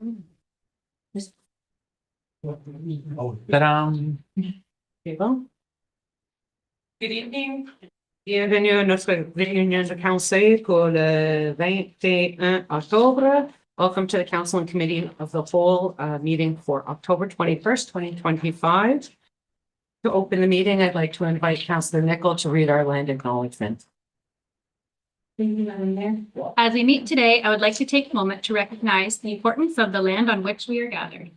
Ta-da. Okay, bon. Good evening. Bienvenue à notre réunion de conseil pour le 21 octobre. Welcome to the Council and Committee of the Whole meeting for October 21st, 2025. To open the meeting, I'd like to invite Councillor Nicol to read our land acknowledgement. As we meet today, I would like to take a moment to recognize the importance of the land on which we are gathered.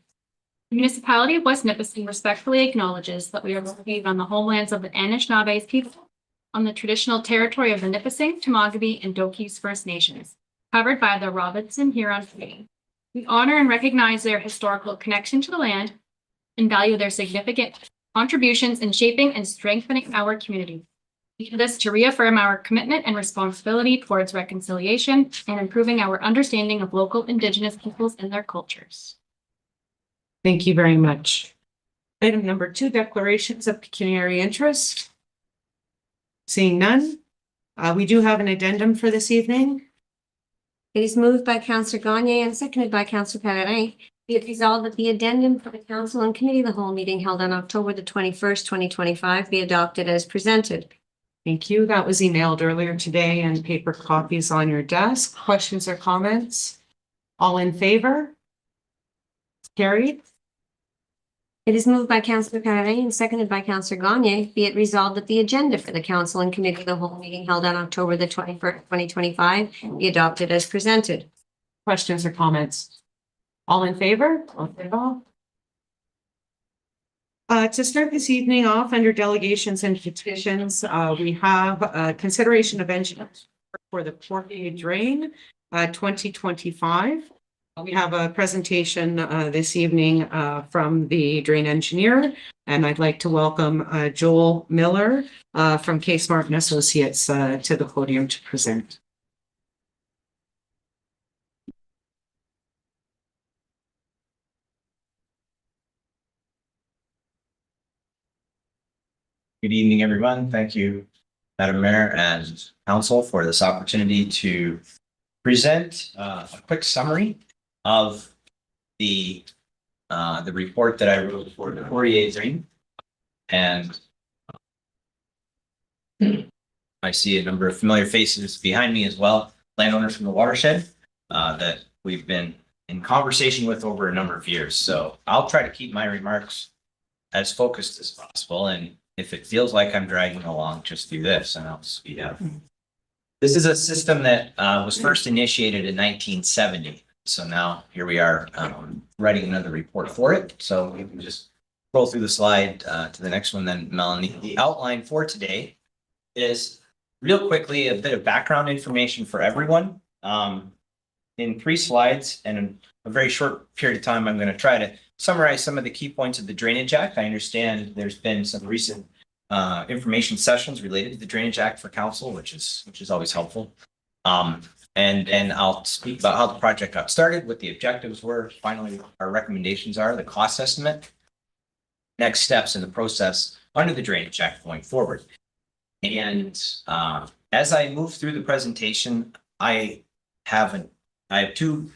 The municipality of West Nipissing respectfully acknowledges that we are located on the homelands of the Anishinaabe people, on the traditional territory of the Nipissing, Temagami, and Doki's First Nations, covered by the Robinson-Huron Treaty. We honor and recognize their historical connection to the land and value their significant contributions in shaping and strengthening our community. We do this to reaffirm our commitment and responsibility towards reconciliation and improving our understanding of local Indigenous peoples and their cultures. Thank you very much. Item number 2, declarations of pecuniary interest. Seeing none, we do have an addendum for this evening. It is moved by Councillor Gagne and seconded by Councillor Pellerin. Be it resolved that the addendum for the Council and Committee of the Whole meeting held on October the 21st, 2025 be adopted as presented. Thank you. That was emailed earlier today and paper copies on your desk. Questions or comments? All in favor? Carried. It is moved by Councillor Pellerin and seconded by Councillor Gagne. Be it resolved that the agenda for the Council and Committee of the Whole meeting held on October the 21st, 2025 be adopted as presented. Questions or comments? All in favor? All in favor? To start this evening off under delegations and petitions, we have consideration of engineers for the Portage Drain 2025. We have a presentation this evening from the drain engineer, and I'd like to welcome Joel Miller from Case Martin Associates to the podium to present. Good evening, everyone. Thank you, Madam Mayor and Council, for this opportunity to present a quick summary of the report that I wrote for the Portage Drain. And I see a number of familiar faces behind me as well, landowners from the watershed that we've been in conversation with over a number of years. So I'll try to keep my remarks as focused as possible, and if it feels like I'm dragging along, just do this and I'll speed up. This is a system that was first initiated in 1970. So now here we are writing another report for it. So we can just scroll through the slide to the next one then, Melanie. The outline for today is real quickly a bit of background information for everyone. In 3 slides and in a very short period of time, I'm going to try to summarize some of the key points of the Drainage Act. I understand there's been some recent information sessions related to the Drainage Act for Council, which is always helpful. And I'll speak about how the project got started, what the objectives were, finally our recommendations are, the cost estimate, next steps in the process under the Drainage Act going forward. And as I move through the presentation, I have two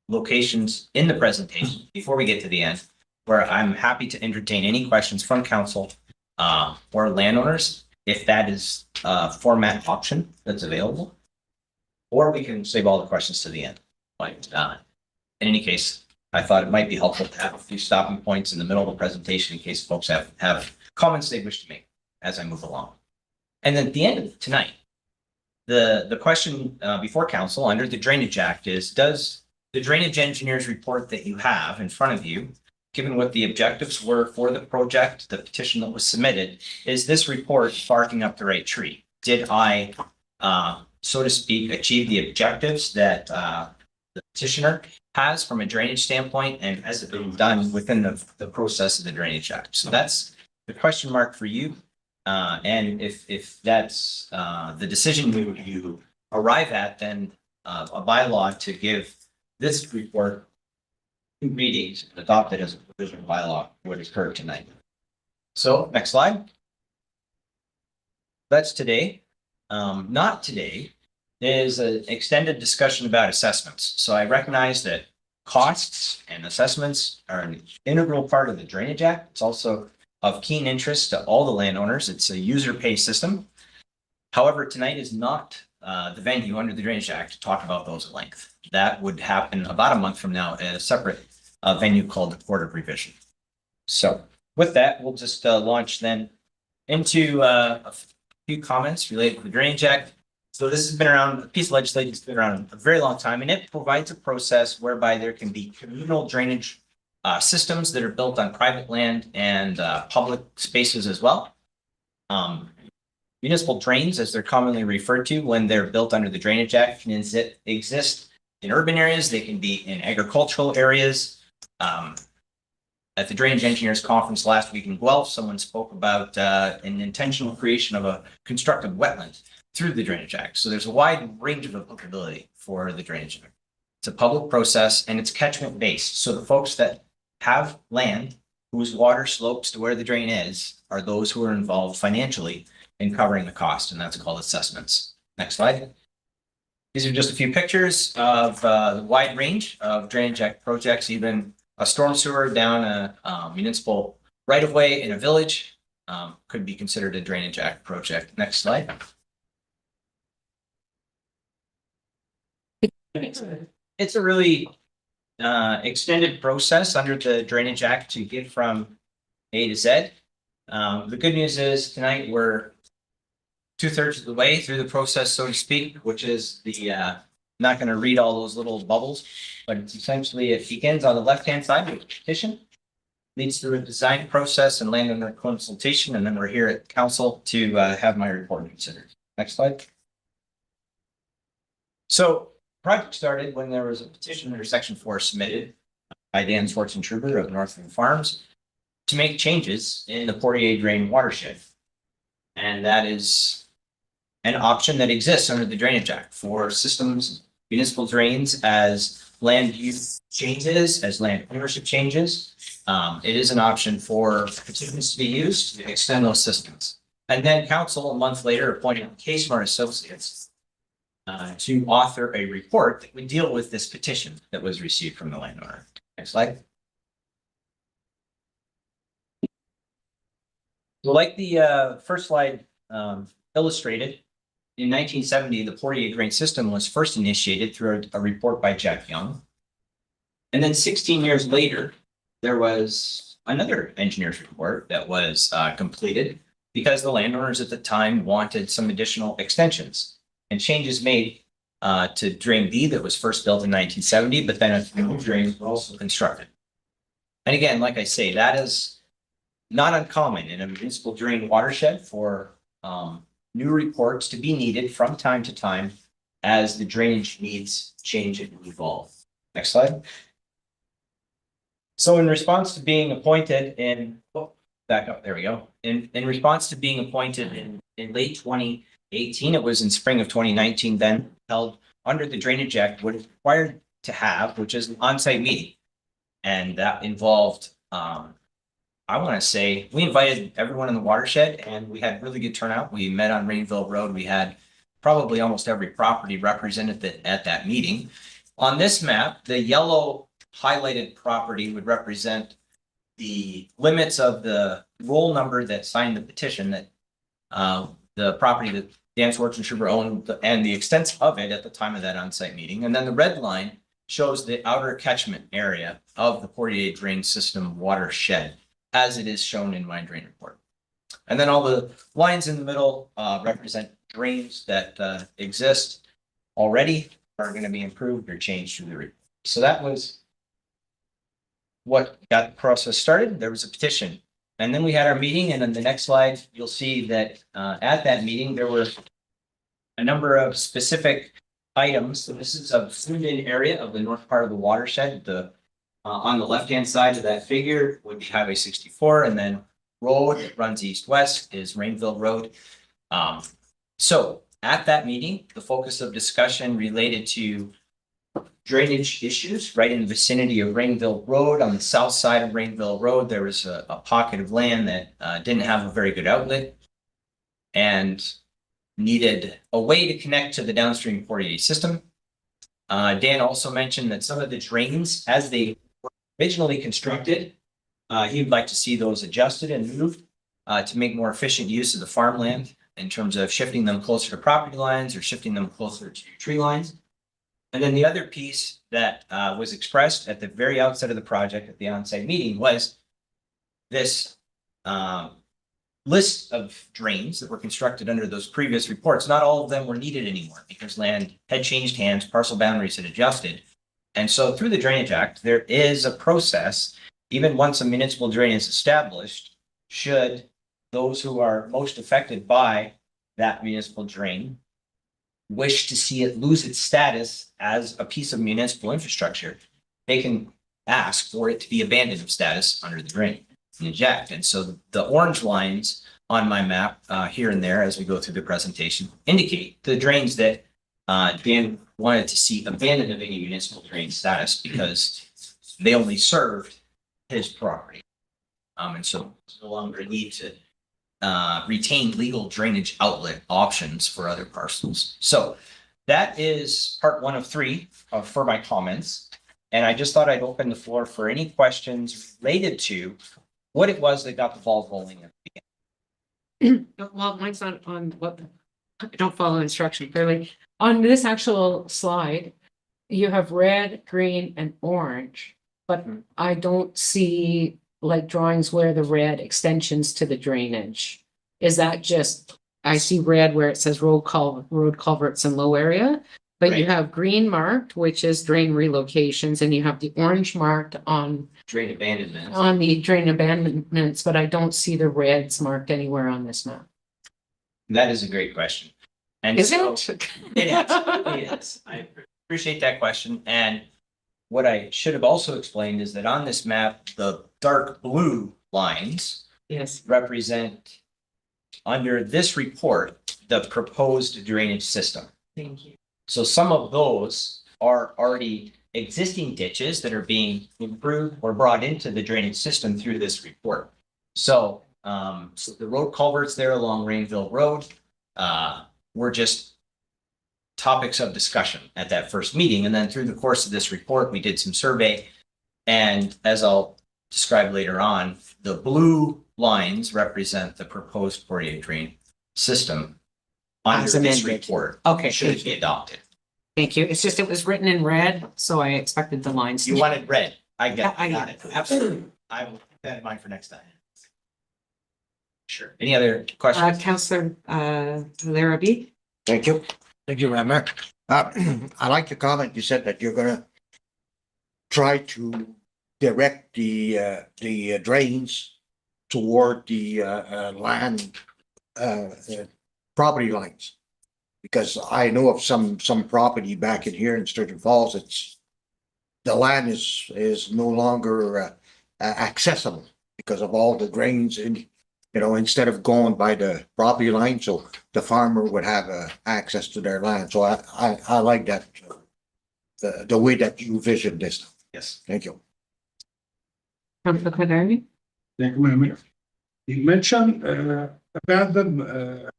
locations in the presentation before we get to the end, where I'm happy to entertain any questions from council or landowners, if that is a format option that's available, or we can save all the questions to the end. But in any case, I thought it might be helpful to have a few stopping points in the middle of the presentation in case folks have comments they wish to make as I move along. And then at the end of tonight, the question before council under the Drainage Act is, does the drainage engineer's report that you have in front of you, given what the objectives were for the project, the petition that was submitted, is this report barking up the right tree? Did I, so to speak, achieve the objectives that the petitioner has from a drainage standpoint, and has it been done within the process of the Drainage Act? So that's the question mark for you. And if that's the decision you arrive at, then a bylaw to give this report 2 readings adopted as a provisional bylaw would occur tonight. So next slide. That's today. Not today is an extended discussion about assessments. So I recognize that costs and assessments are an integral part of the Drainage Act. It's also of keen interest to all the landowners. It's a user pay system. However, tonight is not the venue under the Drainage Act to talk about those at length. That would happen about a month from now at a separate venue called the Court of Revision. So with that, we'll just launch then into a few comments related to the Drainage Act. So this has been around, a piece of legislation has been around a very long time, and it provides a process whereby there can be communal drainage systems that are built on private land and public spaces as well. Municipal drains, as they're commonly referred to when they're built under the Drainage Act, can exist in urban areas. They can be in agricultural areas. At the Drainage Engineers Conference last week in Guelph, someone spoke about an intentional creation of a constructed wetland through the Drainage Act. So there's a wide range of applicability for the Drainage Act. It's a public process and it's catchment based. So the folks that have land whose water slopes to where the drain is are those who are involved financially in covering the cost, and that's called assessments. Next slide. These are just a few pictures of the wide range of Drainage Act projects, even a storm sewer down a municipal right-of-way in a village could be considered a Drainage Act project. Next slide. It's a really extended process under the Drainage Act to get from A to Z. The good news is tonight we're 2/3 of the way through the process, so to speak, which is the not going to read all those little bubbles, but it's essentially it begins on the left-hand side with petition, leads through a design process and landowner consultation, and then we're here at council to have my report considered. Next slide. So project started when there was a petition under Section 4 submitted by Dan Schwartzentruber of Northland Farms to make changes in the Portier Drain watershed. And that is an option that exists under the Drainage Act for systems, municipal drains as land use changes, as land ownership changes. It is an option for petitions to be used to extend those systems. And then council a month later appointed K-Smart Associates to author a report that would deal with this petition that was received from the landowner. Next slide. So like the first slide illustrated, in 1970, the Portier Drain System was first initiated through a report by Jack Young. And then 16 years later, there was another engineer's report that was completed because the landowners at the time wanted some additional extensions and changes made to Drain B that was first built in 1970, but then a new drain was also constructed. And again, like I say, that is not uncommon in a municipal drain watershed for new reports to be needed from time to time as the drainage needs change and evolve. Next slide. So in response to being appointed in, back up, there we go. In response to being appointed in late 2018, it was in spring of 2019, then held under the Drainage Act, what is required to have, which is an on-site meeting. And that involved, I want to say, we invited everyone in the watershed and we had really good turnout. We met on Rainville Road. We had probably almost every property represented at that meeting. On this map, the yellow highlighted property would represent the limits of the roll number that signed the petition, that the property that Dan Schwartzentruber owned and the extent of it at the time of that on-site meeting. And then the red line shows the outer catchment area of the Portier Drain System watershed, as it is shown in my drain report. And then all the lines in the middle represent drains that exist already, are going to be improved or changed through the report. So that was what got the process started. There was a petition. And then we had our meeting, and on the next slide, you'll see that at that meeting, there were a number of specific items. So this is a zoomed-in area of the north part of the watershed. On the left-hand side of that figure would be Highway 64, and then road that runs east-west is Rainville Road. So at that meeting, the focus of discussion related to drainage issues right in the vicinity of Rainville Road. On the south side of Rainville Road, there was a pocket of land that didn't have a very good outlet and needed a way to connect to the downstream Portier system. Dan also mentioned that some of the drains, as they were originally constructed, he would like to see those adjusted and moved to make more efficient use of the farmland in terms of shifting them closer to property lines or shifting them closer to tree lines. And then the other piece that was expressed at the very outset of the project at the on-site meeting was this list of drains that were constructed under those previous reports. Not all of them were needed anymore because land had changed hands, parcel boundaries had adjusted. And so through the Drainage Act, there is a process, even once a municipal drain is established, should those who are most affected by that municipal drain wish to see it lose its status as a piece of municipal infrastructure, they can ask for it to be abandoned of status under the drain and eject. And so the orange lines on my map here and there as we go through the presentation indicate the drains that Dan wanted to see abandoned of any municipal drain status because they only served his property. And so no longer need to retain legal drainage outlet options for other parcels. So that is part 1 of 3 for my comments. And I just thought I'd open the floor for any questions related to what it was that got the ball rolling at the beginning. Well, mine's not on what, I don't follow instruction clearly. On this actual slide, you have red, green, and orange, but I don't see like drawings where the red extensions to the drainage. Is that just, I see red where it says road culverts and low area, but you Right. have green marked, which is drain relocations, and you have the orange marked on Drain abandonment. the drain abandonments, but I don't see the reds marked anywhere on this map. That is a great question. And Is so it? it absolutely is. I appreciate that question. And what I should have also explained is that on this map, the dark blue lines Yes. represent, under this report, the proposed drainage system. Thank you. So some of those are already existing ditches that are being improved or brought into the drainage system through this report. So the road culverts there along Rainville Road were just topics of discussion at that first meeting. And then through the course of this report, we did some survey. And as I'll describe later on, the blue lines represent the proposed Poirier drain system under As this amended. report. Okay, Should it thank be you. adopted. Thank you. It's just, it was written in red, so I expected the lines. You wanted red. I Yeah, I got it. Absolutely. I will keep that in mind for next time. Sure. Any other questions? Councillor, Larrabee? Thank you. Thank you, Madam Mayor. I like the comment you said that you're gonna try to direct the drains toward the land property lines. Because I know of some property back in here in Sturgeon Falls, the land is no longer accessible because of all the drains in, instead of going by the property line, so the farmer would have access to their land. So I like that, the way that you vision this. Yes. Thank you. Councillor Clark? Thank you, Madam Mayor. You mentioned abandoned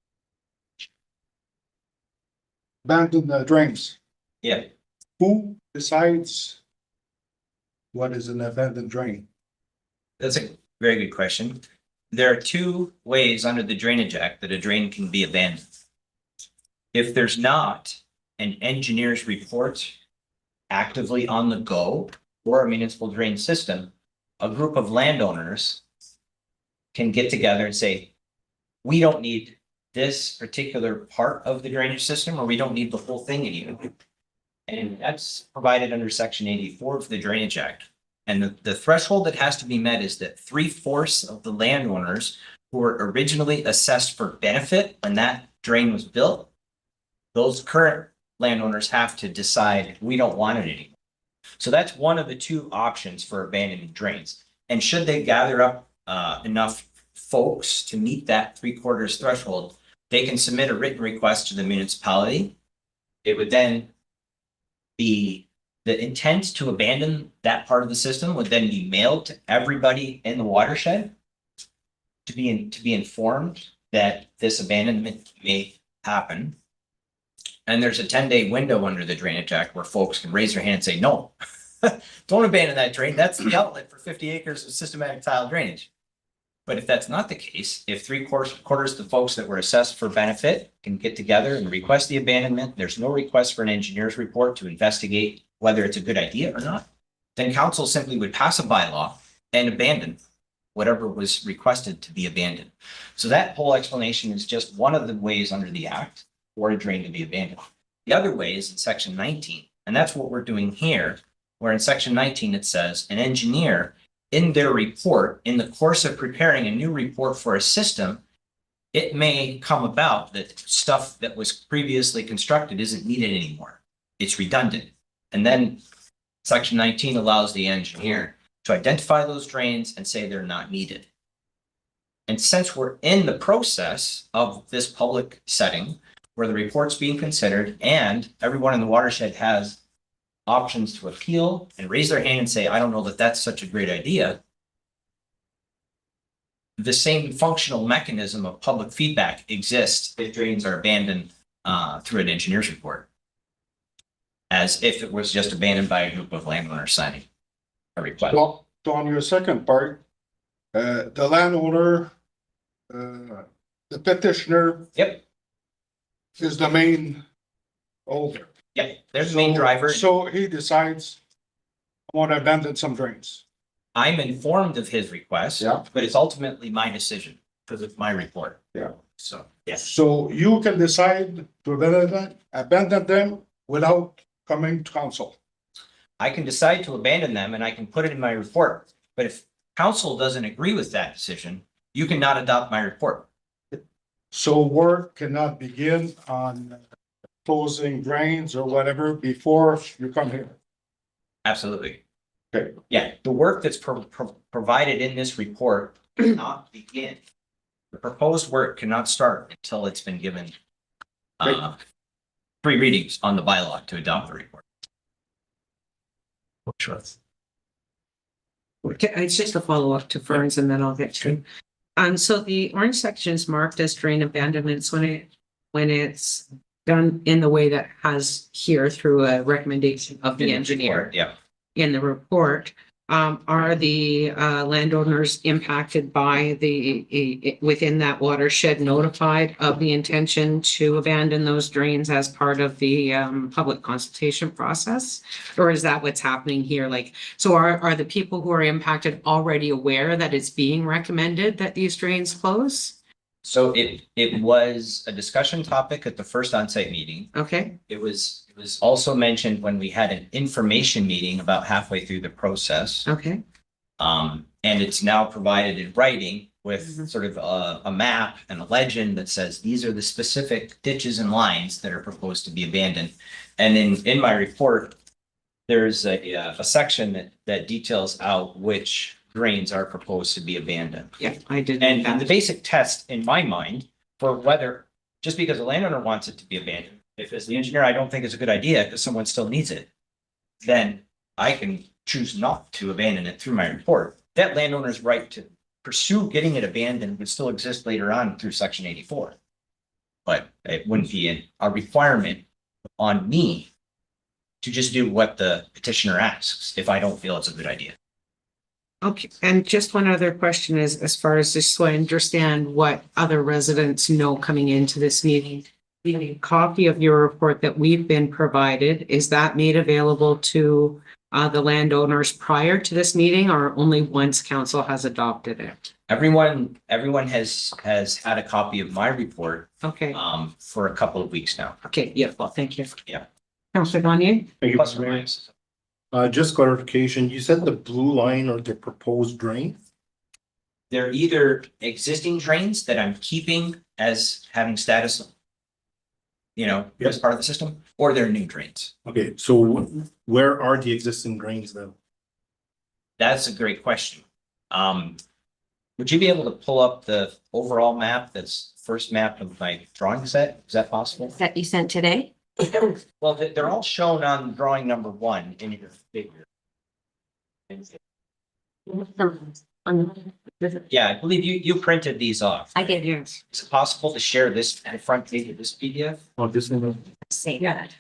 drains. Yeah. Who decides what is an abandoned drain? That's a very good question. There are 2 ways under the Drainage Act that a drain can be abandoned. If there's not an engineer's report actively on the go for a municipal drain system, a group of landowners can get together and say, we don't need this particular part of the drainage system, or we don't need the whole thing anymore. And that's provided under Section 84 of the Drainage Act. And the threshold that has to be met is that 3/4 of the landowners who were originally assessed for benefit when that drain was built, those current landowners have to decide, we don't want it anymore. So that's one of the 2 options for abandoning drains. And should they gather up enough folks to meet that 3/4 threshold, they can submit a written request to the municipality. It would then be, the intent to abandon that part of the system would then be mailed to everybody in the watershed to be informed that this abandonment may happen. And there's a 10-day window under the Drainage Act where folks can raise their hand and say, no, don't abandon that drain. That's the outlet for 50 acres of systematic tile drainage. But if that's not the case, if three-quarters of the folks that were assessed for benefit can get together and request the abandonment, there's no request for an engineer's report to investigate whether it's a good idea or not, then council simply would pass a bylaw and abandon whatever was requested to be abandoned. So that whole explanation is just one of the ways under the act for a drain to be abandoned. The other way is in section 19, and that's what we're doing here, where in section 19 it says an engineer in their report, in the course of preparing a new report for a system, it may come about that stuff that was previously constructed isn't needed anymore. It's redundant. And then section 19 allows the engineer to identify those drains and say they're not needed. And since we're in the process of this public setting where the report's being considered and everyone in the watershed has options to appeal and raise their hand and say, I don't know that that's such a great idea. The same functional mechanism of public feedback exists if drains are abandoned through an engineer's report, as if it was just abandoned by a group of landowners signing a request. Well, so on your second part, the landowner, the petitioner Yep, is the main owner. yep, there's the main driver. So he decides, I want to abandon some drains. I'm informed of his request, Yeah. but it's ultimately my decision because it's my report. Yeah. So, yes, So you can decide to abandon them without coming to council. I can decide to abandon them and I can put it in my report. But if council doesn't agree with that decision, you cannot adopt my report. So work cannot begin on closing drains or whatever before you come here. Absolutely. Okay. Yeah, the work that's provided in this report cannot begin. The proposed work cannot start until it's been given three readings on the bylaw to adopt the report. Okay, it's just a follow-up to Ferns and then I'll get to. So the orange section is marked as drain abandonments when it's done in the way that has here through a recommendation of the engineer Yeah. in the report. Are the landowners impacted by within that watershed notified of the intention to abandon those drains as part of the public consultation process? Or is that what's happening here? Like, so are the people who are impacted already aware that it's being recommended that these drains close? So it was a discussion topic at the first on-site meeting. Okay, It was also mentioned when we had an information meeting about halfway through the process. okay, And it's now provided in writing with Mhm. sort of a map and a legend that says these are the specific ditches and lines that are proposed to be abandoned. And in my report, there's a section that details out which drains are proposed to be abandoned. yeah, I did. And the basic test in my mind for whether, just because a landowner wants it to be abandoned, if as the engineer, I don't think it's a good idea because someone still needs it, then I can choose not to abandon it through my report. That landowner's right to pursue getting it abandoned would still exist later on through section 84. But it wouldn't be a requirement on me to just do what the petitioner asks if I don't feel it's a good idea. Okay, and just one other question is, as far as just so I understand what other residents know coming into this meeting. The copy of your report that we've been provided, is that made available to the landowners prior to this meeting or only once council has adopted it? Everyone has had a copy of my report Okay, for a couple of weeks now. okay, yeah, well, thank you. Yeah. Councillor Gagne? Thank you, Plus Mr. or Mayor. minus. Just clarification, you said the blue line or the proposed drain? They're either existing drains that I'm keeping as having status, as part of the system, or they're new drains. Okay, so where are the existing drains then? That's a great question. Would you be able to pull up the overall map that's first map of my drawing set? Is that possible? That you sent today? Well, they're all shown on drawing number 1 in your figure. Yeah, I believe you printed these off. I did. Yes. Is it possible to share this front page of this PDF? Oh, this one. say Yeah. that.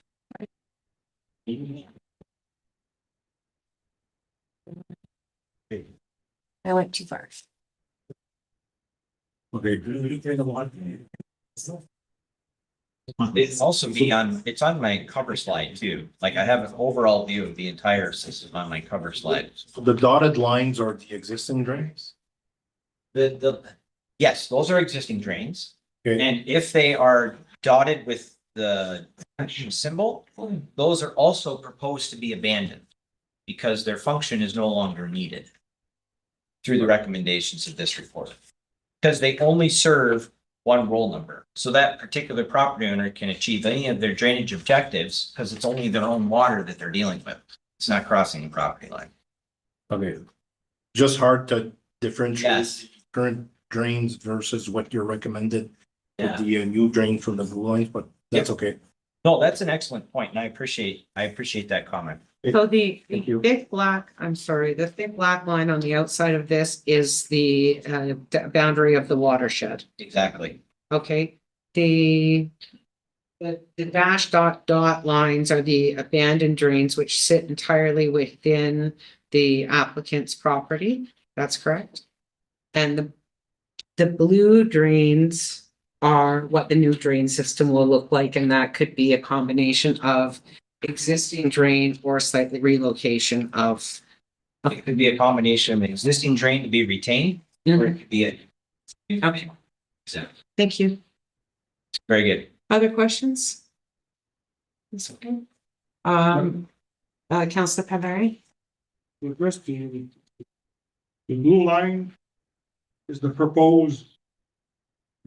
I went too far. Okay. It's also it's on my cover slide too. Like I have an overall view of the entire system on my cover slide. The dotted lines are the existing drains? Yes, those are existing drains. Okay, And if they are dotted with the symbol, those are also proposed to be abandoned because their function is no longer needed through the recommendations of this report. Because they only serve one roll number. So that particular property owner can achieve any of their drainage objectives because it's only their own water that they're dealing with. It's not crossing the property line. okay. Just hard to differentiate Yes. current drains versus what you're recommended for Yeah. the new drain from the blue lines, but that's okay. No, that's an excellent point, and I appreciate that comment. So the Thank you. thick black, I'm sorry, the thick black line on the outside of this is the boundary of the watershed. Exactly. Okay, the dash dot lines are the abandoned drains which sit entirely within the applicant's property. That's correct. And the blue drains are what the new drain system will look like, and that could be a combination of existing drain or slightly relocation of. It could be a combination of an existing drain to be retained, or it could be a. Okay, So, thank you. very good. Other questions? That's okay. Councillor Pabari? The rest, the blue line is the proposed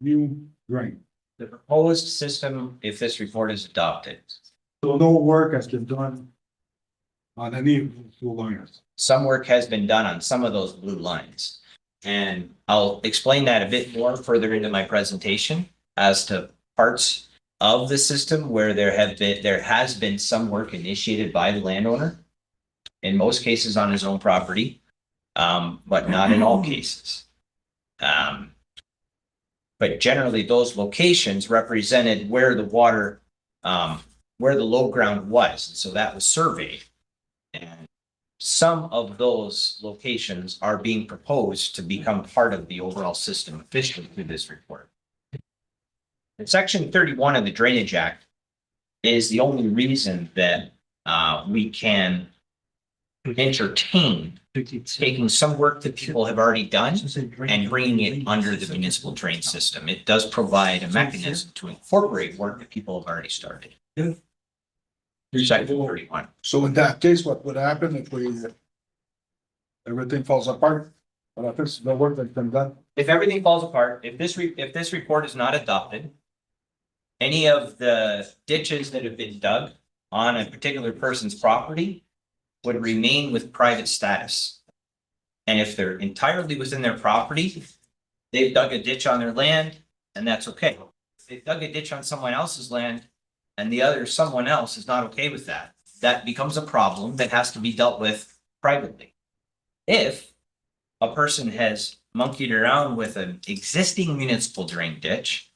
new drain. The proposed system, if this report is adopted, So no work has been done on any of the blue lines. some work has been done on some of those blue lines. And I'll explain that a bit more further into my presentation as to parts of the system where there has been some work initiated by the landowner. In most cases on his own property, but not in all cases. But generally, those locations represented where the water, where the low ground was. So that was surveyed. And some of those locations are being proposed to become part of the overall system officially through this report. And Section 31 of the Drainage Act is the only reason that we can entertain taking some work that people have already done and bringing it under the municipal drain system. It does provide a mechanism to incorporate work that people have already started. Through Section 31. So in that case, what would happen if everything falls apart? What happens to the work that's been done? If everything falls apart, if this report is not adopted, any of the ditches that have been dug on a particular person's property would remain with private status. And if they're entirely within their property, they've dug a ditch on their land, and that's okay. If they've dug a ditch on someone else's land, and the other someone else is not okay with that, that becomes a problem that has to be dealt with privately. If a person has monkeyed around with an existing municipal drain ditch,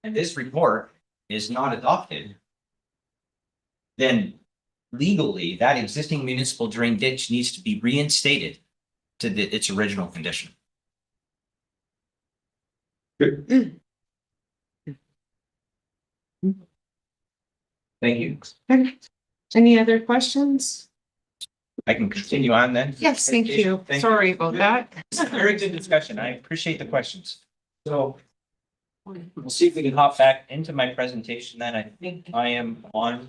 and this report is not adopted, then legally, that existing municipal drain ditch needs to be reinstated to its original condition. Thank you. Any other questions? I can continue on then. Yes, thank you. Sorry about that. Very good discussion. I appreciate the questions. So we'll see if we can hop back into my presentation then. I think I am on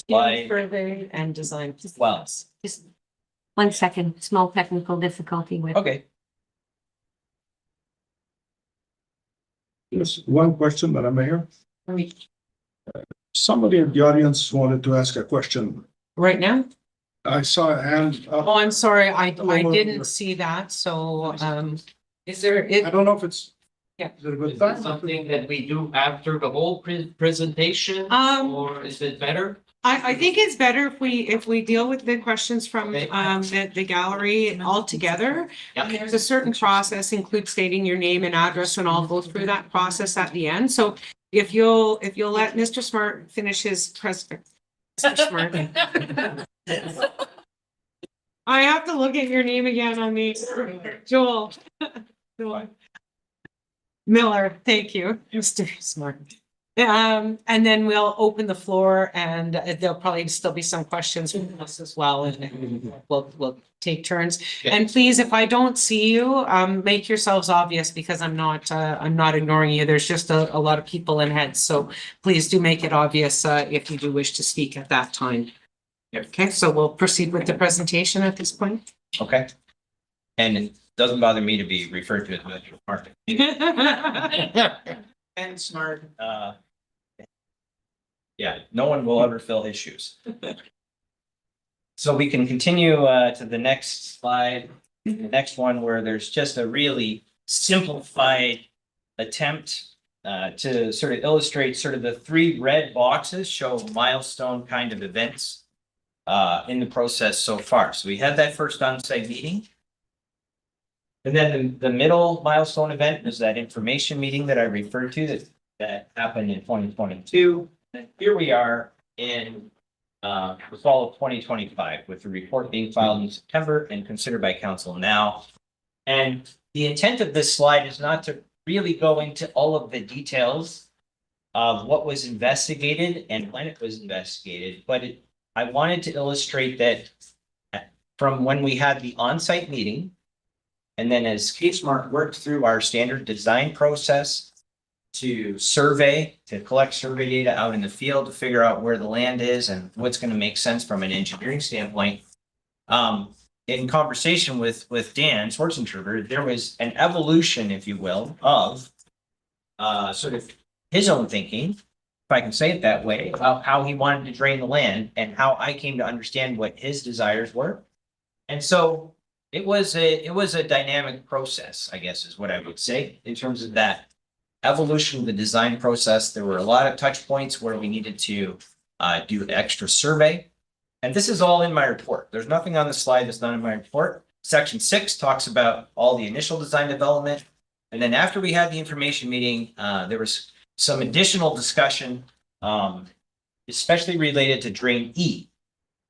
slide Survey and design. 12. Just 1 second, small technical difficulty with. Okay. Just one question, Madam Mayor. Somebody in the audience wanted to ask a question. Right now? I saw a hand up. Oh, I'm sorry, I didn't see that, so, is there, I don't know if it's. Yeah. Is it a good Is time? that something that we do after the whole presentation? Or is it better? I think it's better if we deal with the questions from, the gallery all together. Yeah. There's a certain process, include stating your name and address, and I'll go through that process at the end, so if you'll let Mr. Smart finish his president. Mr. Smart. I have to look at your name again on the Joel. Joel. Miller, thank you, Mr. Smart. And then we'll open the floor and there'll probably still be some questions from us as well, and we'll take turns. And please, if I don't see you, make yourselves obvious because I'm not ignoring you. There's just a lot of people in heads, so please do make it obvious if you do wish to speak at that time. Okay, so we'll proceed with the presentation at this point. Okay. And it doesn't bother me to be referred to as Mr. Smart. And smart, yeah, no one will ever fill his shoes. So we can continue to the next slide, the next one where there's just a really simplified attempt to sort of illustrate sort of the 3 red boxes show milestone kind of events in the process so far. So we had that first on-site meeting. And then the middle milestone event is that information meeting that I referred to that happened in 2022. And here we are in the fall of 2025 with the report being filed in September and considered by council now. And the intent of this slide is not to really go into all of the details of what was investigated and when it was investigated, but I wanted to illustrate that from when we had the on-site meeting, and then as KSmart worked through our standard design process to survey, to collect survey data out in the field to figure out where the land is and what's going to make sense from an engineering standpoint. In conversation with Dan Schwarzenegger, there was an evolution, if you will, of sort of his own thinking, if I can say it that way, about how he wanted to drain the land and how I came to understand what his desires were. And so it was a dynamic process, I guess is what I would say, in terms of that evolution of the design process. There were a lot of touch points where we needed to do extra survey. And this is all in my report. There's nothing on the slide that's not in my report. Section 6 talks about all the initial design development. And then after we had the information meeting, there was some additional discussion, especially related to Drain E.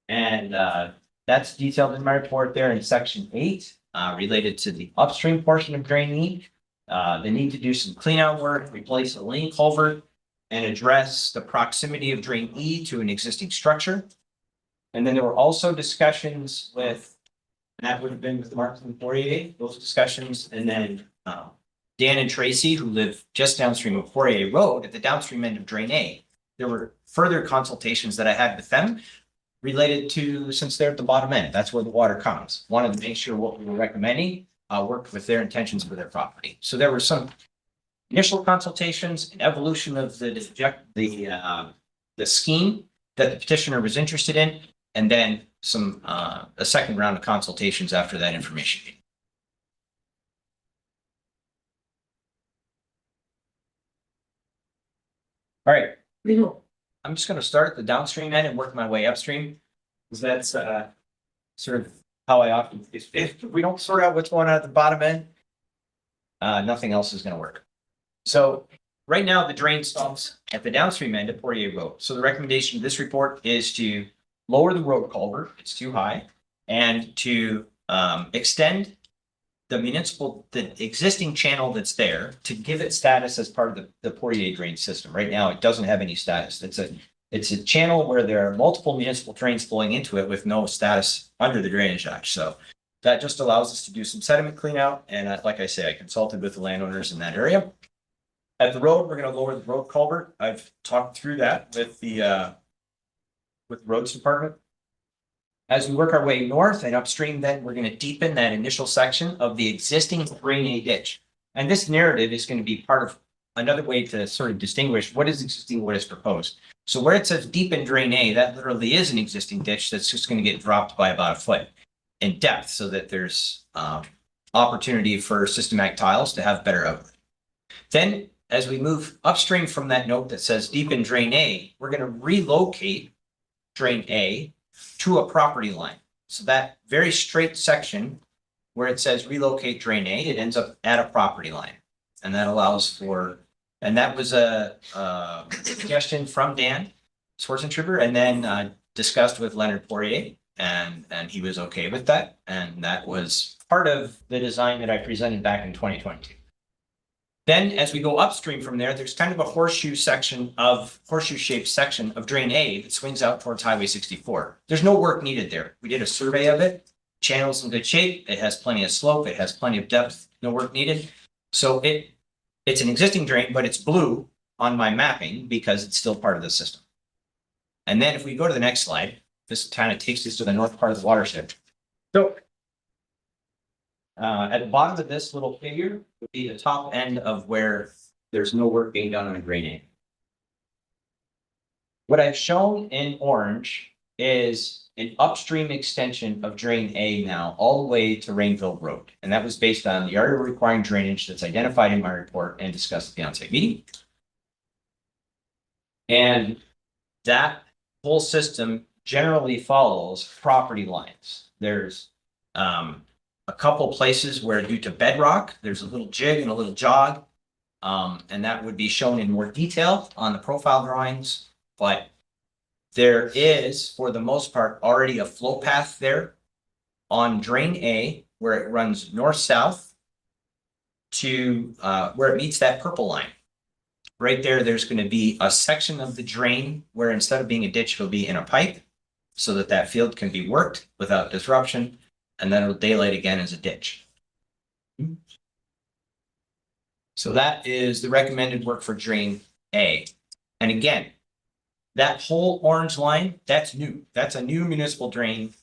And that's detailed in my report there in section 8, related to the upstream portion of Drain E. They need to do some clean out work, replace a lane culvert, and address the proximity of Drain E to an existing structure. And then there were also discussions with, and that would have been with Mark and 488, those discussions, and then Dan and Tracy, who live just downstream of 488 Road at the downstream end of Drain A. There were further consultations that I had with them related to, since they're at the bottom end, that's where the water comes. Wanted to make sure what we were recommending worked with their intentions for their property. So there were some initial consultations, an evolution of the scheme that the petitioner was interested in, and then some a second round of consultations after that information meeting. All right. I'm just going to start at the downstream end and work my way upstream, because that's sort of how I often, if we don't sort out what's going on at the bottom end, nothing else is going to work. So right now the drain stops at the downstream end of 48 Road. So the recommendation of this report is to lower the road culvert, it's too high, and to extend the existing channel that's there to give it status as part of the 48 drain system. Right now, it doesn't have any status. It's a channel where there are multiple municipal drains flowing into it with no status under the Drainage Act. So that just allows us to do some sediment clean out. And like I say, I consulted with the landowners in that area. At the road, we're going to lower the road culvert. I've talked through that with the roads department. As we work our way north and upstream, then we're going to deepen that initial section of the existing Drain A ditch. And this narrative is going to be part of another way to sort of distinguish what is existing, what is proposed. So where it says deepen Drain A, that literally is an existing ditch that's just going to get dropped by about a foot in depth so that there's opportunity for systematic tiles to have better outlet. Then as we move upstream from that note that says deepen Drain A, we're going to relocate Drain A to a property line. So that very straight section where it says relocate Drain A, it ends up at a property line. And that allows for And that was a suggestion from Dan Schwarzentrooper and then discussed with Leonard Poirier. And he was okay with that. And that was part of the design that I presented back in 2022. Then as we go upstream from there, there's kind of a horseshoe shaped section of drain A that swings out towards Highway 64. There's no work needed there. We did a survey of it. Channel's in good shape. It has plenty of slope. It has plenty of depth. No work needed. So it's an existing drain, but it's blue on my mapping because it's still part of the system. And then if we go to the next slide, this kind of takes us to the north part of the watershed. So at the bottom of this little figure would be the top end of where there's no work being done on a drain A. What I've shown in orange is an upstream extension of drain A now all the way to Rainville Road. And that was based on the area requiring drainage that's identified in my report and discussed at the on-site meeting. And that whole system generally follows property lines. There's a couple places where due to bedrock, there's a little jig and a little jog. And that would be shown in more detail on the profile drawings, but there is, for the most part, already a flow path there on drain A where it runs north-south to where it meets that purple line. Right there, there's going to be a section of the drain where instead of being a ditch, it'll be in a pipe so that that field can be worked without disruption. And then it'll daylight again as a ditch. So that is the recommended work for drain A. And again, that whole orange line, that's new. That's a new municipal drain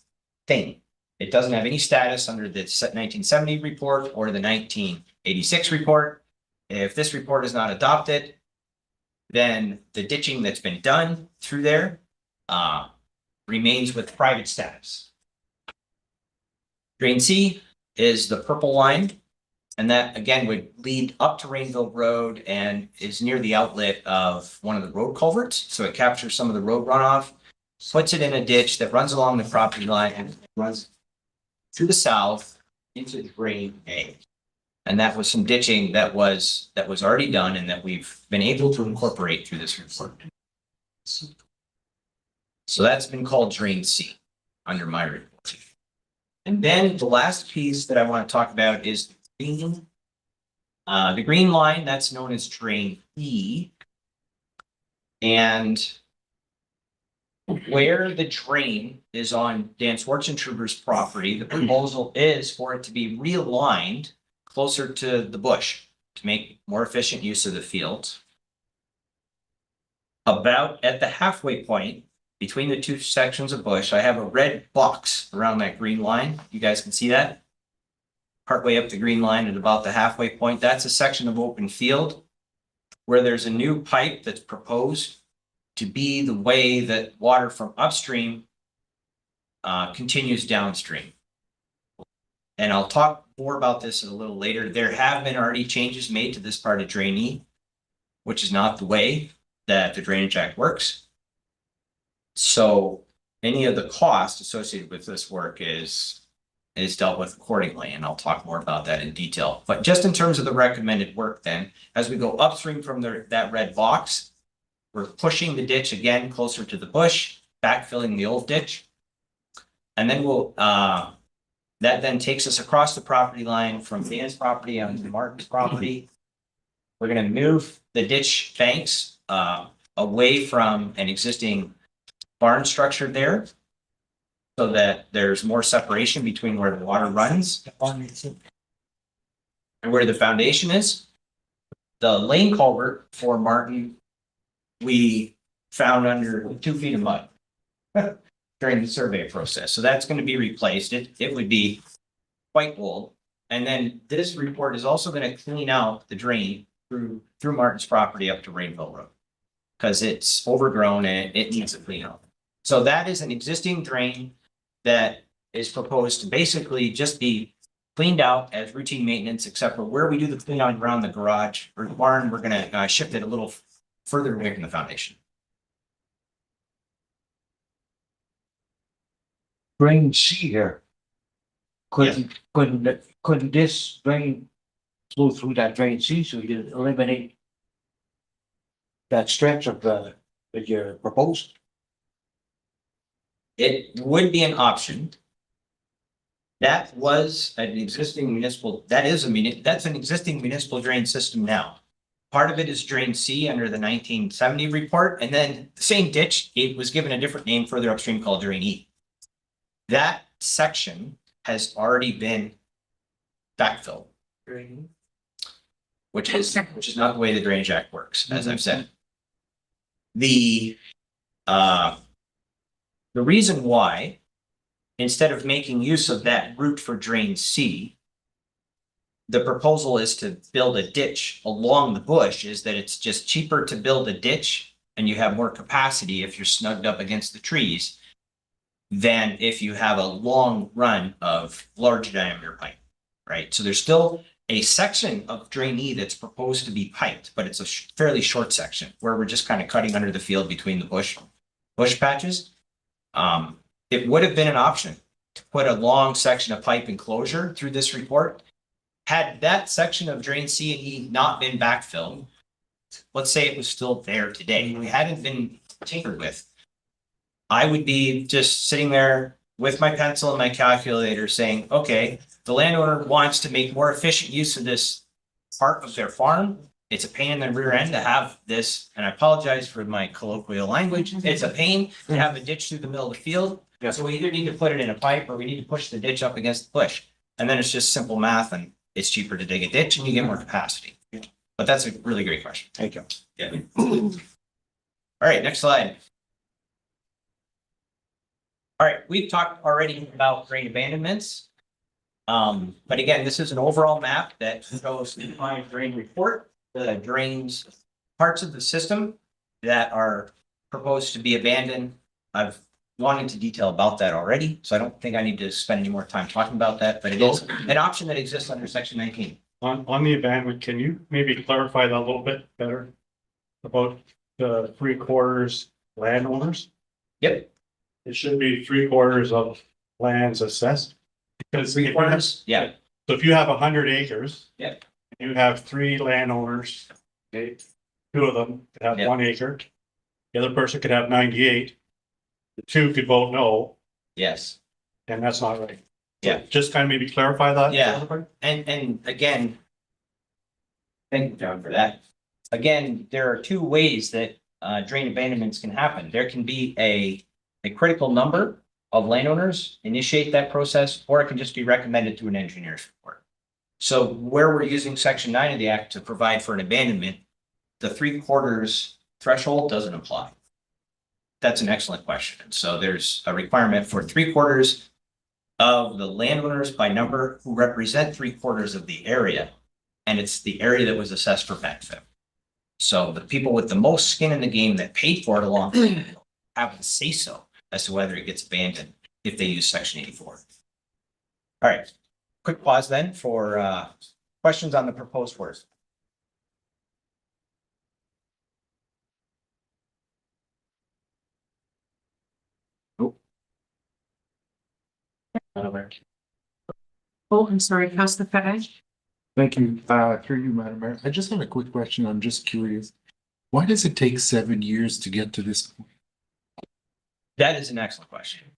thing. It doesn't have any status under the 1970 report or the 1986 report. If this report is not adopted, then the ditching that's been done through there remains with private status. Drain C is the purple line, and that again would lead up to Rainville Road and is near the outlet of one of the road culverts. So it captures some of the road runoff, puts it in a ditch that runs along the property line and runs to the south into drain A. And that was some ditching that was already done and that we've been able to incorporate through this report. So that's been called drain C under my report. And then the last piece that I want to talk about is green. The green line, that's known as drain E. And where the drain is on Dan Schwarzentrooper's property, the proposal is for it to be realigned closer to the bush to make more efficient use of the field. About at the halfway point between the two sections of bush, I have a red box around that green line. You guys can see that? Partway up the green line at about the halfway point, that's a section of open field where there's a new pipe that's proposed to be the way that water from upstream continues downstream. And I'll talk more about this a little later. There have been already changes made to this part of Drain E, which is not the way that the Drainage Act works. So any of the cost associated with this work is dealt with accordingly, and I'll talk more about that in detail. But just in terms of the recommended work then, as we go upstream from that red box, we're pushing the ditch again closer to the bush, backfilling the old ditch. And then that then takes us across the property line from Dan's property onto Martin's property. We're going to move the ditch banks away from an existing barn structure there so that there's more separation between where the water runs and where the foundation is. The lane culvert for Martin, we found under 2 feet of mud during the survey process. So that's going to be replaced. It would be quite old. And then this report is also going to clean out the drain through Martin's property up to Rainville Road because it's overgrown and it needs a clean out. So that is an existing drain that is proposed to basically just be cleaned out as routine maintenance, except for where we do the clean out around the garage or the barn, we're going to shift it a little further away from the foundation. Drain C here. Couldn't this drain flow through that drain C so you eliminate that stretch of the, that you're proposing? It would be an option. That was an existing municipal, that's an existing municipal drain system now. Part of it is Drain C under the 1970 report, and then the same ditch, it was given a different name further upstream called Drain E. That section has already been backfilled. Which is not the way the Drainage Act works, as I've said. The reason why, instead of making use of that route for Drain C, the proposal is to build a ditch along the bush, is that it's just cheaper to build a ditch and you have more capacity if you're snugged up against the trees than if you have a long run of large diameter pipe, right? So there's still a section of Drain E that's proposed to be piped, but it's a fairly short section where we're just kind of cutting under the field between the bush patches. It would have been an option to put a long section of pipe enclosure through this report. Had that section of Drain C and E not been backfilled, let's say it was still there today, we hadn't been tinkered with, I would be just sitting there with my pencil and my calculator saying, okay, the landowner wants to make more efficient use of this part of their farm. It's a pain in the rear end to have this, and I apologize for my colloquial language. It's a pain to have a ditch through the middle of the field. Yeah. So we either need to put it in a pipe or we need to push the ditch up against the bush. And then it's just simple math and it's cheaper to dig a ditch and you get more capacity. But that's a really great question. Thank you. Yeah. All right, next slide. All right, we've talked already about drain abandonments. But again, this is an overall map that shows the defined drain report, the drains, parts of the system that are proposed to be abandoned. I've gone into detail about that already, so I don't think I need to spend any more time talking about that, but it is an option that exists under section 19. On the abandonment, can you maybe clarify that a little bit better? About the 3/4 landowners? Yep. It should be 3/4 of lands assessed. Because if you have- Yeah, so if you have 100 acres. Yep. You have 3 landowners, okay, 2 of them could have Yep. 1 acre. The other person could have 98. The 2 could vote no, yes. and that's not right. Yeah. Just kind of maybe clarify that. Yeah. And again, thank you, John, for that. Again, there are 2 ways that drain abandonments can happen. There can be a critical number of landowners initiate that process, or it can just be recommended to an engineer's report. So where we're using section 9 of the act to provide for an abandonment, the 3/4 threshold doesn't apply. That's an excellent question. So there's a requirement for 3/4 of the landowners by number who represent 3/4 of the area. And it's the area that was assessed for backfill. So the people with the most skin in the game that paid for it along have to say so as to whether it gets abandoned if they use section 84. All right, quick pause then for questions on the proposed words. Oh, I'm sorry, Councilor Fedde. Thank you, through you, Madam Mayor. I just have a quick question. I'm just curious. Why does it take 7 years to get to this point? That is an excellent question.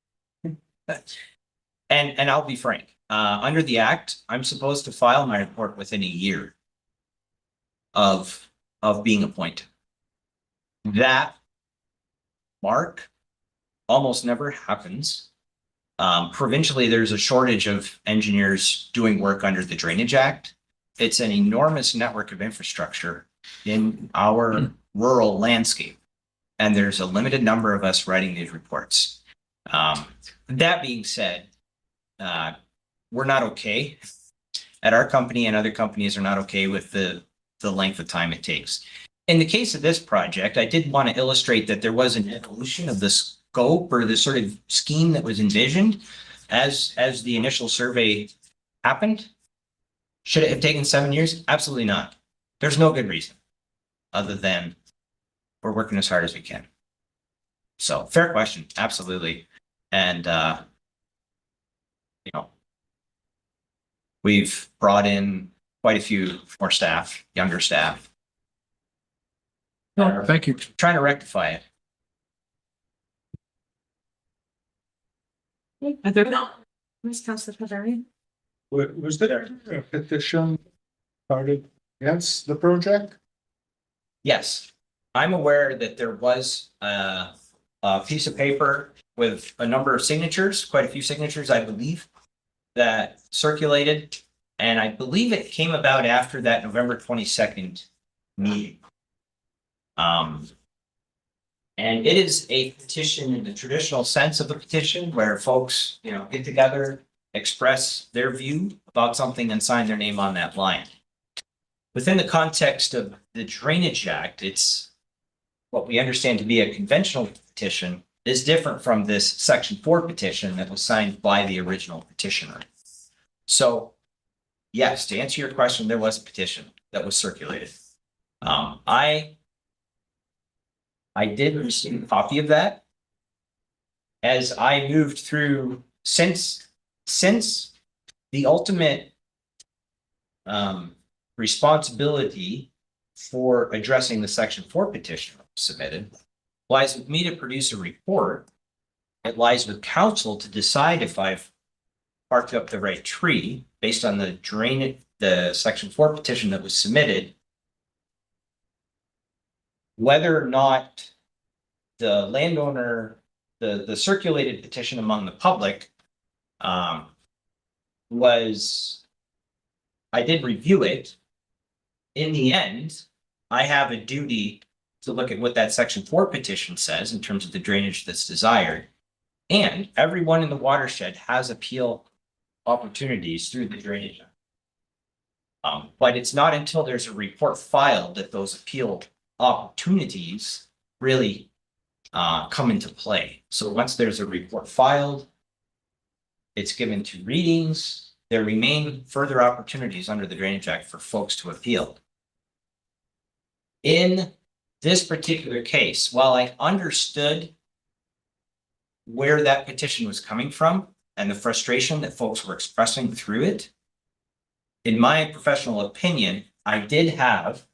And I'll be frank, under the act, I'm supposed to file my report within a year of being appointed. That mark almost never happens. Provincially, there's a shortage of engineers doing work under the Drainage Act. It's an enormous network of infrastructure in our rural landscape. And there's a limited number of us writing these reports. That being said, we're not okay. At our company and other companies are not okay with the length of time it takes. In the case of this project, I did want to illustrate that there was an evolution of the scope or the sort of scheme that was envisioned as the initial survey happened. Should it have taken 7 years? Absolutely not. There's no good reason other than we're working as hard as we can. So fair question, absolutely. And we've brought in quite a few more staff, younger staff. No, thank you. Trying to rectify it. Other than, Ms. Councilor Pavary? Was there a petition started against the project? Yes, I'm aware that there was a piece of paper with a number of signatures, quite a few signatures, I believe, that circulated. And I believe it came about after that November 22nd meeting. And it is a petition in the traditional sense of a petition where folks, get together, express their view about something and sign their name on that line. Within the context of the Drainage Act, it's what we understand to be a conventional petition is different from this Section 4 petition that was signed by the original petitioner. So, yes, to answer your question, there was a petition that was circulated. I did receive a copy of that. As I moved through, since the ultimate responsibility for addressing the Section 4 petition submitted lies with me to produce a report. It lies with council to decide if I've barked up the right tree based on the Section 4 petition that was submitted. Whether or not the landowner, the circulated petition among the public I did review it. In the end, I have a duty to look at what that Section 4 petition says in terms of the drainage that's desired. And everyone in the watershed has appeal opportunities through the Drainage Act. But it's not until there's a report filed that those appeal opportunities really come into play. So once there's a report filed, it's given 2 readings. There remain further opportunities under the Drainage Act for folks to appeal. In this particular case, while I understood where that petition was coming from and the frustration that folks were expressing through it, in my professional opinion, I did have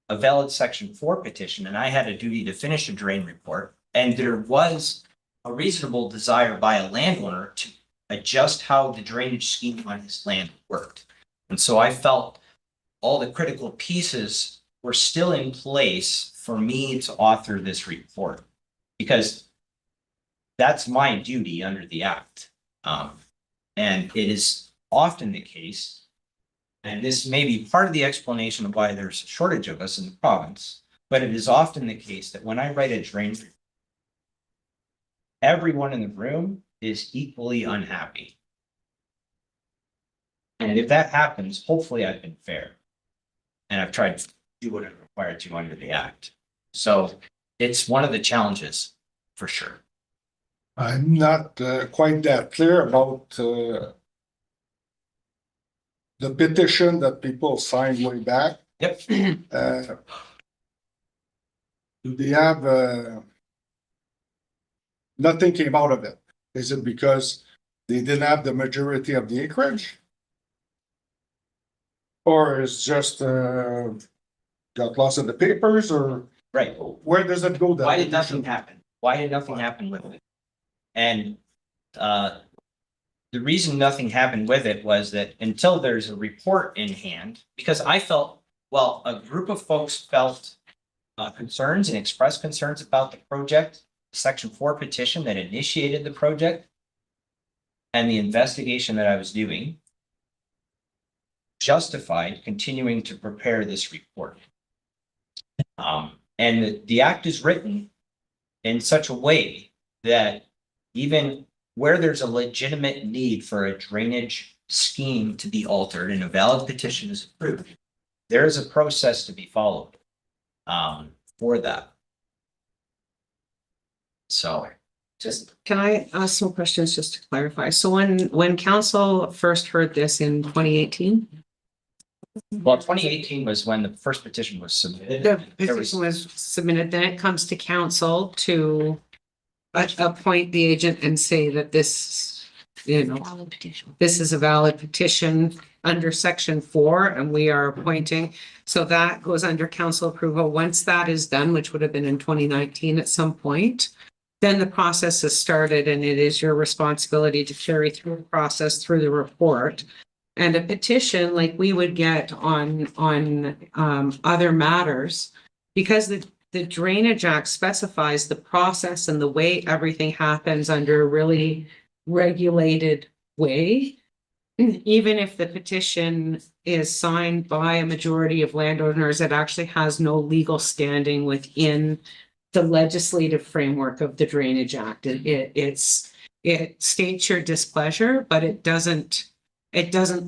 a valid Section 4 petition, and I had a duty to finish a drain report. And there was a reasonable desire by a landowner to adjust how the drainage scheme on his land worked. And so I felt all the critical pieces were still in place for me to author this report, because that's my duty under the Act. And it is often the case, and this may be part of the explanation of why there's a shortage of us in the province, but it is often the case that when I write a drain report, everyone in the room is equally unhappy. And if that happens, hopefully I've been fair. And I've tried to do what I'm required to under the Act. So it's one of the challenges, for sure. I'm not quite that clear about the petition that people signed way back. Yep. Do they have nothing came out of it? Is it because they didn't have the majority of the acreage? Or is just got lost in the papers, or Right. where does it go? Why did nothing happen? Why did nothing happen with it? And the reason nothing happened with it was that until there's a report in hand, because I felt, well, a group of folks felt concerns and expressed concerns about the project, Section 4 petition that initiated the project, and the investigation that I was doing justified continuing to prepare this report. And the Act is written in such a way that even where there's a legitimate need for a drainage scheme to be altered and a valid petition is approved, there is a process to be followed for that. So just Can I ask some questions just to clarify? So when council first heard this in 2018? Well, 2018 was when the first petition was submitted. The petition was submitted, then it comes to council to appoint the agent and say that this, Valid petition. this is a valid petition. under section 4, and we are appointing. So that goes under council approval. Once that is done, which would have been in 2019 at some point, then the process is started, and it is your responsibility to carry through the process through the report. And a petition like we would get on other matters, because the Drainage Act specifies the process and the way everything happens under a really regulated way. Even if the petition is signed by a majority of landowners, it actually has no legal standing within the legislative framework of the Drainage Act. It states your displeasure, but it doesn't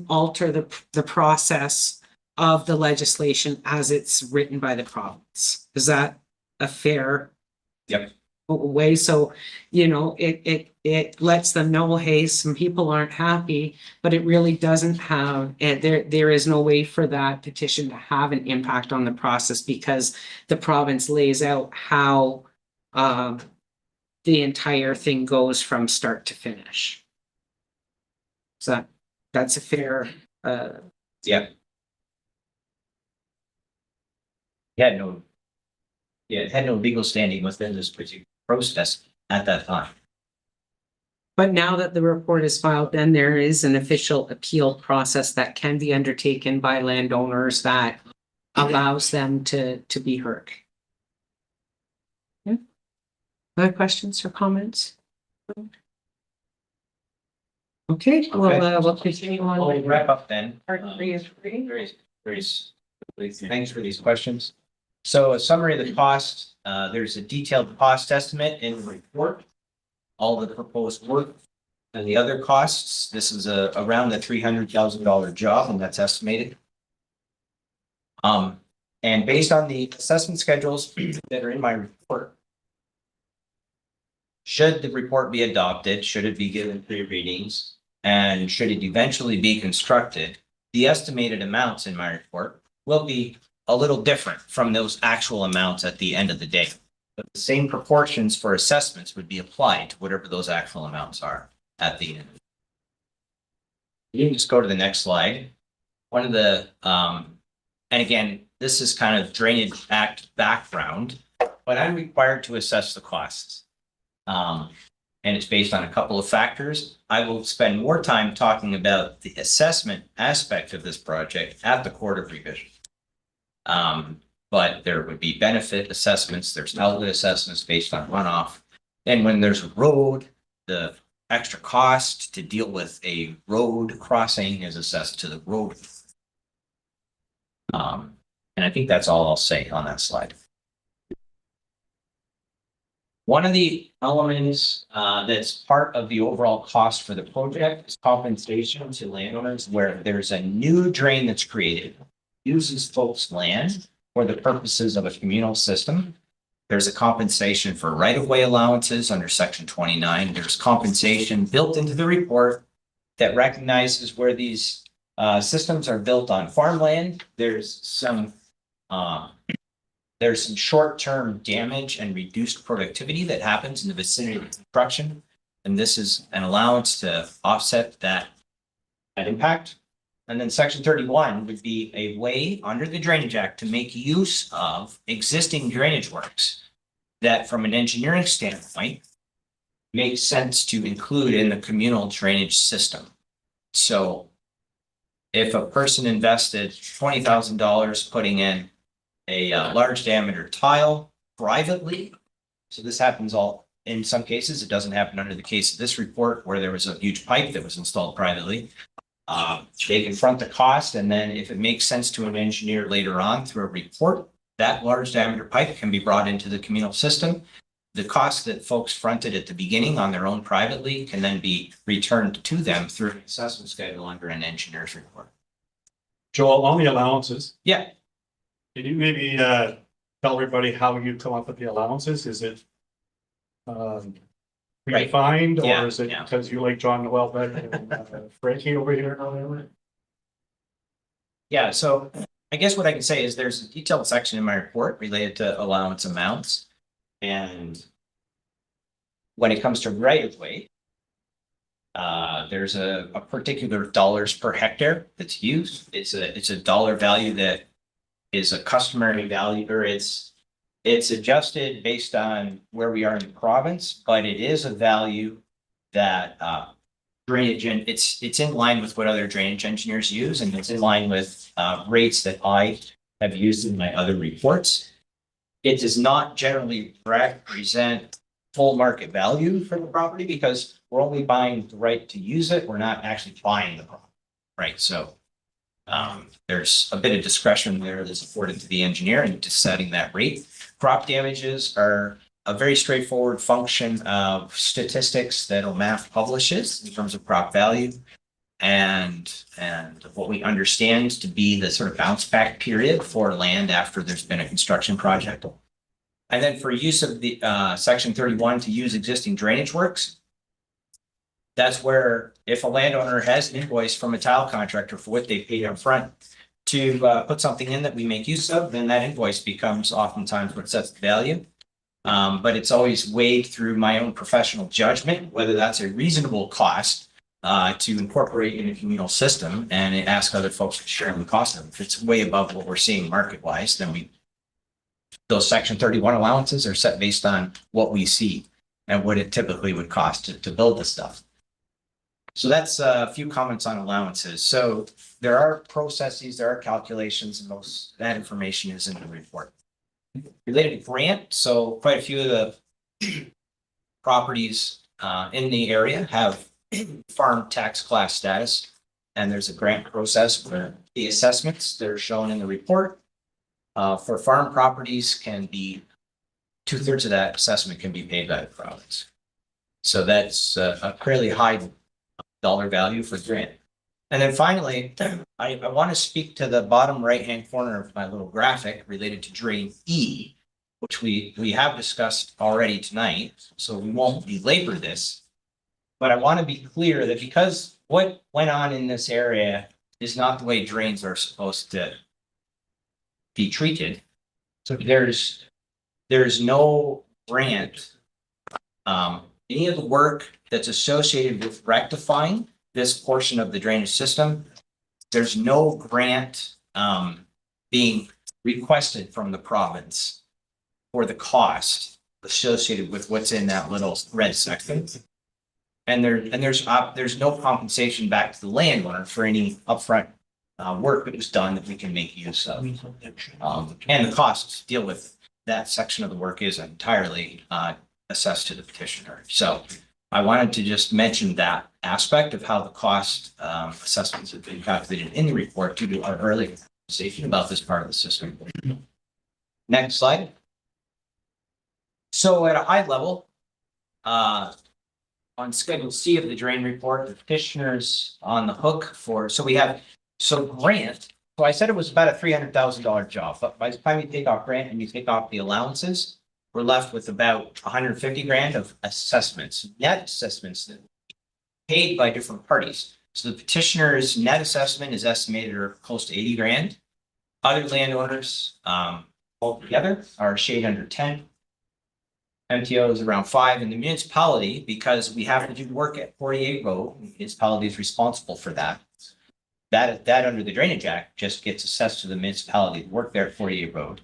alter the process of the legislation as it's written by the province. Is that a fair? Yep. Way? So, it lets them know, hey, some people aren't happy, but it really doesn't have, there is no way for that petition to have an impact on the process, because the province lays out how the entire thing goes from start to finish. So that's a fair, Yeah. It had no legal standing within this particular process at that time. but now that the report is filed, then there is an official appeal process that can be undertaken by landowners that allows them to be heard. Yeah. Other questions or comments? Okay, we'll continue We'll on. wrap up then. Part 3 is free. Thanks for these questions. So a summary of the cost, there's a detailed cost estimate in the report. All the proposed work and the other costs. This is around the $300,000 job, and that's estimated. And based on the assessment schedules that are in my report, should the report be adopted, should it be given 3 readings, and should it eventually be constructed, the estimated amounts in my report will be a little different from those actual amounts at the end of the day. But the same proportions for assessments would be applied to whatever those actual amounts are at the end. You can just go to the next slide. One of the, and again, this is kind of Drainage Act background, but I'm required to assess the costs. And it's based on a couple of factors. I will spend more time talking about the assessment aspect of this project at the Court of Revision. But there would be benefit assessments, there's outlet assessments based on runoff. And when there's a road, the extra cost to deal with a road crossing is assessed to the road. And I think that's all I'll say on that slide. One of the elements that's part of the overall cost for the project is compensation to landowners where there's a new drain that's created, uses folks' land for the purposes of a communal system. There's a compensation for right-of-way allowances under section 29. There's compensation built into the report that recognizes where these systems are built on farmland. There's some short-term damage and reduced productivity that happens in the vicinity of construction. And this is an allowance to offset that impact. And then section 31 would be a way under the Drainage Act to make use of existing drainage works that from an engineering standpoint makes sense to include in the communal drainage system. So if a person invested $20,000 putting in a large diameter tile privately, so this happens all in some cases, it doesn't happen under the case of this report where there was a huge pipe that was installed privately. They confront the cost, and then if it makes sense to an engineer later on through a report, that large diameter pipe can be brought into the communal system. The cost that folks fronted at the beginning on their own privately can then be returned to them through an assessment schedule under an engineer's report. Joel, on the allowances. Yeah. Can you maybe tell everybody how you come up with the allowances? Is it predefined, Yeah, or is it yeah. because you like John Noel better than Frankie over here or whatever? Yeah, so I guess what I can say is there's a detailed section in my report related to allowance amounts. And when it comes to right of way, There's a particular dollars per hectare that's used. It's a dollar value that is a customary value, or it's adjusted based on where we are in the province, but it is a value that drainage, and it's in line with what other drainage engineers use, and it's in line with rates that I have used in my other reports. It does not generally represent full market value for the property because we're only buying the right to use it. We're not actually buying the property, right? So there's a bit of discretion there that's afforded to the engineer in setting that rate. Crop damages are a very straightforward function of statistics that OMAF publishes in terms of crop value and what we understand to be the sort of bounce back period for land after there's been a construction project. And then for use of the section 31 to use existing drainage works, that's where if a landowner has an invoice from a tile contractor for what they paid up front to put something in that we make use of, then that invoice becomes oftentimes what sets the value. But it's always weighed through my own professional judgment, whether that's a reasonable cost to incorporate in a communal system, and ask other folks to share in the cost of it. If it's way above what we're seeing market wise, then those section 31 allowances are set based on what we see and what it typically would cost to build this stuff. So that's a few comments on allowances. So there are processes, there are calculations, and that information is in the report. Related to grant, so quite a few of the properties in the area have farm tax class status, and there's a grant process where the assessments that are shown in the report for farm properties can be 2/3 of that assessment can be paid by the province. So that's a fairly high dollar value for grant. And then finally, I want to speak to the bottom right-hand corner of my little graphic related to Drain E, which we have discussed already tonight, so we won't belabor this. But I want to be clear that because what went on in this area is not the way drains are supposed to be treated. So there's no grant. Any of the work that's associated with rectifying this portion of the drainage system, there's no grant being requested from the province for the cost associated with what's in that little red section. And there's no compensation back to the landowner for any upfront work that was done that we can make use of. And the costs to deal with that section of the work is entirely assessed to the petitioner. So I wanted to just mention that aspect of how the cost assessments have been calculated in the report due to our earlier conversation about this part of the system. Next slide. So at a high level, on Schedule C of the drain report, the petitioner's on the hook for, grant. So I said it was about a $300,000 job, but by the time you take off grant and you take off the allowances, we're left with about 150 grand of assessments, net assessments that paid by different parties. So the petitioner's net assessment is estimated at close to 80 grand. Other landowners altogether are a shade under 10. MTO is around 5, and the municipality, because we have to do work at 48 Road, the municipality is responsible for that. That under the Drainage Act just gets assessed to the municipality to work there at 48 Road.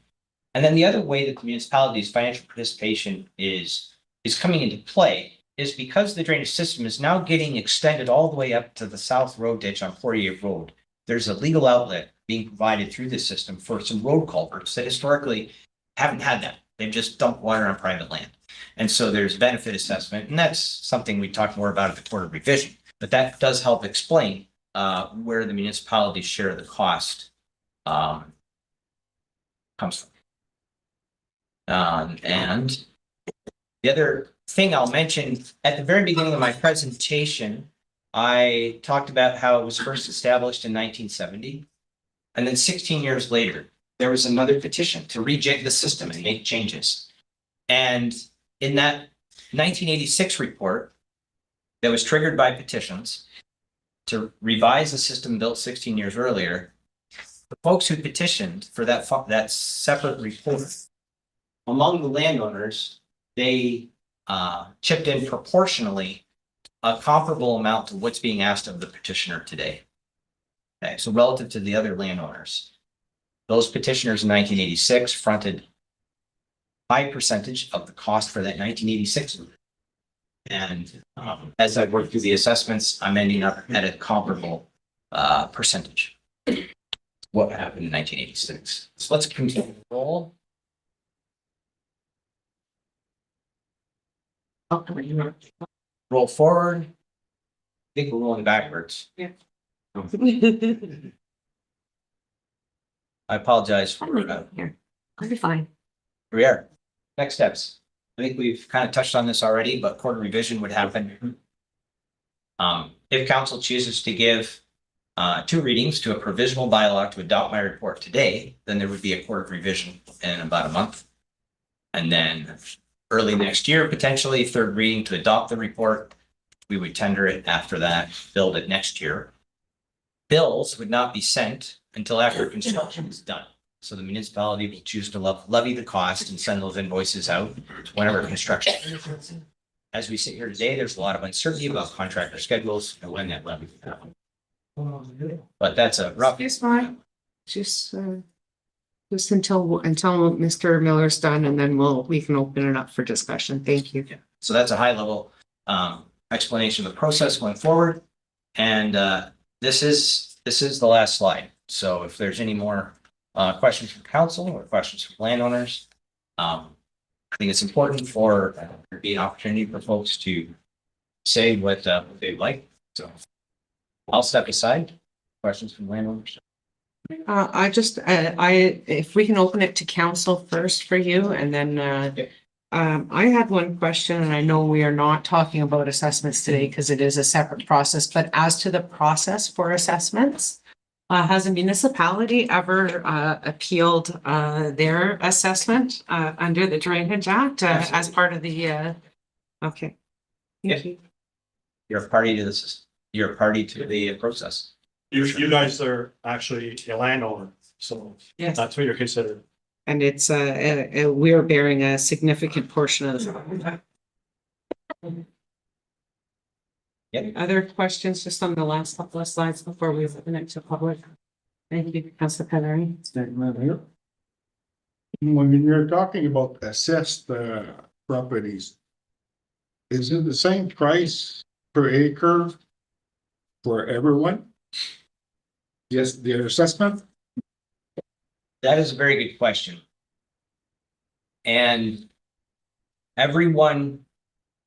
And then the other way that the municipality's financial participation is coming into play is because the drainage system is now getting extended all the way up to the south road ditch on 48 Road. There's a legal outlet being provided through the system for some road culverts that historically haven't had that. They've just dumped water on private land. And so there's benefit assessment, and that's something we talk more about at the quarter revision. But that does help explain where the municipality's share of the cost comes from. And the other thing I'll mention, at the very beginning of my presentation, I talked about how it was first established in 1970. And then 16 years later, there was another petition to rejig the system and make changes. And in that 1986 report that was triggered by petitions to revise the system built 16 years earlier, the folks who petitioned for that separate report, among the landowners, they chipped in proportionally a comparable amount to what's being asked of the petitioner today. Okay, so relative to the other landowners, those petitioners in 1986 fronted high percentage of the cost for that 1986. And as I work through the assessments, I'm ending up at a comparable percentage. What happened in 1986? So let's continue to roll. Roll forward. I think we're rolling backwards. Yeah. I apologize I'll for make it here. I'll be fine. we are. Next steps. I think we've kind of touched on this already, but court revision would happen. If council chooses to give 2 readings to a provisional bylaw to adopt my report today, then there would be a court revision in about a month. And then early next year, potentially 3rd reading to adopt the report. We would tender it after that, build it next year. Bills would not be sent until after construction is done. So the municipality will choose to levy the cost and send those invoices out whenever construction. As we sit here today, there's a lot of uncertainty about contractor schedules and when that levy will happen. But that's a rough. It's fine. Just until Mr. Miller's done, and then we can open it up for discussion. Thank you. So that's a high level explanation of the process going forward. And this is the last slide. So if there's any more questions from council or questions from landowners, I think it's important for there to be an opportunity for folks to say what they'd like. So I'll step aside. Questions from landowners? If we can open it to council first for you, and then I had one question, and I know we are not talking about assessments today because it is a separate process, but as to the process for assessments, has a municipality ever appealed their assessment under the Drainage Act as part of the okay. Thank you. You're a party to this. You're a party to the process. You guys are actually a landowner, so Yes. that's what you're considered. And it's we're bearing a significant portion of the. Yep. Other questions just on the last couple of slides before we open it to public? Thank you, Councilor Pennery. When you're talking about assessed properties, is it the same price per acre for everyone? Yes, the assessment? That is a very good question. And everyone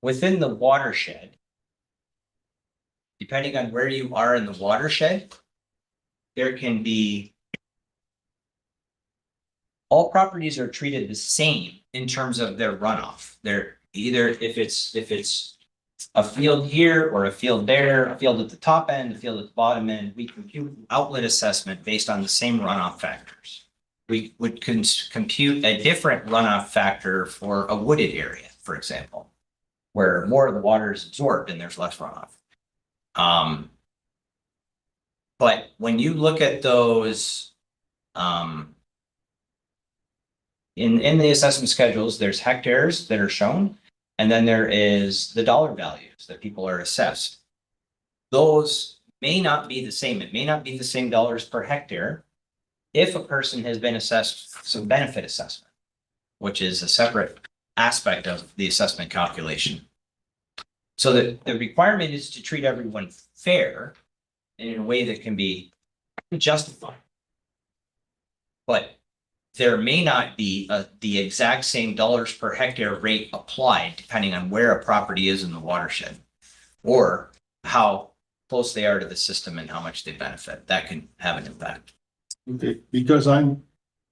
within the watershed, depending on where you are in the watershed, there can be, all properties are treated the same in terms of their runoff. They're either, if it's a field here or a field there, a field at the top end, a field at the bottom end, we compute outlet assessment based on the same runoff factors. We would compute a different runoff factor for a wooded area, for example, where more of the water is absorbed and there's less runoff. But when you look at those, in the assessment schedules, there's hectares that are shown, and then there is the dollar values that people are assessed. Those may not be the same. It may not be the same dollars per hectare if a person has been assessed some benefit assessment, which is a separate aspect of the assessment calculation. So the requirement is to treat everyone fair in a way that can be justified. But there may not be the exact same dollars per hectare rate applied depending on where a property is in the watershed or how close they are to the system and how much they benefit. That can have an impact. Okay, because I'm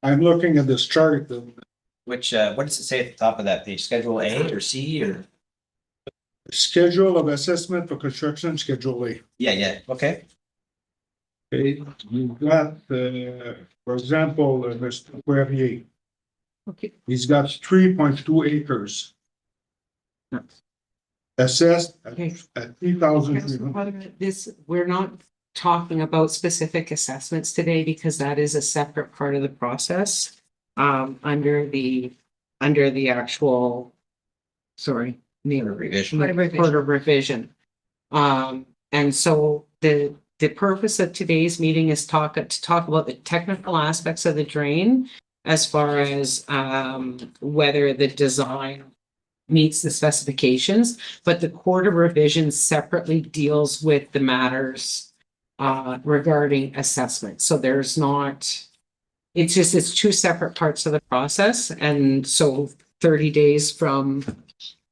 looking at this chart. Which, what does it say at the top of that page? Schedule A or C or? Schedule of assessment for construction, Schedule A. Yeah, okay. Okay, you've got, for example, Mr. Poirier. Okay. He's got 3.2 acres. Assessed Okay. at 3,300. This, we're not talking about specific assessments today because that is a separate part of the process. Under the actual, sorry. Revision. Quarter revision. And so the purpose of today's meeting is to talk about the technical aspects of the drain as far as, whether the design meets the specifications, but the Court of Revision separately deals with the matters regarding assessment. So there's not, it's two separate parts of the process. And so 30 days from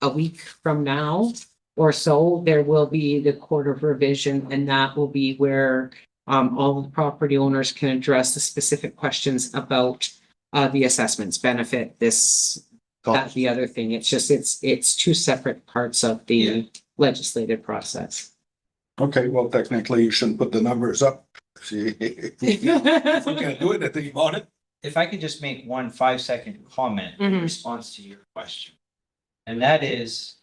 a week from now or so, there will be the Court of Revision, and that will be where all the property owners can address the specific questions about the assessments, benefit, this, that, the other thing. It's just, it's two separate parts of the legislative process. Okay, well, technically you shouldn't put the numbers up. See, if we can't do anything about it. If I could just make one 5-second comment in Mhm. response to your question. And that is,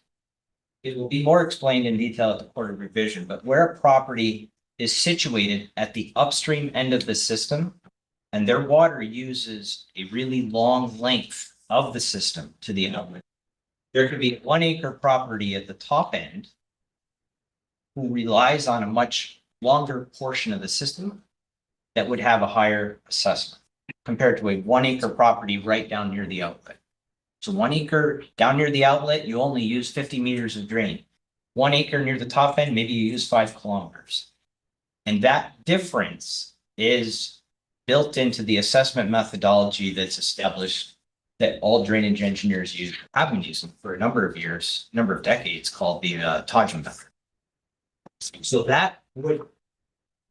it will be more explained in detail at the Court of Revision, but where a property is situated at the upstream end of the system and their water uses a really long length of the system to the outlet, there could be 1 acre property at the top end who relies on a much longer portion of the system that would have a higher assessment compared to a 1 acre property right down near the outlet. So 1 acre down near the outlet, you only use 50 meters of drain. 1 acre near the top end, maybe you use 5 kilometers. And that difference is built into the assessment methodology that's established that all drainage engineers use, have been using for a number of years, number of decades, called the Todgen method. So that would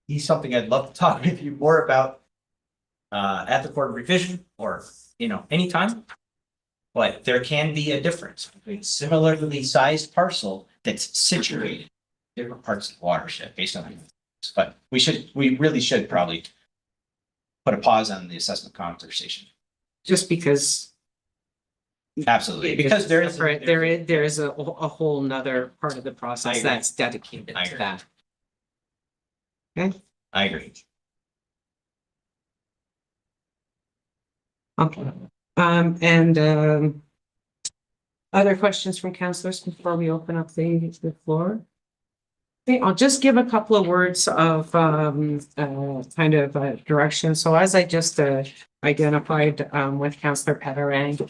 be something I'd love to talk with you more about at the Court of Revision or, anytime. But there can be a difference between similarly sized parcel that's situated in different parts of the watershed based on. But we really should probably put a pause on the assessment conversation. Just because. Absolutely, because there is. There is a whole nother part of the I process agree. that's dedicated I to agree. that. Okay, I agree. okay. Other questions from councillors before we open up the floor? Okay, I'll just give a couple of words of kind of direction. So as I just identified with Councillor Petarang,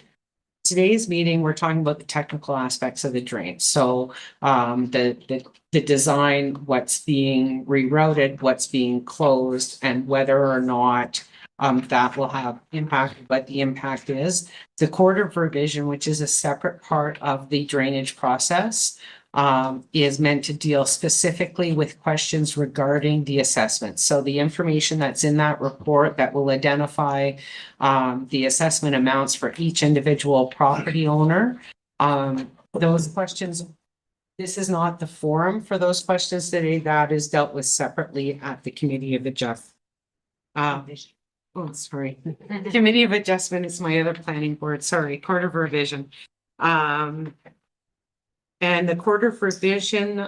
today's meeting, we're talking about the technical aspects of the drain. So the design, what's being rerouted, what's being closed, and whether or not that will have impact. But the impact is the Court of Revision, which is a separate part of the drainage process, is meant to deal specifically with questions regarding the assessment. So the information that's in that report that will identify the assessment amounts for each individual property owner. Those questions, this is not the forum for those questions today. That is dealt with separately at the Committee of Adjustment. Sorry. Committee of Adjustment is my other planning board. Sorry, Court of Revision. And the Court of Revision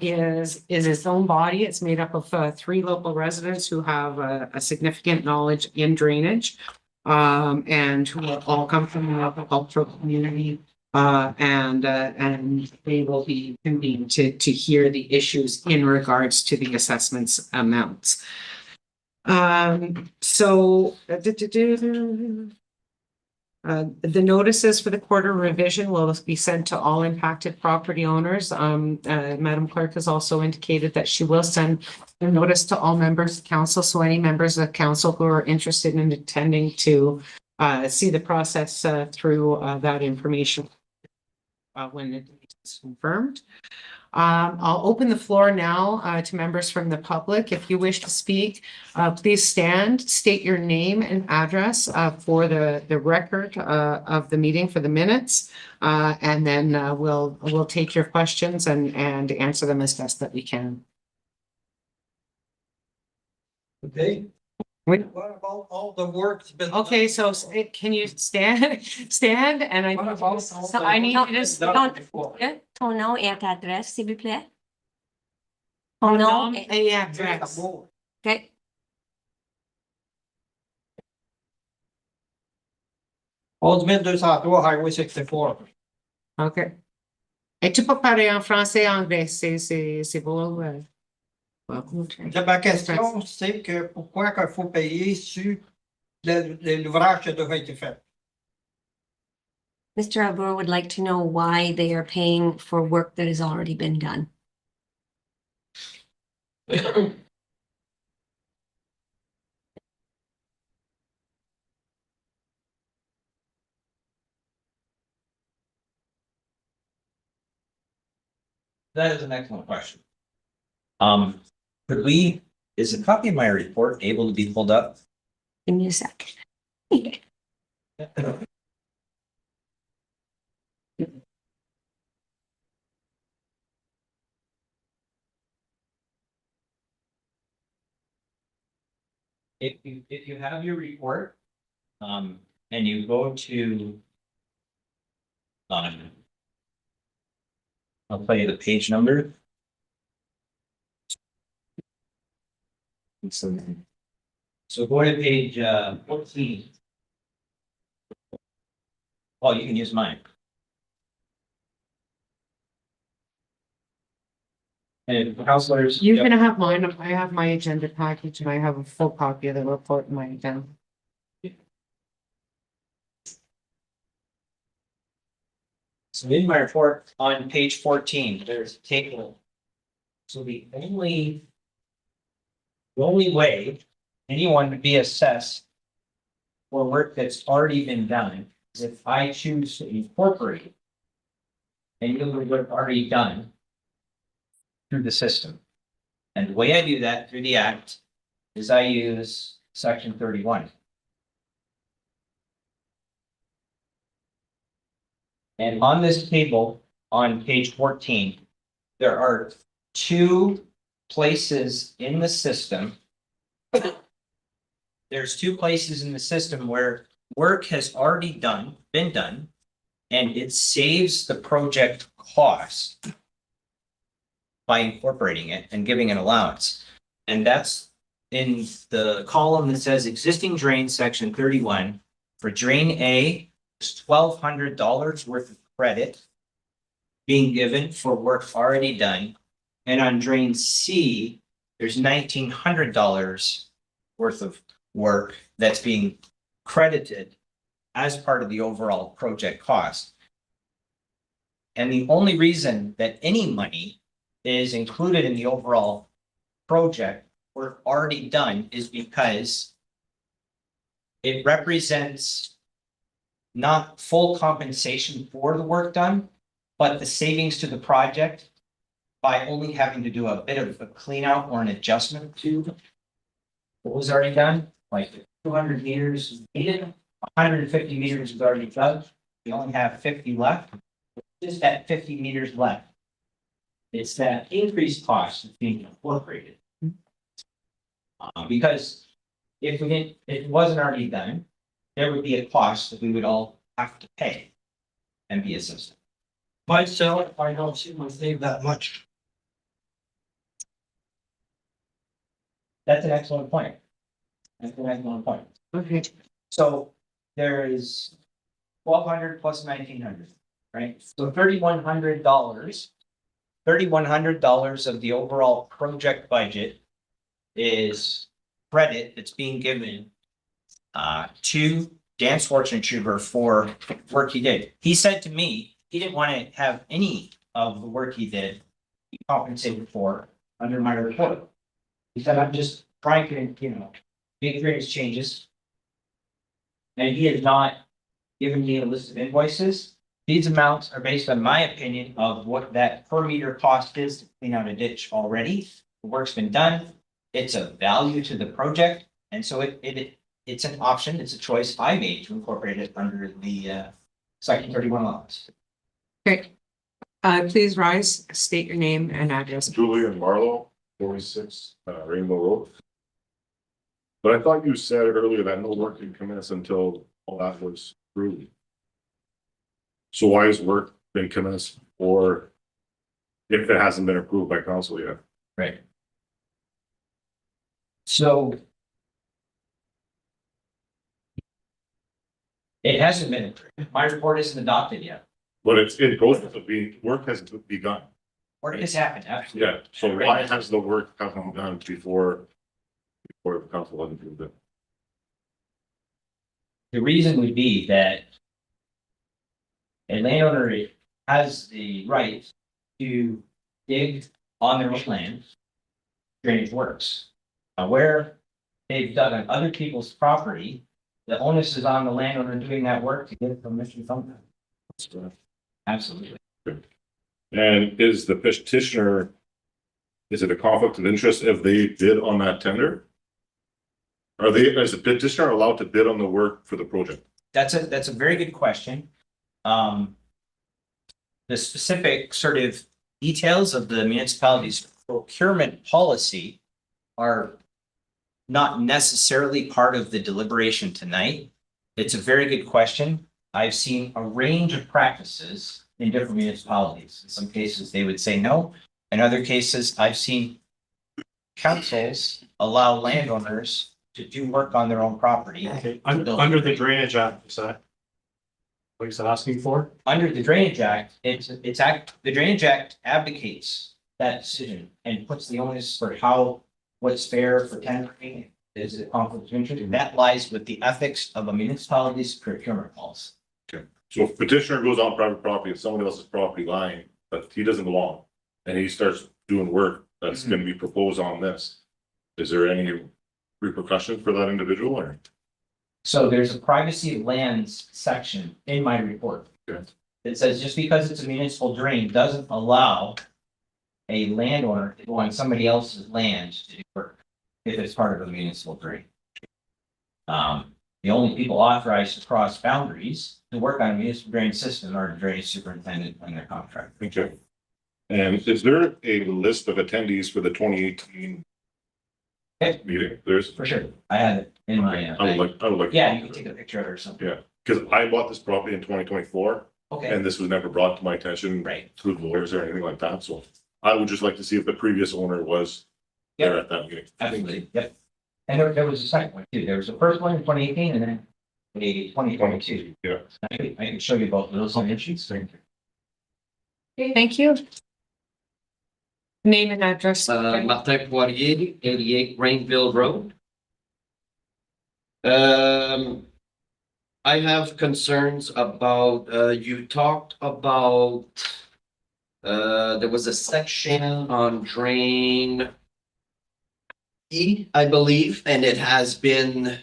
is its own body. It's made up of 3 local residents who have a significant knowledge in drainage and who all come from the agricultural community. And they will be convened to hear the issues in regards to the assessments amounts. The notices for the Court of Revision will be sent to all impacted property owners. Madam Clerk has also indicated that she will send a notice to all members of council. So any members of council who are interested in attending to see the process through that information when it is confirmed. I'll open the floor now to members from the public. If you wish to speak, please stand, state your name and address for the record of the meeting for the minutes. And then we'll take your questions and answer them as best that we can. Okay. Wait. What about all the work's been? Okay, so can you stand and So I need to just ton nom et adresse, s'il vous plaît. Ton nom et address. okay. Osmond 203 Highway 64. Okay. Et tu peux parler en français et anglais, c'est beau. Welcome to- Ma question, c'est que pourquoi qu'il faut payer sur l'ouvrage qui a déjà été fait? Mr. Albert would like to know why they are paying for work that has already been done. That is an excellent question. Could is a copy of my report able to be pulled up? Give me a sec. If you have your report, and you go to, I'll tell you the page number. So go to page 14. Oh, you can use mine. And counselors. You yep. can have mine. I have my agenda package and I have a full copy of the report in my agenda. So in my report on page 14, there's a table. So the only way anyone would be assessed for work that's already been done is if I choose to incorporate any of the work already done through the system. And the way I do that through the act is I use section 31. And on this table, on page 14, there are two places in the system. There's two places in the system where work has already been done, and it saves the project cost by incorporating it and giving an allowance. And that's in the column that says existing drain section 31. For drain A, it's $1,200 worth of credit being given for work already done. And on drain C, there's $1,900 worth of work that's being credited as part of the overall project cost. And the only reason that any money is included in the overall project work already done is because it represents not full compensation for the work done, but the savings to the project by only having to do a bit of a clean out or an adjustment to what was already done, like 200 meters needed, 150 meters is already done. We only have 50 left. Just that 50 meters left. It's that increased cost that's being incorporated. Because if it wasn't already done, there would be a cost that we would all have to pay and be assessed. Myself, I don't see my save that much. That's an excellent point. That's an excellent point. Okay. So there is 1,200 plus 1,900, right? So $3,100. $3,100 of the overall project budget is credit that's being given to Dan Schwarzenegger for work he did. He said to me, he didn't want to have any of the work he did compensated for under my report. He said, I'm just trying to, make various changes. And he has not given me a list of invoices. These amounts are based on my opinion of what that per meter cost is to clean out a ditch already. The work's been done. It's a value to the project. And so it's an option, it's a choice I made to incorporate it under the section 31 laws. Okay. Please rise, state your name and address. Julian Marlowe, 46 Rainbow Road. But I thought you said earlier that no work can commence until all that was approved. So why has work been commenced or if it hasn't been approved by council yet? Right. So it hasn't been approved. My report isn't adopted yet. But it's in process of being, work has begun. Work has happened, absolutely. Yeah, so why has the work haven't done before the council hasn't approved it? The reason would be that a landowner has the right to dig on their own land. Drainage works. Where they've dug on other people's property, the onus is on the landowner doing that work to get permission from them. Absolutely. And is the petitioner, is it a conflict of interest if they bid on that tender? Are they, as a petitioner, allowed to bid on the work for the project? That's a very good question. The specific sort of details of the municipality's procurement policy are not necessarily part of the deliberation tonight. It's a very good question. I've seen a range of practices in different municipalities. In some cases, they would say no. In other cases, I've seen councils allow landowners to do work on their own property. Okay, under the Drainage Act, is that what he's asking for? Under the Drainage Act, the Drainage Act abdicates that decision and puts the onus for what's fair for tendering. Is it conflict of interest? And that lies with the ethics of a municipality's procurement policy. So if petitioner goes on private property and somebody else's property line, but he doesn't belong, and he starts doing work that's gonna be proposed on this, is there any repercussion for that individual or? So there's a privacy of lands section in my report. Okay. It says just because it's a municipal drain doesn't allow a landowner to go on somebody else's land to do work if it's part of a municipal drain. The only people authorized to cross boundaries to work on a municipal drain system are the drainage superintendent and their contract. Okay. And is there a list of attendees for the 2018 meeting? There's, For sure. I had it in my. I would like. Yeah, you can take a picture of it or something. Yeah, because I bought this property in 2024 Okay, and this was never brought to my attention right. through the lawyers or anything like that, so I would just like to see if the previous owner was there at that meeting. Absolutely, yep. And there was a second one too. There was the first one in 2018 and then a 2022. Yeah. I can show you both of those on issues. Thank you. Thank you. Name and address. Martin Poirier, 88 Rainville Road. I have concerns about, you talked about, there was a section on drain E, I believe, and it has been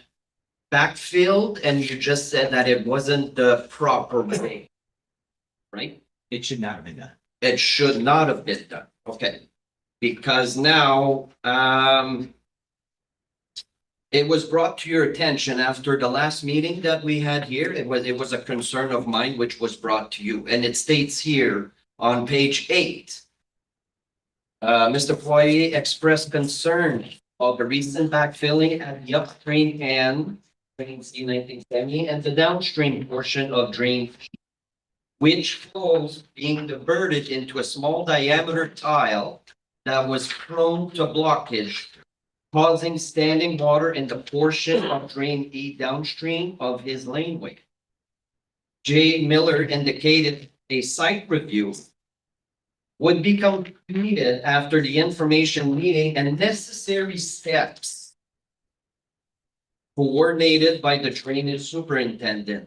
backfilled, and you just said that it wasn't the proper way. Right? It should not have been done. It should not have been done, okay? Because now, it was brought to your attention after the last meeting that we had here. It was a concern of mine which was brought to you, and it states here on page 8. Mr. Poirier expressed concern of the recent backfilling at the upstream and drain C 1970 and the downstream portion of drain P, which flows being diverted into a small diameter tile that was prone to blockage, causing standing water in the portion of drain E downstream of his laneway. J. Miller indicated a site review would be completed after the information meeting and necessary steps coordinated by the drainage superintendent.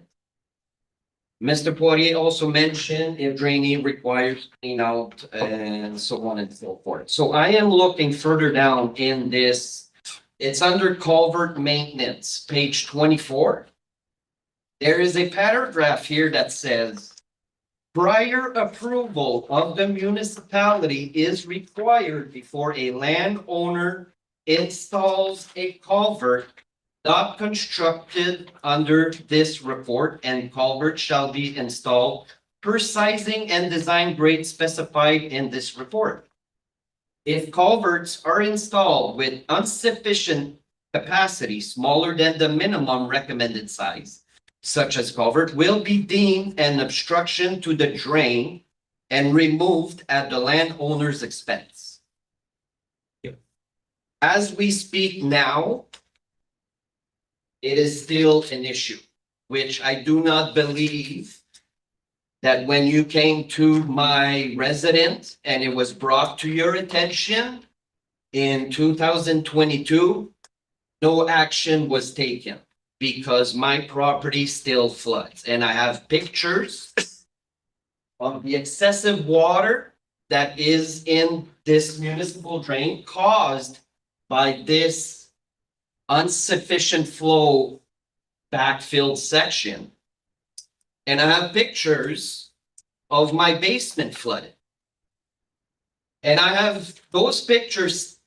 Mr. Poirier also mentioned if draining requires clean out and so on and so forth. So I am looking further down in this. It's under culvert maintenance, page 24. There is a paragraph here that says, prior approval of the municipality is required before a landowner installs a culvert not constructed under this report, and culvert shall be installed per sizing and design grade specified in this report. If culverts are installed with insufficient capacity, smaller than the minimum recommended size, such as culvert, will be deemed an obstruction to the drain and removed at the landowner's expense. As we speak now, it is still an issue, which I do not believe that when you came to my residence and it was brought to your attention in 2022, no action was taken because my property still floods. And I have pictures of the excessive water that is in this municipal drain caused by this insufficient flow backfilled section. And I have pictures of my basement flooded. And I have, those pictures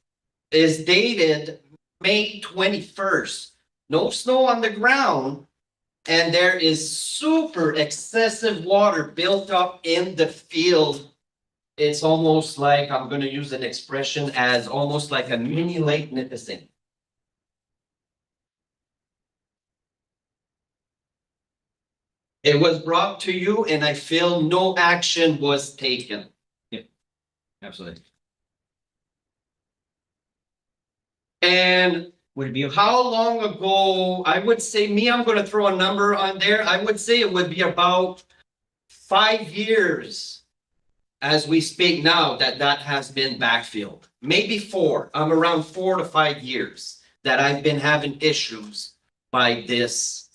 is dated May 21st. No snow on the ground. And there is super excessive water built up in the field. It's almost like, I'm gonna use an expression as almost like a mini Lake Nipissing. It was brought to you and I feel no action was taken. Absolutely. And Would it be okay? how long ago, I would say, I'm gonna throw a number on there. I would say it would be about 5 years as we speak now that has been backfilled. Maybe 4. I'm around 4 to 5 years that I've been having issues by this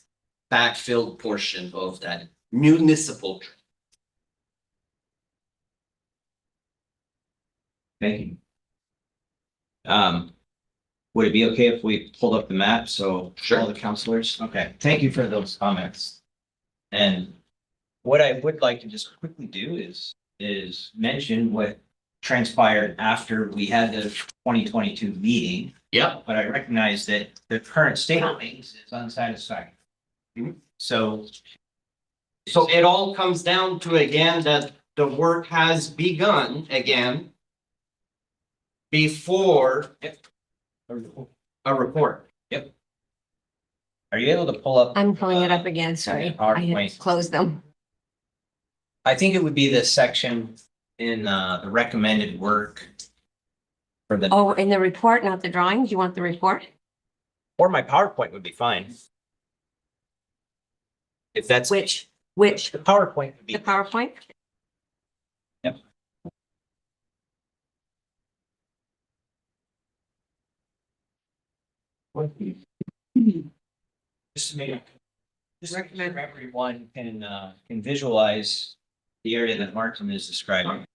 backfilled portion of that municipal. Thank you. Would it be okay if we pulled up the map, so Sure. all the counselors? Okay, thank you for those comments. And what I would like to just quickly do is mention what transpired after we had the 2022 meeting. Yep. But I recognize that the current state of things is unsatisfactory. So So it all comes down to, again, that the work has begun again before a report. are you able to pull up? I'm pulling it up again, sorry. I had closed them. I think it would be the section in the recommended work for the, Oh, in the report, not the drawings? You want the report? or my PowerPoint would be fine. If that's. Which? The PowerPoint would be. The PowerPoint? Yep. Just to make, just so everyone can visualize the area that Martin is describing.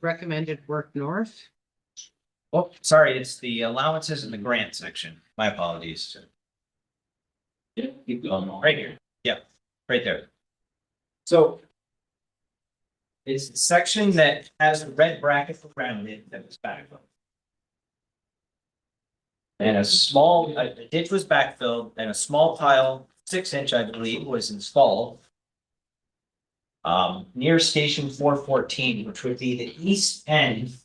Recommended work north. Oh, sorry, it's the allowances and the grant section. My apologies. Yeah, keep going, right here. Yep, right there. So it's the section that has the red bracket around it that was backfilled. And a ditch was backfilled and a small tile, 6-inch, I believe, was installed. Near station 414, which would be the east end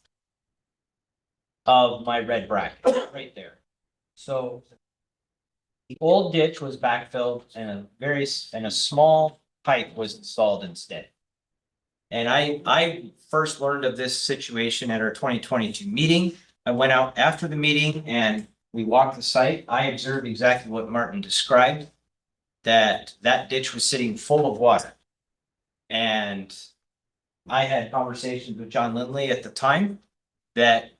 of my red bracket, right there. So the old ditch was backfilled and a small pipe was installed instead. And I first learned of this situation at our 2022 meeting. I went out after the meeting and we walked the site. I observed exactly what Martin described, that ditch was sitting full of water. And I had conversations with John Lindley at the time that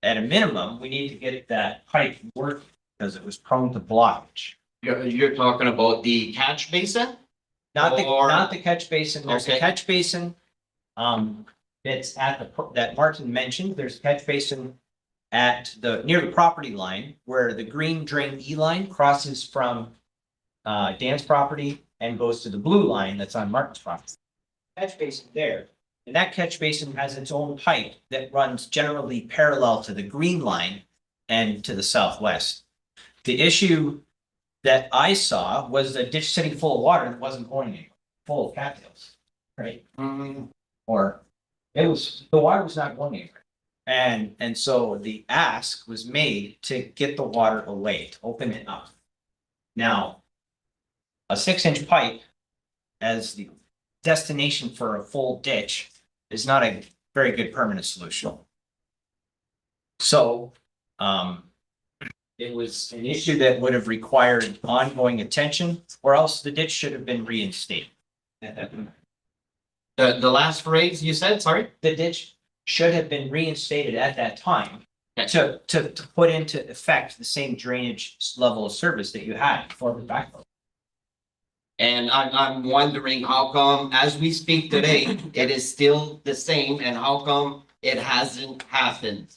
at a minimum, we need to get that pipe working because it was prone to blockage. You're talking about the catch basin? Not Or- the catch basin. There's a Okay. catch basin. That's that Martin mentioned. There's a catch basin at near the property line where the green drain E line crosses from Dan's property and goes to the blue line that's on Martin's property. Catch basin there. And that catch basin has its own pipe that runs generally parallel to the green line and to the southwest. The issue that I saw was a ditch sitting full of water that wasn't going anywhere, full of cattails, right? Or the water was not going anywhere. And so the ask was made to get the water away, to open it up. Now, a 6-inch pipe as the destination for a full ditch is not a very good permanent solution. So, it was an issue that would have required ongoing attention, or else the ditch should have been reinstated. The last phrase you said, sorry? The ditch should have been reinstated at that time to put into effect the same drainage level of service that you had before the backflow. And I'm wondering how come, as we speak today, it is still the same and how come it hasn't happened?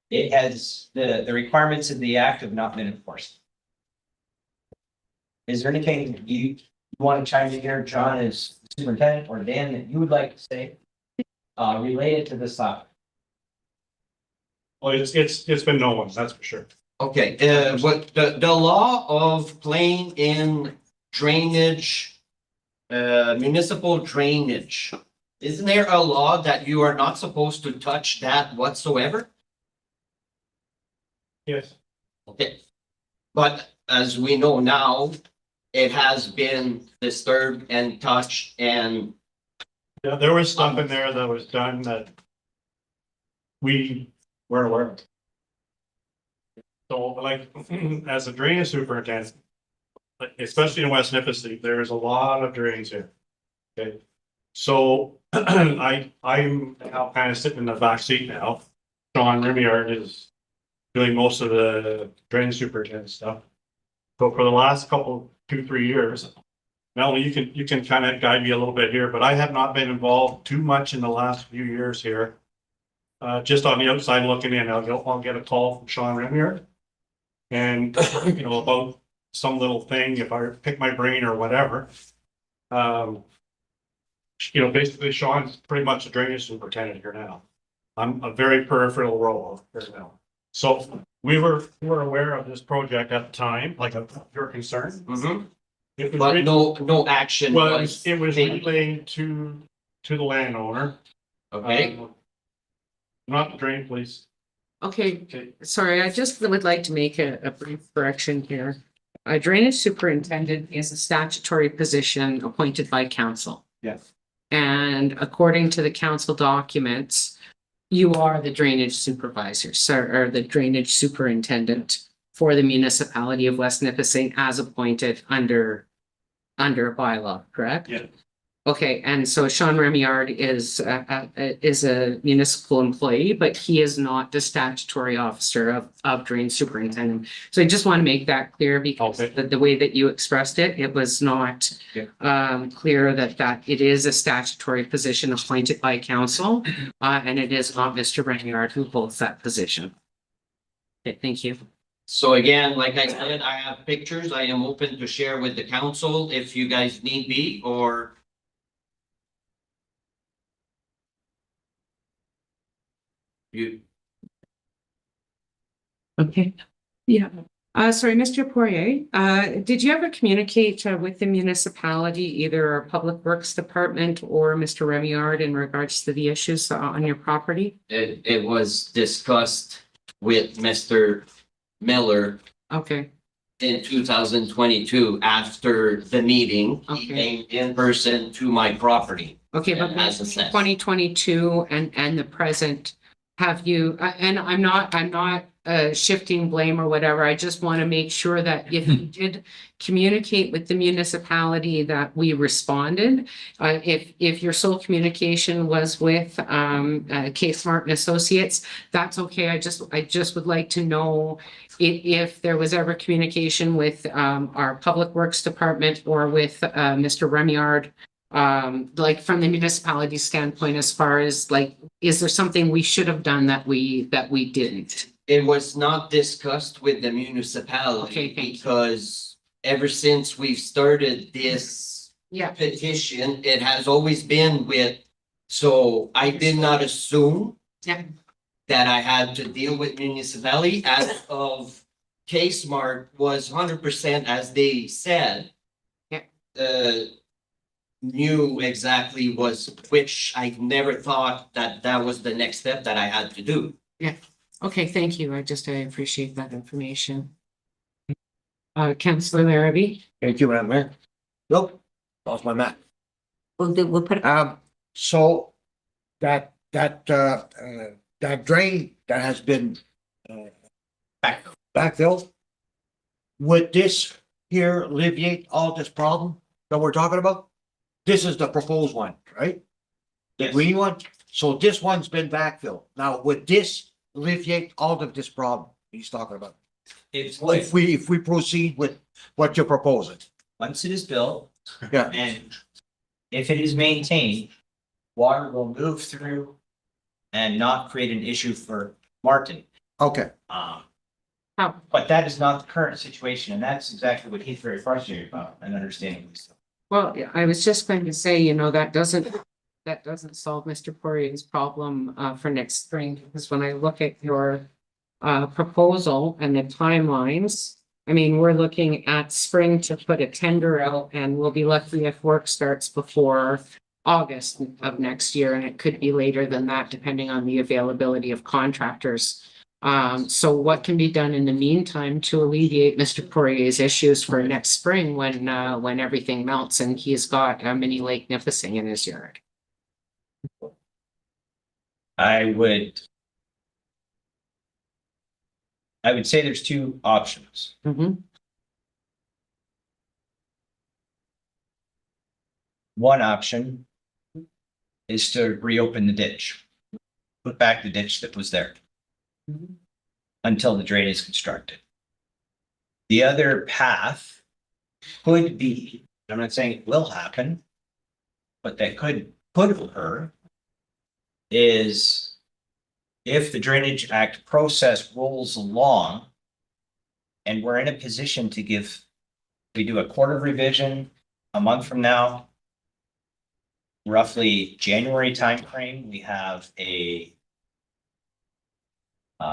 It has, the requirements of the act have not been enforced. Is there anything you want to chime in here, John, as superintendent, or Dan, that you would like to say related to this topic? Well, it's been no one, that's for sure. Okay, but the law of playing in drainage, municipal drainage, isn't there a law that you are not supposed to touch that whatsoever? Yes. Okay, but as we know now, it has been disturbed and touched and Yeah, there was stuff in there that was done that we were aware of. So like, as a drainage superintendent, like, especially in West Nipissing, there's a lot of drains here. Okay, so I'm now kind of sitting in the back seat now. Sean Rimiard is doing most of the drainage superintendent stuff. So for the last couple, 2-3 years, Melanie, you can kind of guide me a little bit here, but I have not been involved too much in the last few years here. Just on the outside looking in, I'll get a call from Sean Rimiard. And, you know, about some little thing, if I pick my brain or whatever. You know, basically Sean's pretty much a drainage superintendent here now. I'm a very peripheral role here now. So we were aware of this project at the time, like of your concern. It was but re- no action Well, was it was taken. relayed to the landowner. Okay, Not the drain, please. Okay, Okay. sorry, I just would like to make a brief correction here. A drainage superintendent is a statutory position appointed by council. Yes. And according to the council documents, you are the drainage supervisor, sir, or the drainage superintendent for the municipality of West Nipissing as appointed under a bylaw, correct? Yeah. Okay, and so Sean Remiard is a municipal employee, but he is not the statutory officer of drain superintendent. So I just want to make that clear because Okay. the way that you expressed it, it was not clear that it is a statutory position appointed by council, and it is not Mr. Remiard who holds that position. Okay, thank you. so again, like I said, I have pictures I am open to share with the council if you guys need be, or you, Okay, yeah. Sorry, Mr. Poirier, did you ever communicate with the municipality, either our Public Works Department or Mr. Remiard in regards to the issues on your property? it was discussed with Mr. Miller Okay, in 2022 after the meeting. He Okay. came in person to my property. okay, but As assessed. 2022 and the present, have you, and I'm not shifting blame or whatever, I just want to make sure that if you did communicate with the municipality that we responded, if your sole communication was with K Smart and Associates, that's okay. I just would like to know if there was ever communication with our Public Works Department or with Mr. Remiard, like from the municipality standpoint, as far as like, is there something we should have done that we didn't? It was not discussed with the municipality Okay, thank you. because ever since we've started this Yeah. petition, it has always been with, so I did not assume Yeah. that I had to deal with municipality as of K-Smart was 100% as they said. Yeah. Knew exactly was, which I never thought that was the next step that I had to do. Okay, thank you. I appreciate that information. Councillor Larrabee? Thank you, Madam Mayor. Nope, lost my map. We'll put, So that drain that has been Back. backfill. Would this here alleviate all this problem that we're talking about? This is the proposed one, right? The Yes. green one, so this one's been backfilled. Now, would this alleviate all of this problem he's talking about? If If we proceed with what you're proposing? once it is built Yeah, and if it is maintained, water will move through and not create an issue for Martin. okay, But that is not the current situation, and that's exactly what he's very frustrated about and understanding. Well, yeah, I was just going to say, you know, that doesn't solve Mr. Poirier's problem for next spring, because when I look at your proposal and the timelines, I mean, we're looking at spring to put a tender out, and we'll be lucky if work starts before August of next year, and it could be later than that, depending on the availability of contractors. So what can be done in the meantime to alleviate Mr. Poirier's issues for next spring when everything melts and he's got a mini Lake Nipissing in his yard? I would say there's two options. Mhm. One option is to reopen the ditch, put back the ditch that was there until the drain is constructed. The other path could be, I'm not saying it will happen, but that could occur, is if the Drainage Act process rolls along and we're in a position to we do a quarter revision a month from now, roughly January timeframe, we have a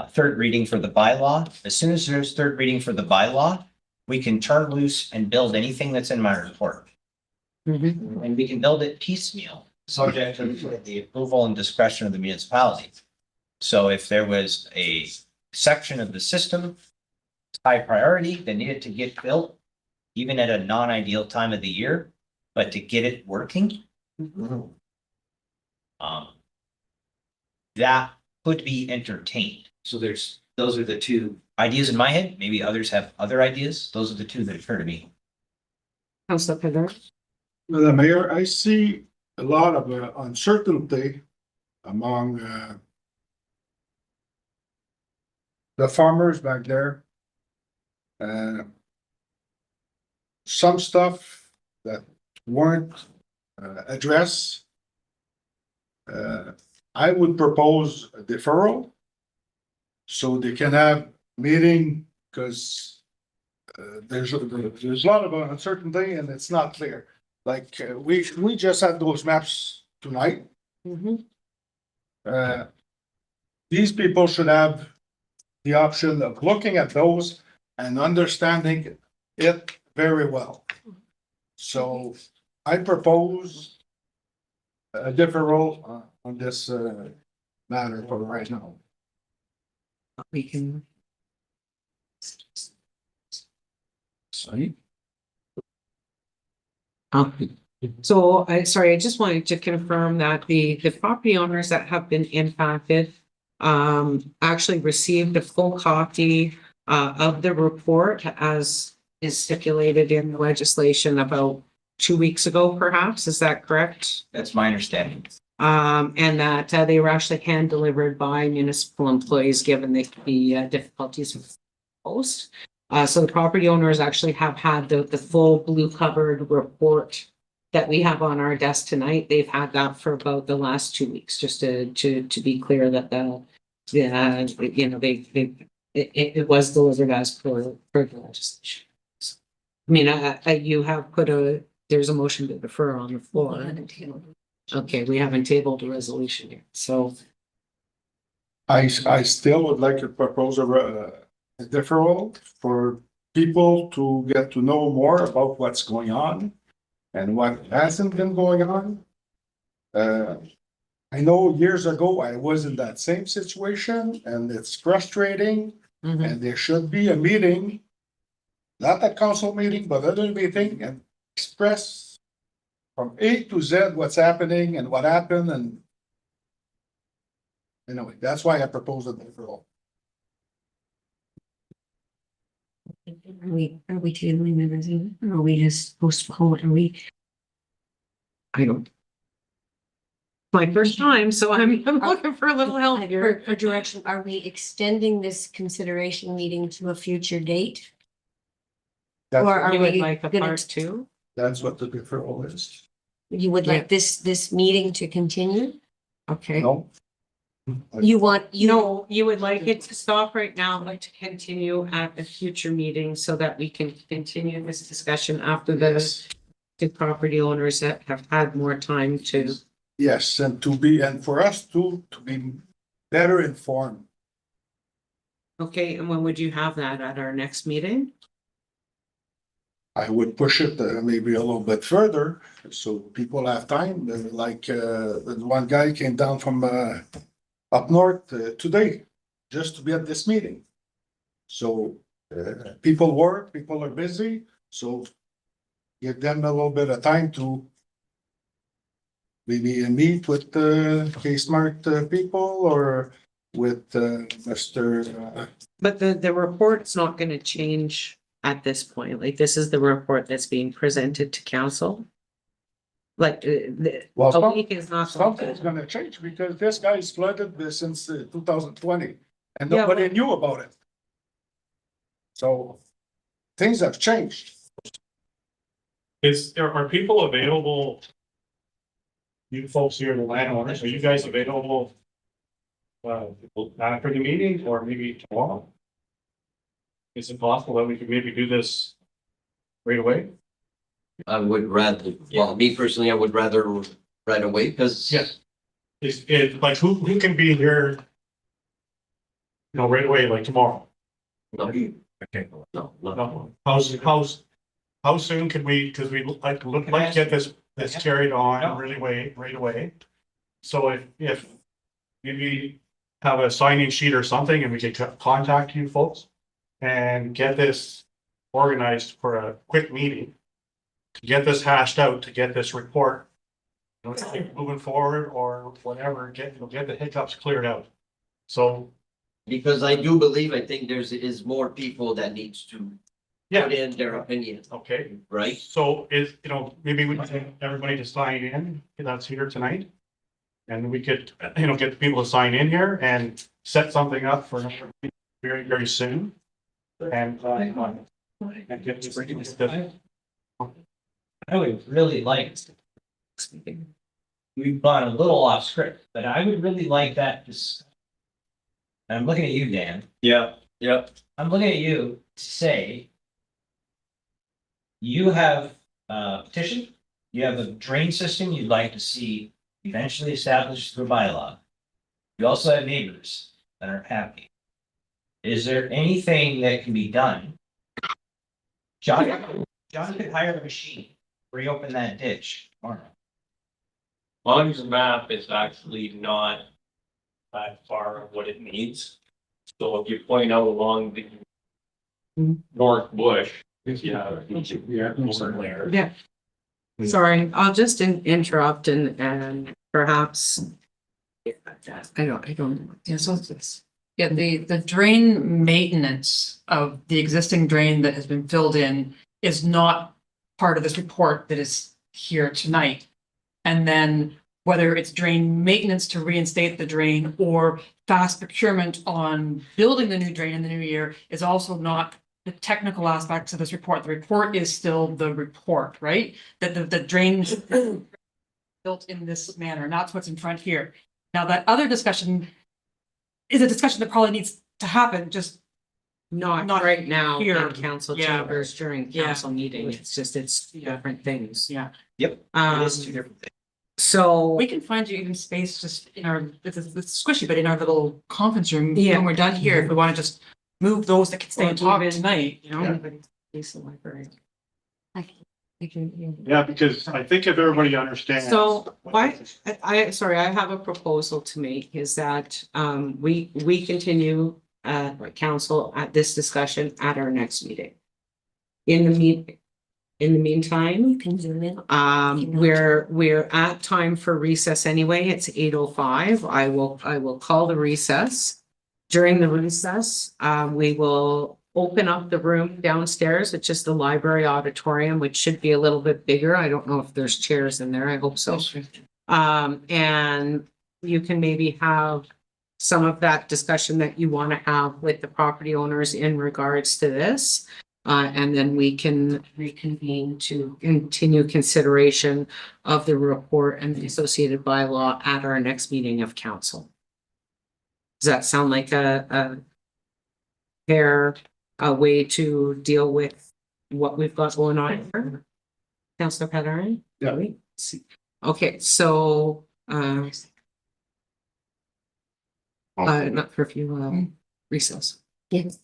third reading for the bylaw. As soon as there's third reading for the bylaw, we can turn loose and build anything that's in my report. And we can build it piecemeal, subject to the approval and discretion of the municipality. So if there was a section of the system, high priority, that needed to get built, even at a non-ideal time of the year, but to get it working, that could be entertained. So those are the two ideas in my head. Maybe others have other ideas. Those are the two that occur to me. Councilor Pedro? Madam Mayor, I see a lot of uncertainty among the farmers back there. Some stuff that weren't addressed. I would propose a deferral so they can have meeting, because there's a lot of uncertainty and it's not clear. Like, we just had those maps tonight. These people should have the option of looking at those and understanding it very well. So I propose a deferral on this matter for right now. We can. Sorry? So I just wanted to confirm that the property owners that have been impacted actually received a full copy of the report as is stipulated in the legislation about 2 weeks ago, perhaps. Is that correct? That's my understanding. And that they were actually hand delivered by municipal employees, given the difficulties with post. So the property owners actually have had the full blue covered report that we have on our desk tonight. They've had that for about the last 2 weeks, just to be clear that it was delivered as per the legislation. I mean, you have there's a motion to defer on the floor. Okay, we haven't tabled a resolution yet, so. I still would like to propose a deferral for people to get to know more about what's going on and what hasn't been going on. I know years ago I was in that same situation and it's frustrating, and there should be a meeting, not a council meeting, but other meeting, and express from A to Z what's happening and what happened, and anyway, that's why I propose a deferral. are we tabling the resolution? Or are we just postponing? Are we? I don't. My first time, so I'm looking for a little help here. For direction, are we extending this consideration meeting to a future date? That's, Or are You would we like a gonna, part two? that's what the deferral is. you would like this meeting to continue? Okay. No? You want, No, you would like it to stop right now, like to continue at a future meeting so that we can continue this discussion after the property owners that have had more time to. Yes, and for us to be better informed. Okay, and when would you have that at our next meeting? I would push it maybe a little bit further, so people have time, the one guy came down from up north today, just to be at this meeting. So people work, people are busy, so give them a little bit of time to maybe meet with the K-Smart people or with Mr. But the report's not gonna change at this point, like this is the report that's being presented to council. Like, Well, a week is not. something's gonna change because this guy's flooded this since 2020 and Yeah, nobody well- knew about it. So things have changed. Are people available? You folks here, the landowners, are you guys available? After the meeting or maybe tomorrow? Is it possible that we could maybe do this right away? I would rather, well, me personally, I would rather right away, because. Yes. Is it like who can be here? You know, right away, like tomorrow? No, Okay. no, no. No, how soon can we, because we like to get this carried on right away. So if maybe have a signing sheet or something and we can contact you folks and get this organized for a quick meeting. To get this hashed out, to get this report, you know, keep moving forward or whatever, get the hiccups cleared out. So, Because I do believe, I think is more people that needs to yeah, put in their opinion, okay. right? So maybe we can get everybody to sign in, that's here tonight. And we could, get the people to sign in here and set something up for very, very soon. And get this. I would really like. We've gone a little off script, but I would really like that. I'm looking at you, Dan. Yeah, yeah. I'm looking at you to say. You have a petition, you have a drain system you'd like to see eventually established through bylaw. You also have neighbors that aren't happy. Is there anything that can be done? John could hire a machine, reopen that ditch tomorrow. Lonnie's map is actually not that far of what it needs. So if you point out along the north bush, yeah. Yeah. Sorry, I'll just interrupt and perhaps. I don't. Yeah, so it's, yeah, the drain maintenance of the existing drain that has been filled in is not part of this report that is here tonight. And then whether it's drain maintenance to reinstate the drain or fast procurement on building the new drain in the new year is also not the technical aspects of this report. The report is still the report, right? That the drains built in this manner, and that's what's in front here. Now, that other discussion is a discussion that probably needs to happen, just Not Not right now here. in council Yeah. chambers during Yeah. council meeting. It's different things. yeah. It is two different things. So. We can find you even space just in our, it's squishy, but in our little conference room, Yeah. when we're done here, if we want to just move those that can stay and talk Or even- tonight, you know? Please, the library. I can. Yeah, because I think if everybody understands. So why, sorry, I have a proposal to make is that we continue council at this discussion at our next meeting. In the meantime, You can zoom in. we're at time for recess anyway. It's 8:05. I will call the recess. During the recess, we will open up the room downstairs. It's just the library auditorium, which should be a little bit bigger. I don't know if there's chairs in there. I hope so. And you can maybe have some of that discussion that you want to have with the property owners in regards to this. And then we can reconvene to continue consideration of the report and the associated bylaw at our next meeting of council. Does that sound like a fair way to deal with what we've got going on here? Councillor Pattern? Yeah. Okay, so, not curfew, recess. Yes.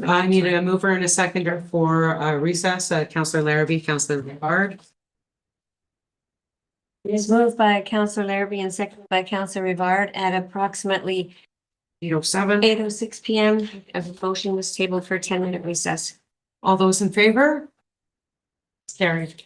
I need a mover and a seconder for recess. Councillor Larrabee, Councillor Rivard. It is moved by Councillor Larrabee and seconded by Councillor Rivard at approximately 8:07. 8:06 PM. A motion was tabled for a 10-minute recess. All those in favor? Carried.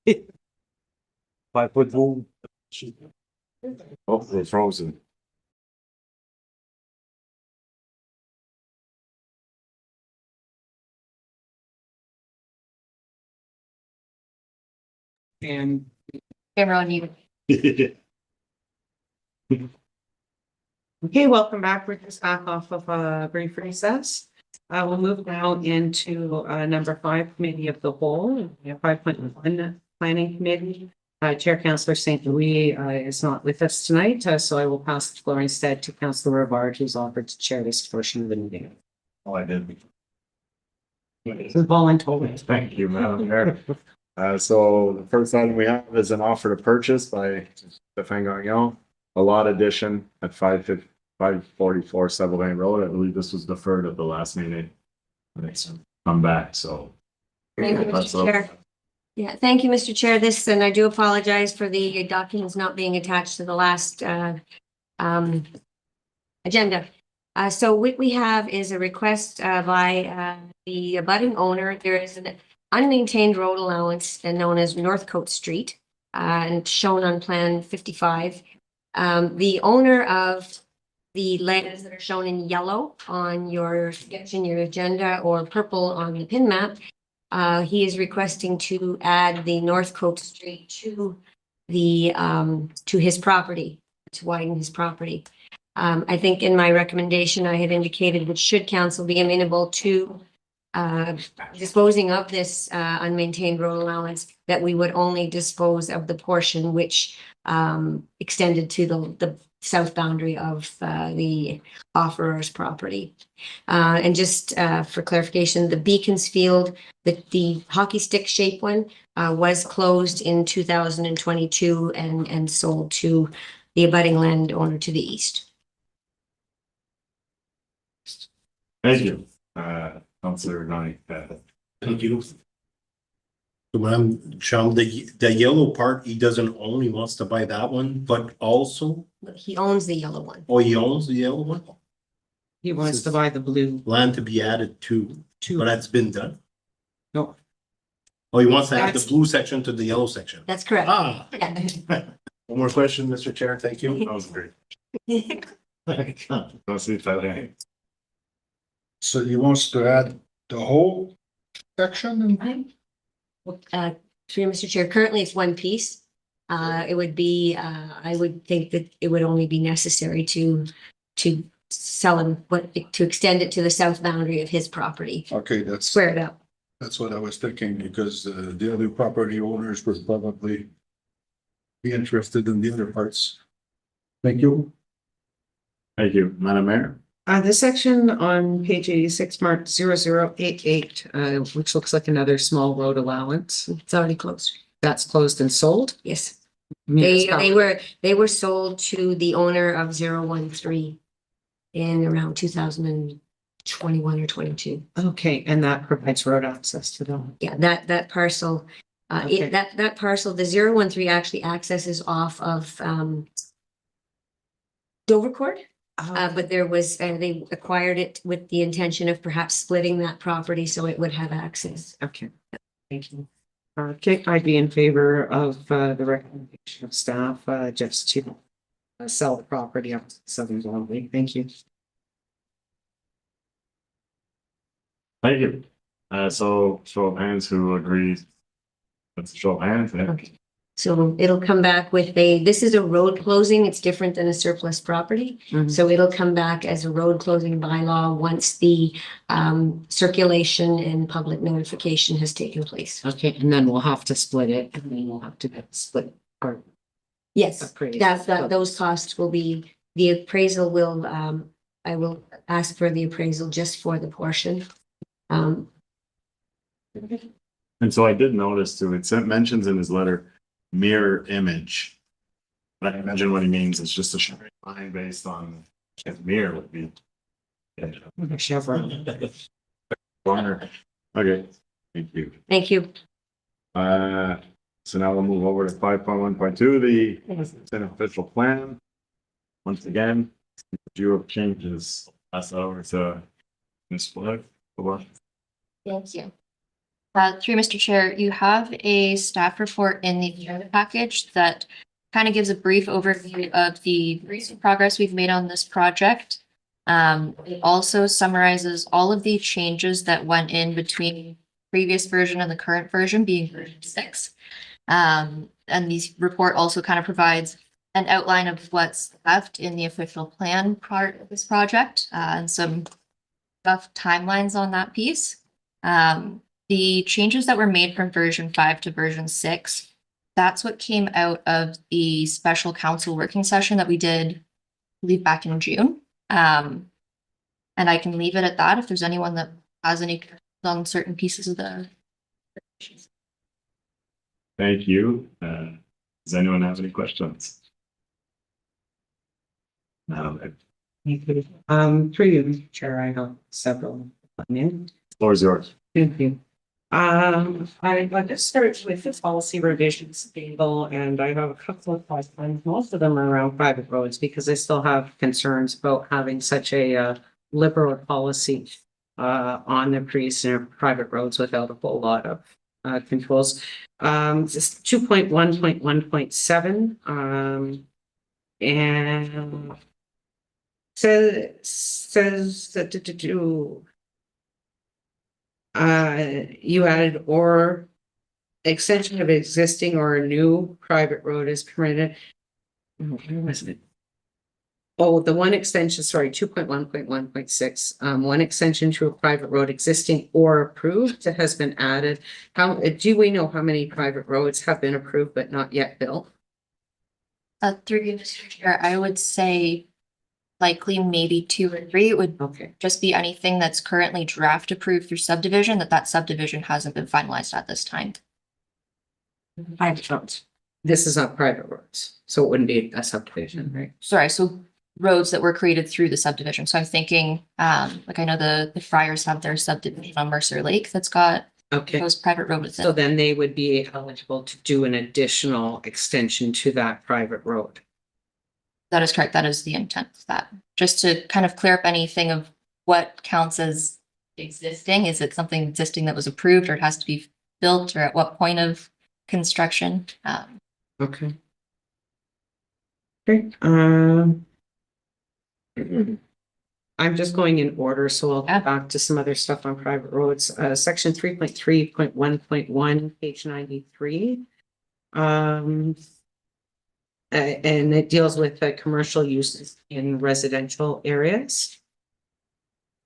5-foot boom. Oh, they're frozen. And Camera on you. okay, welcome back. We're just back off of a brief recess. We'll move now into number 5, Committee of the Whole. We have 5.1 Planning Committee. Chair Councillor St. Louis is not with us tonight, so I will pass the floor instead to Councillor Rivard, who's offered to chair this portion of the meeting. Oh, I did. This is voluntary. Thank you, Madam Mayor. So the first item we have is an offer to purchase by Stefan Gagnon, a lot addition at 544 Seville Lane Road. I believe this was deferred at the last meeting. And it's come back, so. Thank you, Mr. Chair. Yeah, thank you, Mr. Chair. This, and I do apologize for the documents not being attached to the last agenda. So what we have is a request by the abutting owner. There is an unmaintained road allowance known as Northcote Street and shown on Plan 55. The owner of the lands that are shown in yellow on your sketch in your agenda or purple on the pin map, he is requesting to add the Northcote Street to the to his property, to widen his property. I think in my recommendation, I had indicated that should council be amenable to disposing of this unmaintained road allowance, that we would only dispose of the portion which extended to the south boundary of the offerer's property. And just for clarification, the Beaconsfield, the hockey stick shape one was closed in 2022 and sold to the abutting landowner to the east. Thank you, Councillor Ronnie. Thank you. So Madam Chum, the yellow part, he doesn't own, he wants to buy that one, but also, He owns the yellow one. oh, he owns the yellow one? He wants to buy the blue. Land to be added to, but that's been done. No. Oh, he wants to add the That's- blue section to the yellow section. That's correct. Ah. Yeah. One more question, Mr. Chair, thank you. That was great. Let's see if that. So he wants to add the whole section? Through you, Mr. Chair, currently it's one piece. It would be, I would think that it would only be necessary to sell him, to extend it to the south boundary of his property, Okay, that's square it up. what I was thinking, because the other property owners would probably be interested in the other parts. Thank you. Thank you, Madam Mayor. This section on page 86 marked 0088, which looks like another small road allowance. It's already closed. That's closed and sold. Yes. Municipality. They were sold to the owner of 013 in around 2021 or 22. Okay, and that provides road access to them. Yeah, that parcel, Okay. that parcel, the 013 actually accesses off of Dovercourt. But there was, they acquired it with the intention of perhaps splitting that property so it would have access. Okay, thank you. Okay, I'd be in favor of the recommendation of staff just to sell the property up to Southern Zone. Thank you. Thank you. So show of hands who agrees. Let's show of hands. Yeah. Okay. So it'll come back with this is a road closing. It's different than a surplus property. Mhm. So it'll come back as a road closing bylaw once the circulation and public notification has taken place. Okay, and then we'll have to split it and then we'll have to split or Yes, appraise. those costs will be, the appraisal will, I will ask for the appraisal just for the portion. And so I did notice too, it mentions in his letter, mirror image. But I imagine what he means is just a straight line based on a mirror would be. A chevron. Corner. Okay, thank you. Thank you. So now we'll move over to 5.1.2, the official plan. Once again, review of changes, pass that over to Ms. Black. Thank you. Through Mr. Chair, you have a staff report in the agenda package that kind of gives a brief overview of the recent progress we've made on this project. It also summarizes all of the changes that went in between previous version and the current version being version 6. And the report also kind of provides an outline of what's left in the official plan part of this project, and some rough timelines on that piece. The changes that were made from version 5 to version 6, that's what came out of the special council working session that we did, I believe, back in June. And I can leave it at that if there's anyone that has any questions on certain pieces of the. Thank you. Does anyone have any questions? No, Through you, Mr. Chair, I have several. the floor is yours. Thank you. I'd like to start with the policy revisions table, and I have a couple of questions. Most of them are around private roads because I still have concerns about having such a liberal policy on the private roads without a whole lot of controls. This 2.1.1.7 and says that to do. You added or extension of existing or a new private road is permitted. Where was it? Oh, the one extension, sorry, 2.1.1.6, one extension to a private road existing or approved that has been added. How do we know how many private roads have been approved but not yet built? Through you, Mr. Chair, I would say likely maybe 2 or 3. It would just be anything that's currently draft approved through subdivision, that subdivision hasn't been finalized at this time. Private roads. This is not private roads, so it wouldn't be a subdivision, right? Sorry, so roads that were created through the subdivision. So I'm thinking, like I know the Friars have their subdivision on Mercer Lake that's got those private road with it. So then they would be eligible to do an additional extension to that private road. That is correct. That is the intent of that. Just to kind of clear up anything of what counts as existing. Is it something existing that was approved, or it has to be built, or at what point of construction? Okay. Great. I'm just going in order, so I'll go back to some other stuff on private roads. Section 3.3.1.1, page 93. And it deals with commercial uses in residential areas.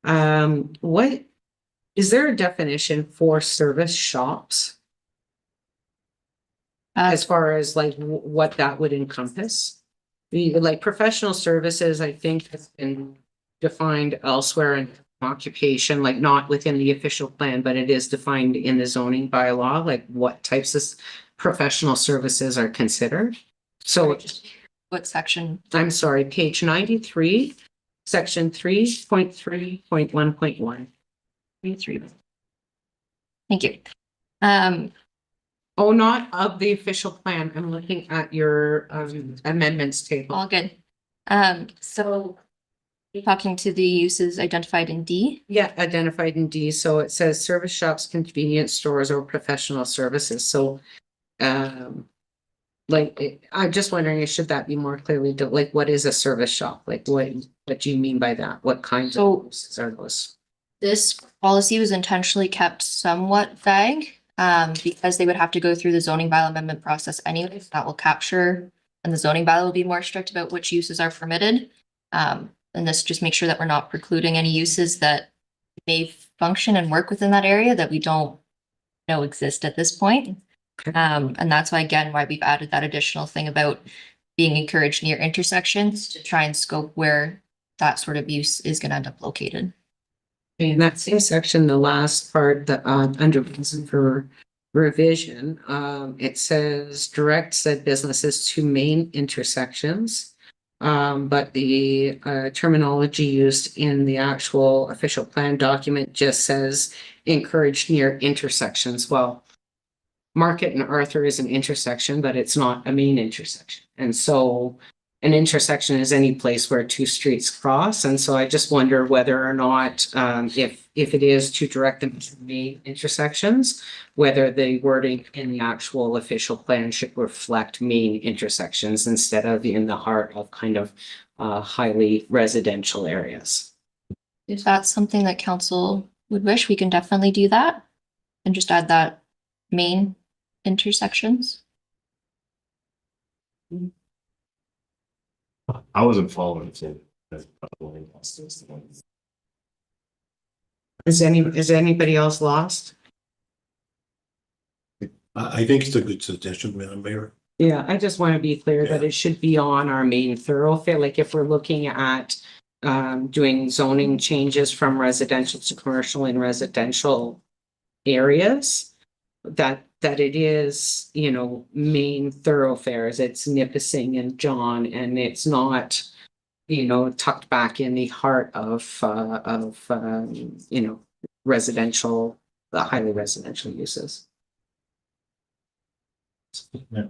What is there a definition for service shops? As far as like what that would encompass? Like professional services, I think has been defined elsewhere in occupation, like not within the official plan, but it is defined in the zoning bylaw, like what types of professional services are considered. So what section? I'm sorry, page 93, section 3.3.1.1. 3. Thank you. Oh, not of the official plan. I'm looking at your amendments table. All good. So you're talking to the uses identified in D? Yeah, identified in D. So it says service shops, convenience stores, or professional services. So like, I'm just wondering, should that be more clearly, like, what is a service shop? Like, what do you mean by that? What kinds of uses are those? This policy was intentionally kept somewhat vague, because they would have to go through the zoning bylaw amendment process anyways. That will capture, and the zoning bylaw will be more strict about which uses are permitted. And this just makes sure that we're not precluding any uses that may function and work within that area that we don't know exist at this point. And that's why, again, why we've added that additional thing about being encouraged near intersections to try and scope where that sort of use is going to end up located. In that same section, the last part, the under reason for revision, it says direct said businesses to main intersections. But the terminology used in the actual official plan document just says encouraged near intersections. Well, Market and Arthur is an intersection, but it's not a main intersection. And so an intersection is any place where two streets cross. And so I just wonder whether or not, if it is to direct them to main intersections, whether the wording in the actual official plan should reflect main intersections instead of in the heart of kind of highly residential areas. If that's something that council would wish, we can definitely do that. And just add that main intersections. I wasn't following it. Is anybody else lost? I think it's a good suggestion, Madam Mayor. Yeah, I just want to be clear that it should be on our main thoroughfare. Like if we're looking at doing zoning changes from residential to commercial in residential areas, that it is, you know, main thoroughfares. It's Nipissing and John, and it's not, you know, tucked back in the heart of you know, residential, the highly residential uses. Yeah.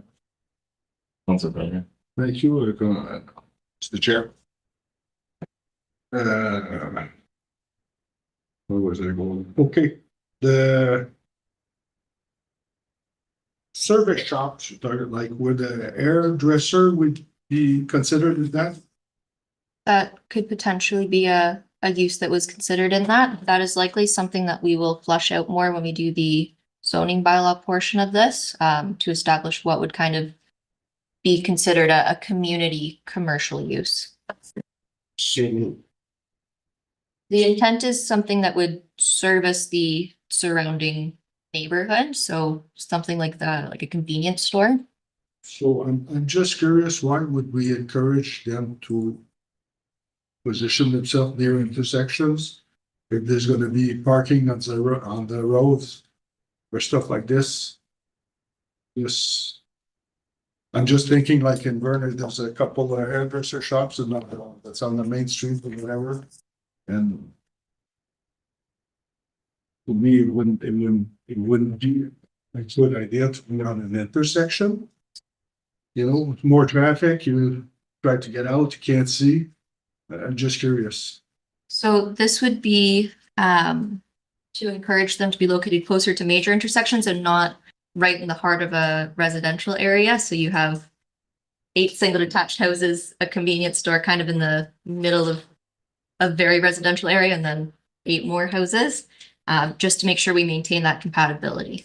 Councilor Brennan. Thank you, Mr. Chair. Where was I going? Okay, the service shops, like would the hairdresser would be considered as that? That could potentially be a use that was considered in that. That is likely something that we will flush out more when we do the zoning bylaw portion of this, to establish what would kind of be considered a community commercial use. The intent is something that would service the surrounding neighborhood, so something like that, like a convenience store. So I'm just curious, why would we encourage them to position themselves near intersections? If there's gonna be parking on the roads or stuff like this? Yes. I'm just thinking like in Vernon, there's a couple of hairdresser shops and that's on the main street or whatever. And to me, it wouldn't be a good idea to be on an intersection. You know, with more traffic, you try to get out, you can't see. I'm just curious. So this would be to encourage them to be located closer to major intersections and not right in the heart of a residential area. So you have 8 single detached houses, a convenience store kind of in the middle of a very residential area, and then 8 more houses, just to make sure we maintain that compatibility.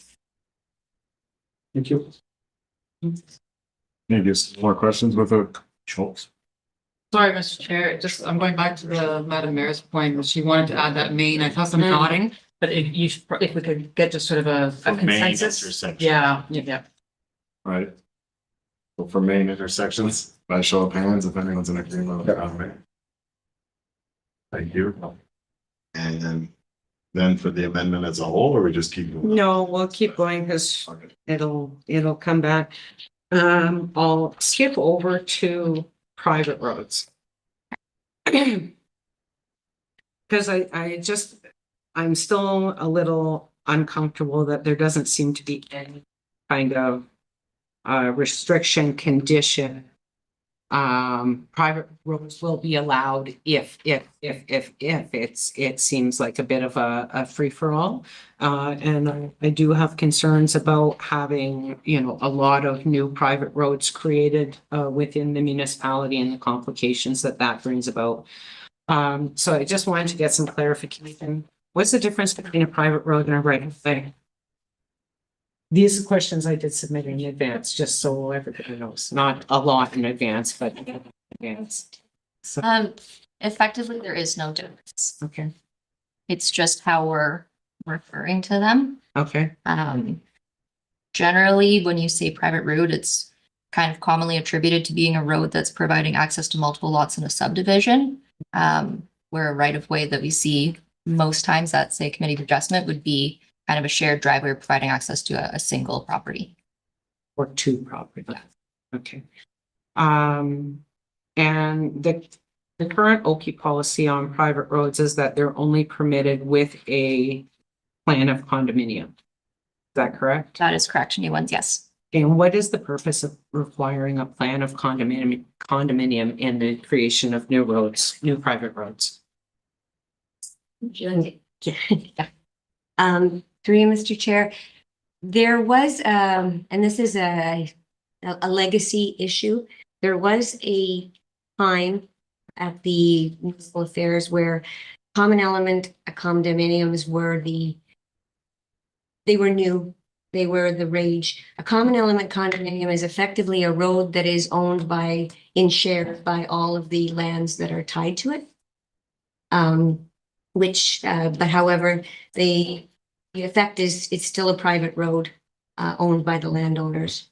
Thank you. Maybe some more questions with a Schultz. Sorry, Mr. Chair, just, I'm going back to the Madam Mayor's point, where she wanted to add that main, I saw some nodding, but if we could get just sort of a Main consensus. intersection. Yeah. Right. So for main intersections, by show of hands, if anyone's in agreement with that. Thank you. And then for the amendment as a whole, or we just keep moving? No, we'll keep going because it'll come back. I'll skip over to private roads. Because I'm still a little uncomfortable that there doesn't seem to be any kind of restriction condition. Private roads will be allowed if it seems like a bit of a free-for-all. And I do have concerns about having, you know, a lot of new private roads created within the municipality and the complications that brings about. So I just wanted to get some clarification. What's the difference between a private road and a right-of-way? These are questions I did submit in advance, just so everybody knows, not a lot in advance, but in advance. So, Effectively, there is no difference. okay, It's just how we're referring to them. okay, Generally, when you say private road, it's kind of commonly attributed to being a road that's providing access to multiple lots in a subdivision. Where a right of way that we see most times at, say, committee of adjustment would be kind of a shared driveway providing access to a single property. or two property. Okay. And the current Oki policy on private roads is that they're only permitted with a plan of condominium. Is that correct? That is correct. New ones, yes. And what is the purpose of requiring a plan of condominium in the creation of new roads, new private roads? Through you, Mr. Chair, there was, and this is a legacy issue. There was a time at the municipal affairs where common element condominiums were they were new. They were the rage. A common element condominium is effectively a road that is owned in share by all of the lands that are tied to it. But however, the effect is it's still a private road owned by the landowners.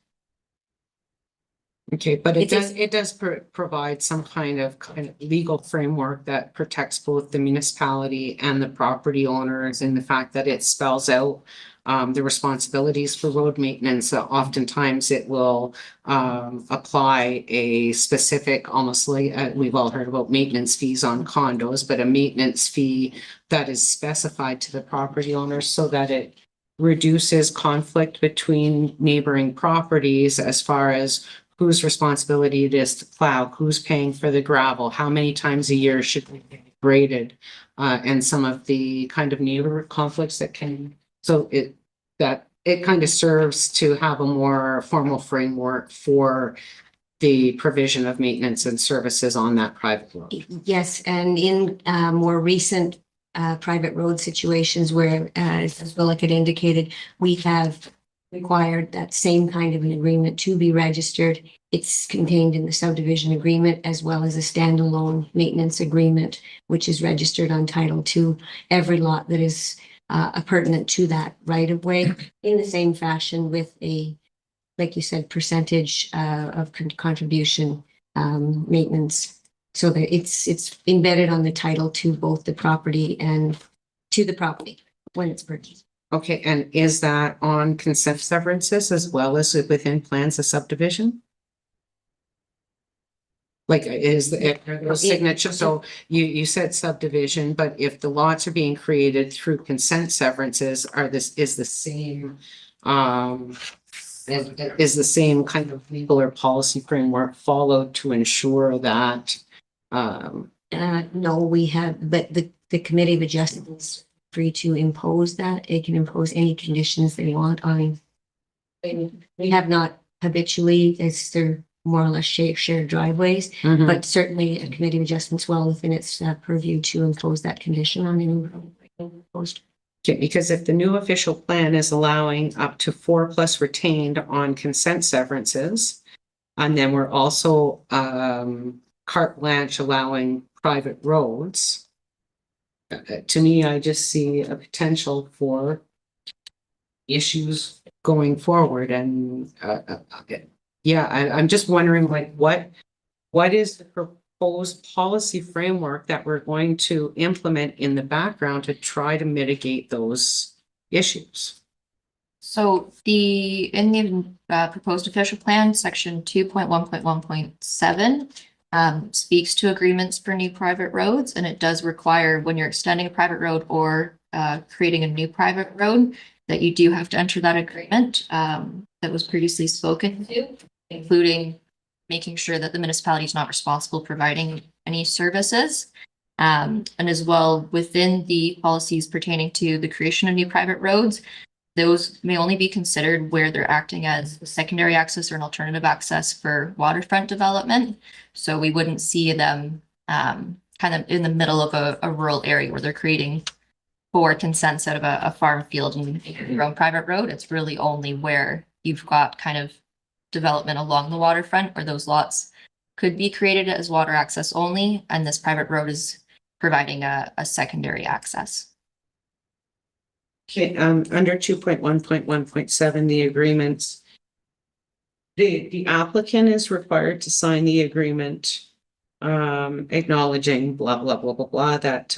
Okay, but it does provide some kind of legal framework that protects both the municipality and the property owners, and the fact that it spells out the responsibilities for road maintenance. Oftentimes it will apply a specific, almost like we've all heard about maintenance fees on condos, but a maintenance fee that is specified to the property owners so that it reduces conflict between neighboring properties as far as whose responsibility it is to plow, who's paying for the gravel, how many times a year should we be graded, and some of the kind of neighbor conflicts that can, so it kind of serves to have a more formal framework for the provision of maintenance and services on that private road. Yes, and in more recent private road situations where, as Willick had indicated, we have required that same kind of an agreement to be registered. It's contained in the subdivision agreement as well as a standalone maintenance agreement, which is registered on title to every lot that is pertinent to that right of way in the same fashion with a, like you said, percentage of contribution maintenance. So that it's embedded on the title to both the property and to the property when it's purchased. Okay, and is that on consent severances as well as within plans of subdivision? Like are those signatures, so you said subdivision, but if the lots are being created through consent severances, is the same kind of legal or policy framework followed to ensure that? No, we have, but the Committee of Adjustments free to impose that. It can impose any conditions they want on. We have not habitually, as they're more or less shared driveways, but certainly a Committee of Adjustments well within its purview to impose that condition on any proposed. Okay, because if the new official plan is allowing up to 4+ retained on consent severances, and then we're also carte blanche allowing private roads. To me, I just see a potential for issues going forward, and I'm just wondering, like, what is the proposed policy framework that we're going to implement in the background to try to mitigate those issues? So in the proposed official plan, section 2.1.1.7 speaks to agreements for new private roads, and it does require when you're extending a private road or creating a new private road that you do have to enter that agreement that was previously spoken to, including making sure that the municipality is not responsible providing any services. And as well, within the policies pertaining to the creation of new private roads, those may only be considered where they're acting as a secondary access or an alternative access for waterfront development. So we wouldn't see them kind of in the middle of a rural area where they're creating for consents out of a farm field and your own private road. It's really only where you've got kind of development along the waterfront where those lots could be created as water access only, and this private road is providing a secondary access. Okay, under 2.1.1.7, the agreements, the applicant is required to sign the agreement acknowledging blah, blah, blah, blah, blah, that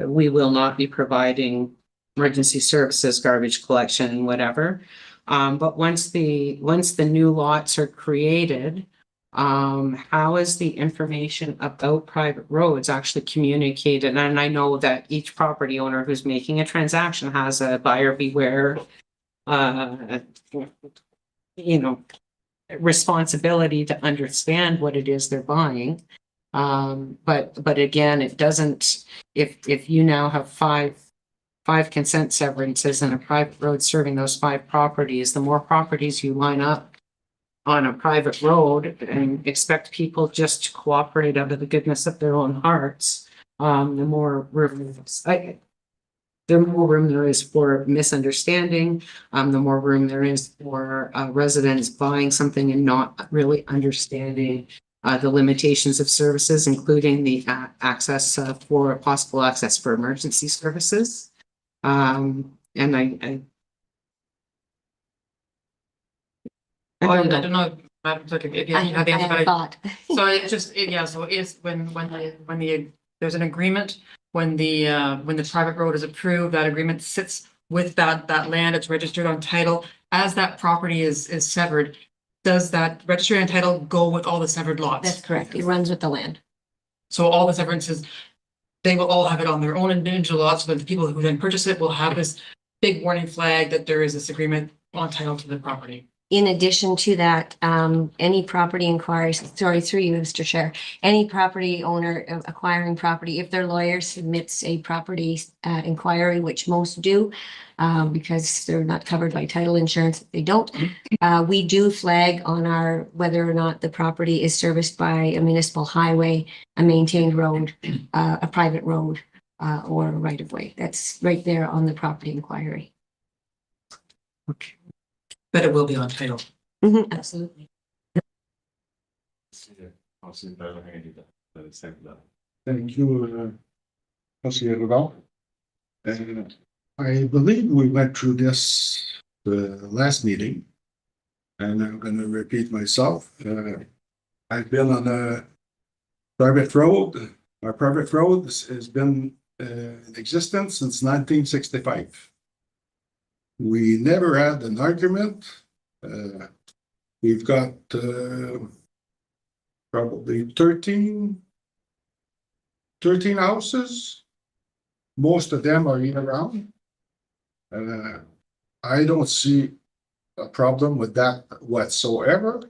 we will not be providing emergency services, garbage collection, whatever. But once the new lots are created, how is the information about private roads actually communicated? And I know that each property owner who's making a transaction has a buyer beware responsibility to understand what it is they're buying. But again, it doesn't, if you now have five consent severances and a private road serving those 5 properties, the more properties you line up on a private road and expect people just to cooperate out of the goodness of their own hearts, the more room there is for misunderstanding, the more room there is for residents buying something and not really understanding the limitations of services, including the access for possible access for emergency services. And I I don't know. If you have the I answer, have a but thought. so it's just, yeah, so it's when there's an agreement, when the private road is approved, that agreement sits with that land, it's registered on title. As that property is severed, does that registry on title go with all the severed lots? That's correct. It runs with the land. So all the severances, they will all have it on their own individual lots, but the people who then purchase it will have this big warning flag that there is this agreement on title to the property. In addition to that, any property inquiries, sorry, through you, Mr. Chair, any property owner acquiring property, if their lawyer submits a property inquiry, which most do, because they're not covered by title insurance, if they don't, we do flag on our whether or not the property is serviced by a municipal highway, a maintained road, a private road, or a right of way. That's right there on the property inquiry. Okay. But it will be on title. Absolutely. Thank you, Councilor Raval. I believe we went through this last meeting, and I'm going to repeat myself. I've been on a private road. Our private road has been in existence since 1965. We never had an argument. We've got probably 13 houses. Most of them are year round. I don't see a problem with that whatsoever.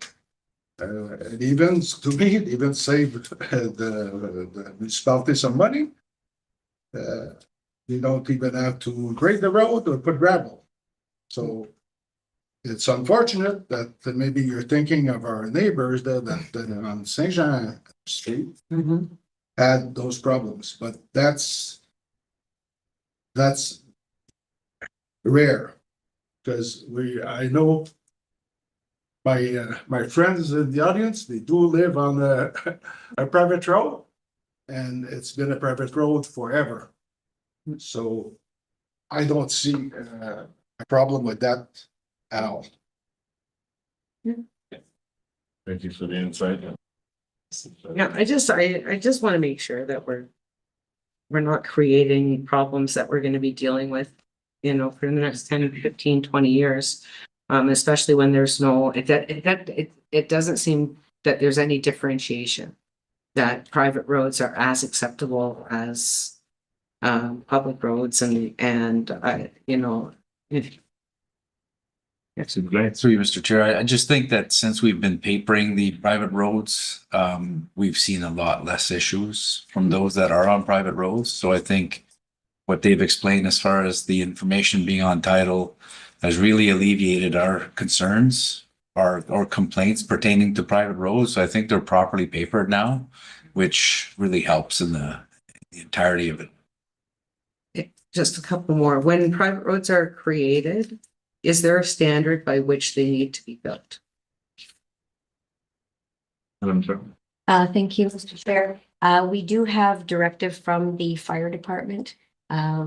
It even, to me, it even saved the municipality some money. You don't even have to grade the road or put gravel. So it's unfortunate that maybe you're thinking of our neighbors that on Saint Jean Street had those problems, but that's rare, because I know my friends in the audience, they do live on a private road, and it's been a private road forever. So I don't see a problem with that at all. Thank you for the insight. Yeah, I just want to make sure that we're not creating problems that we're going to be dealing with, for the next 10, 15, 20 years. Especially when there's no, it doesn't seem that there's any differentiation, that private roads are as acceptable as public roads and Through you, Mr. Chair, I just think that since we've been papering the private roads, we've seen a lot less issues from those that are on private roads. So I think what they've explained as far as the information being on title has really alleviated our concerns or complaints pertaining to private roads. So I think they're properly papered now, which really helps in the entirety of it. Just a couple more. When private roads are created, is there a standard by which they need to be built? Thank you, Mr. Chair. We do have directive from the fire department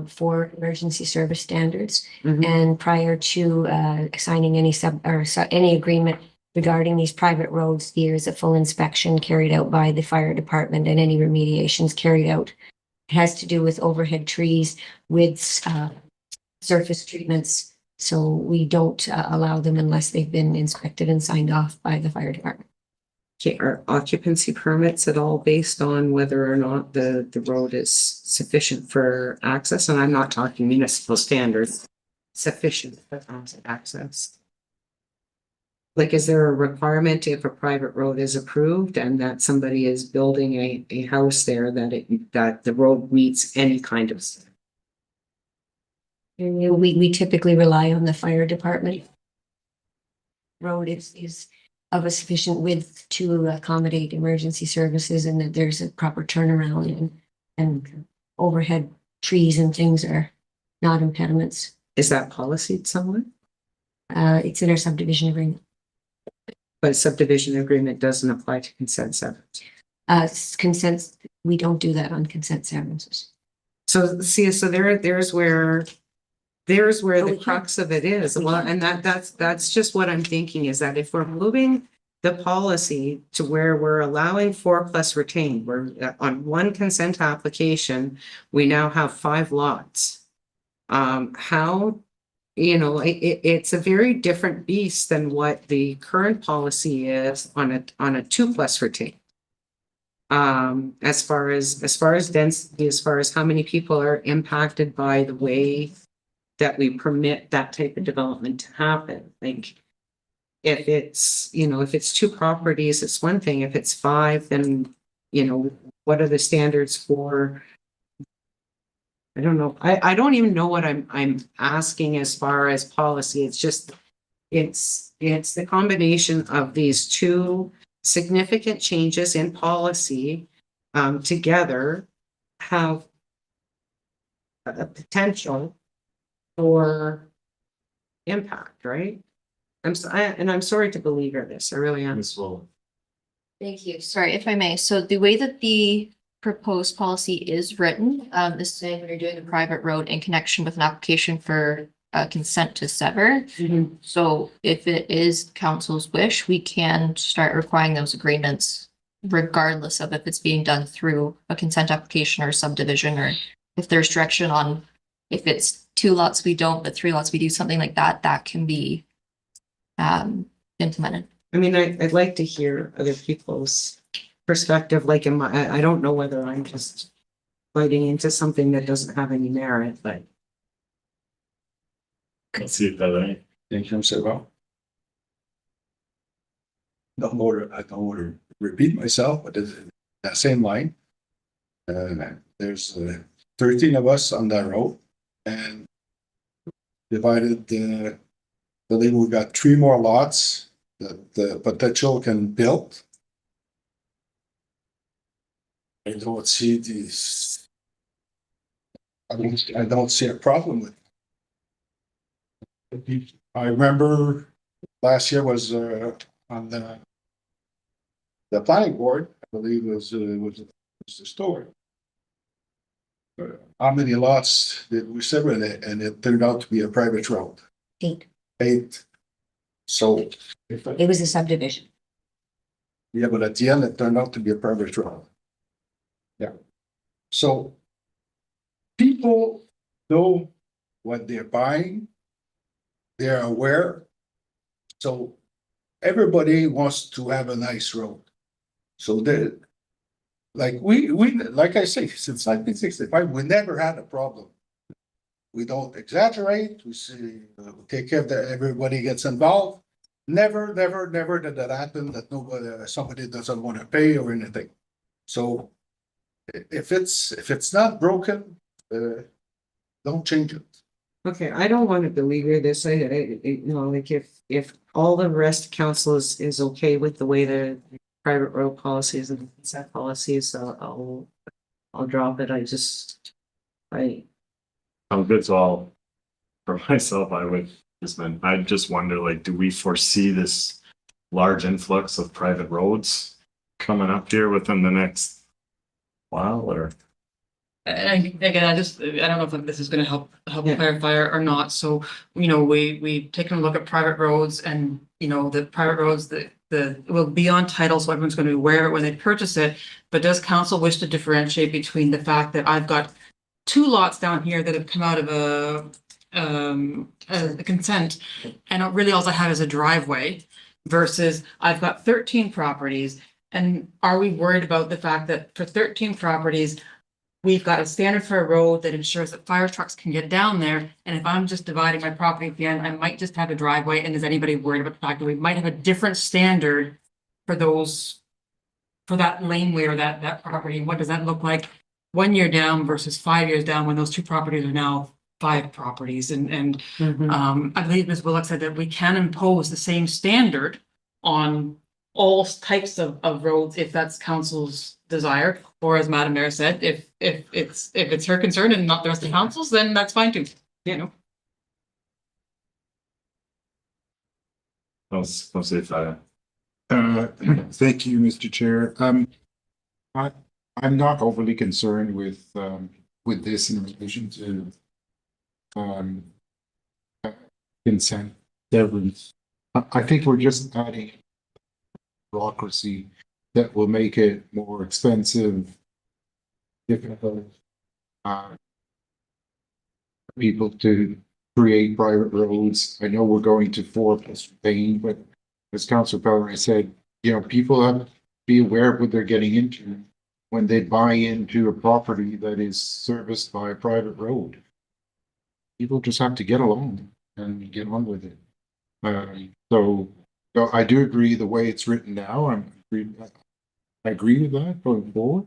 for emergency service standards. And prior to signing any agreement regarding these private roads, there is a full inspection carried out by the fire department, and any remediations carried out. It has to do with overhead trees, widths, surface treatments. So we don't allow them unless they've been inspected and signed off by the fire department. Okay, are occupancy permits at all based on whether or not the road is sufficient for access? And I'm not talking municipal standards, sufficient for access. Like, is there a requirement if a private road is approved and that somebody is building a house there that the road meets any kind of? We typically rely on the fire department. Road is of a sufficient width to accommodate emergency services and that there's a proper turnaround and overhead trees and things are not impediments. Is that policy somewhere? It's in our subdivision agreement. But subdivision agreement doesn't apply to consent sevens. Consents, we don't do that on consent severances. So see, so there's where the we crux of it is. We Well, can. and that's just what I'm thinking is that if we're moving the policy to where we're allowing 4+ retained, we're on one consent application, we now have 5 lots. How, it's a very different beast than what the current policy is on a 2+ retained. As far as density, as far as how many people are impacted by the way that we permit that type of development to happen. Like, if it's 2 properties, it's one thing. If it's 5, then, what are the standards for? I don't know. I don't even know what I'm asking as far as policy. It's just, it's the combination of these 2 significant changes in policy together have a potential for impact, right? I'm sorry to beleaguer this. I really am. Thank you. Sorry, if I may. So the way that the proposed policy is written, is saying when you're doing a private road in connection with an application for consent to sever. So if it is council's wish, we can start requiring those agreements regardless of if it's being done through a consent application or subdivision, or if there's direction on if it's 2 lots we don't, but 3 lots we do, something like that, that can be implemented. I mean, I'd like to hear other people's perspective, like I don't know whether I'm just biting into something that doesn't have any merit, but. Let's see if that any. Thank you, Mr. Well. I don't want to repeat myself, but it's that same line. There's 13 of us on that road and divided, I believe we got 3 more lots that the potential can build. I don't see these. I don't see a problem with it. I remember last year was on the planning board, I believe was the story. How many lots did we separate and it turned out to be a private road? 8. 8. So if It was a subdivision. yeah, but at the end, it turned out to be a private road. Yeah. So people know what they're buying. They're aware. So everybody wants to have a nice road. So like I say, since 1965, we never had a problem. We don't exaggerate. We see, take care that everybody gets involved. Never did that happen that somebody doesn't want to pay or anything. So if it's not broken, don't change it. Okay, I don't want to beleaguer this. Like if all the rest of council is okay with the way the private road policies and consent policies, I'll drop it. Good, so I'll, for myself, I just wonder, like, do we foresee this large influx of private roads coming up here within the next while, or? And again, I don't know if this is gonna help clarify or not. So, we've taken a look at private roads and, the private roads that will be on title, so everyone's gonna be aware of it when they purchase it. But does council wish to differentiate between the fact that I've got 2 lots down here that have come out of a consent, and really all I have is a driveway, versus I've got 13 properties, and are we worried about the fact that for 13 properties, we've got a standard for a road that ensures that fire trucks can get down there. And if I'm just dividing my property at the end, I might just have a driveway. And is anybody worried about the fact that we might have a different standard for those, for that laneway or that property? What does that look like 1 year down versus 5 years down when those two properties are now 5 properties? And I believe Ms. Willock said that we can impose the same standard on all types of roads if that's council's desire. Or as Madam Mayor said, if it's her concern and not the rest of council's, then that's fine too, you know. Don't say that. Thank you, Mr. Chair. I'm not overly concerned with this in relation to consent severance. I think we're just adding bureaucracy that will make it more expensive, difficult, people to create private roads. I know we're going to 4+ Payne, but as Councilor Pellerin said, people have to be aware of what they're getting into when they buy into a property that is serviced by a private road. People just have to get along and get on with it. So I do agree the way it's written now. I agree with that going forward,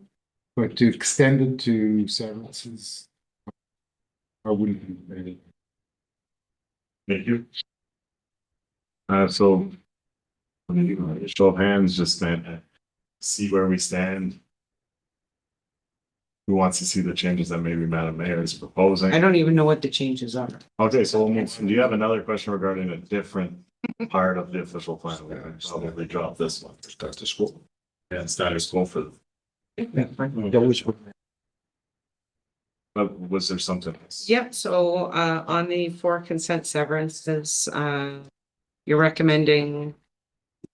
but to extend it to severances, I wouldn't. Thank you. So show of hands, just see where we stand. Who wants to see the changes that maybe Madam Mayor is proposing? I don't even know what the changes are. Okay, so we'll move. Do you have another question regarding a different part of the official plan? We can probably drop this one. Status quo. Yeah, status quo for. But was there something else? Yep, so on the 4 consent severances, you're recommending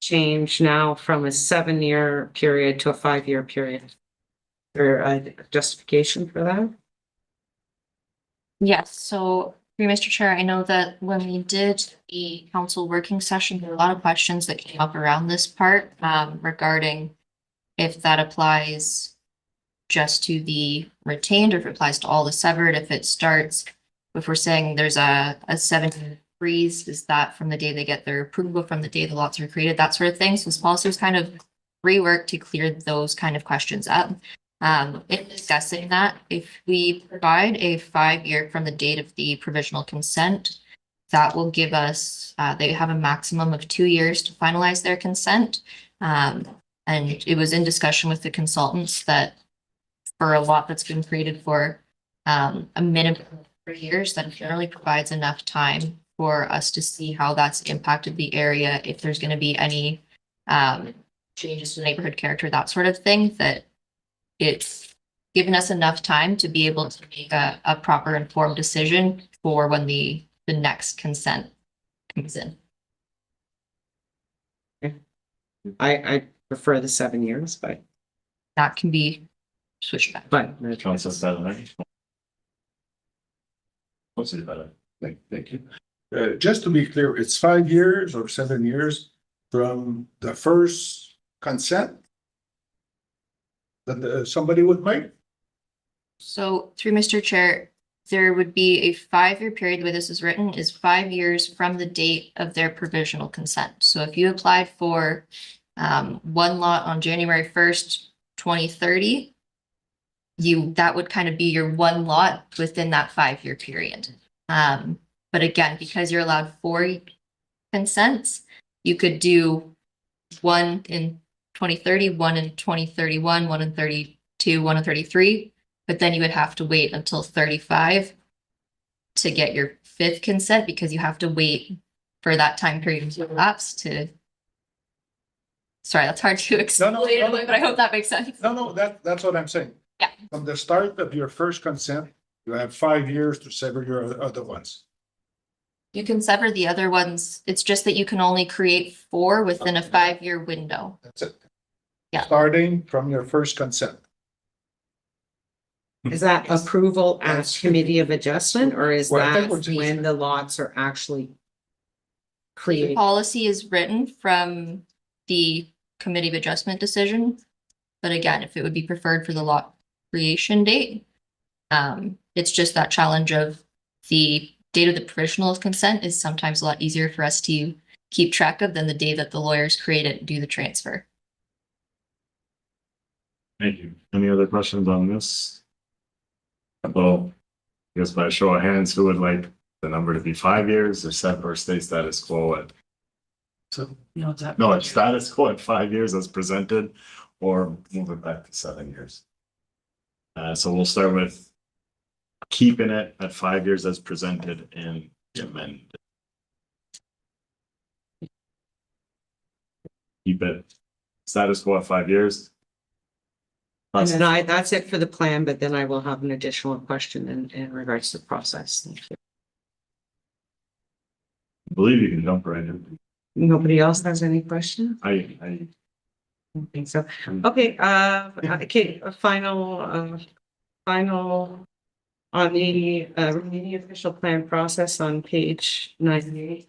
change now from a 7-year period to a 5-year period. Or a justification for that? Yes, so through Mr. Chair, I know that when we did the council working session, there were a lot of questions that came up around this part regarding if that applies just to the retained or if it applies to all the severed, if it starts, if we're saying there's a 7-year freeze, is that from the day they get their approval, from the day the lots are created, that sort of thing. So this policy was kind of reworked to clear those kind of questions up. In discussing that, if we provide a 5-year from the date of the provisional consent, that will give us, they have a maximum of 2 years to finalize their consent. And it was in discussion with the consultants that for a lot that's been created for a minimum of 3 years, that generally provides enough time for us to see how that's impacted the area, if there's going to be any changes to neighborhood character, that sort of thing, that it's given us enough time to be able to make a proper informed decision for when the next consent comes in. I prefer the 7 years, but. That can be switched back. But. Thank you. Just to be clear, it's 5 years or 7 years from the first consent that somebody would make? So through Mr. Chair, there would be a 5-year period. The way this is written is 5 years from the date of their provisional consent. So if you applied for one lot on January 1st, 2030, that would kind of be your one lot within that 5-year period. But again, because you're allowed 4 consents, you could do one in 2030, one in 2031, one in 32, one in 33, but then you would have to wait until 35 to get your 5th consent, because you have to wait for that time period to elapse to. Sorry, that's hard to explain, but I hope that makes sense. No, that's what I'm saying. Yeah. From the start of your first consent, you have 5 years to sever your other ones. You can sever the other ones. It's just that you can only create 4 within a 5-year window. That's it. Yeah. Starting from your first consent. Is that approval as committee of adjustment, or is Well, I that think we're just- when the lots are actually The created? policy is written from the committee of adjustment decision. But again, if it would be preferred for the lot creation date, It's just that challenge of the date of the provisional consent is sometimes a lot easier for us to keep track of than the day that the lawyers create it and do the transfer. Thank you. Any other questions on this? Well, I guess by a show of hands, who would like the number to be 5 years or set or stay status quo at? So, you know, that. No, it's status quo at 5 years as presented, or move it back to 7 years. So we'll start with keeping it at 5 years as presented and amend. Keep it status quo at 5 years. And then that's it for the plan, but then I will have an additional question in regards to the process. I believe you can jump right in. Nobody else has any questions? I don't think so. Okay, okay, a final on the remaining official plan process on page 98.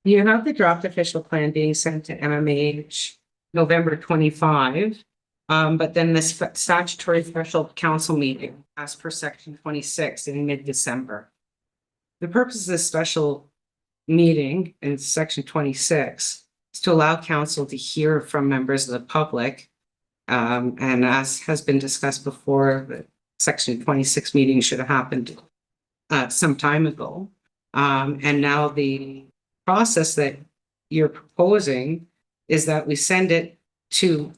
You have the draft official plan being sent to MMH November 25. But then the statutory special council meeting as per section 26 in mid-December. The purpose of this special meeting in section 26 is to allow council to hear from members of the public. And as has been discussed before, the section 26 meeting should have happened some time ago. And now the process that you're proposing is that we send it to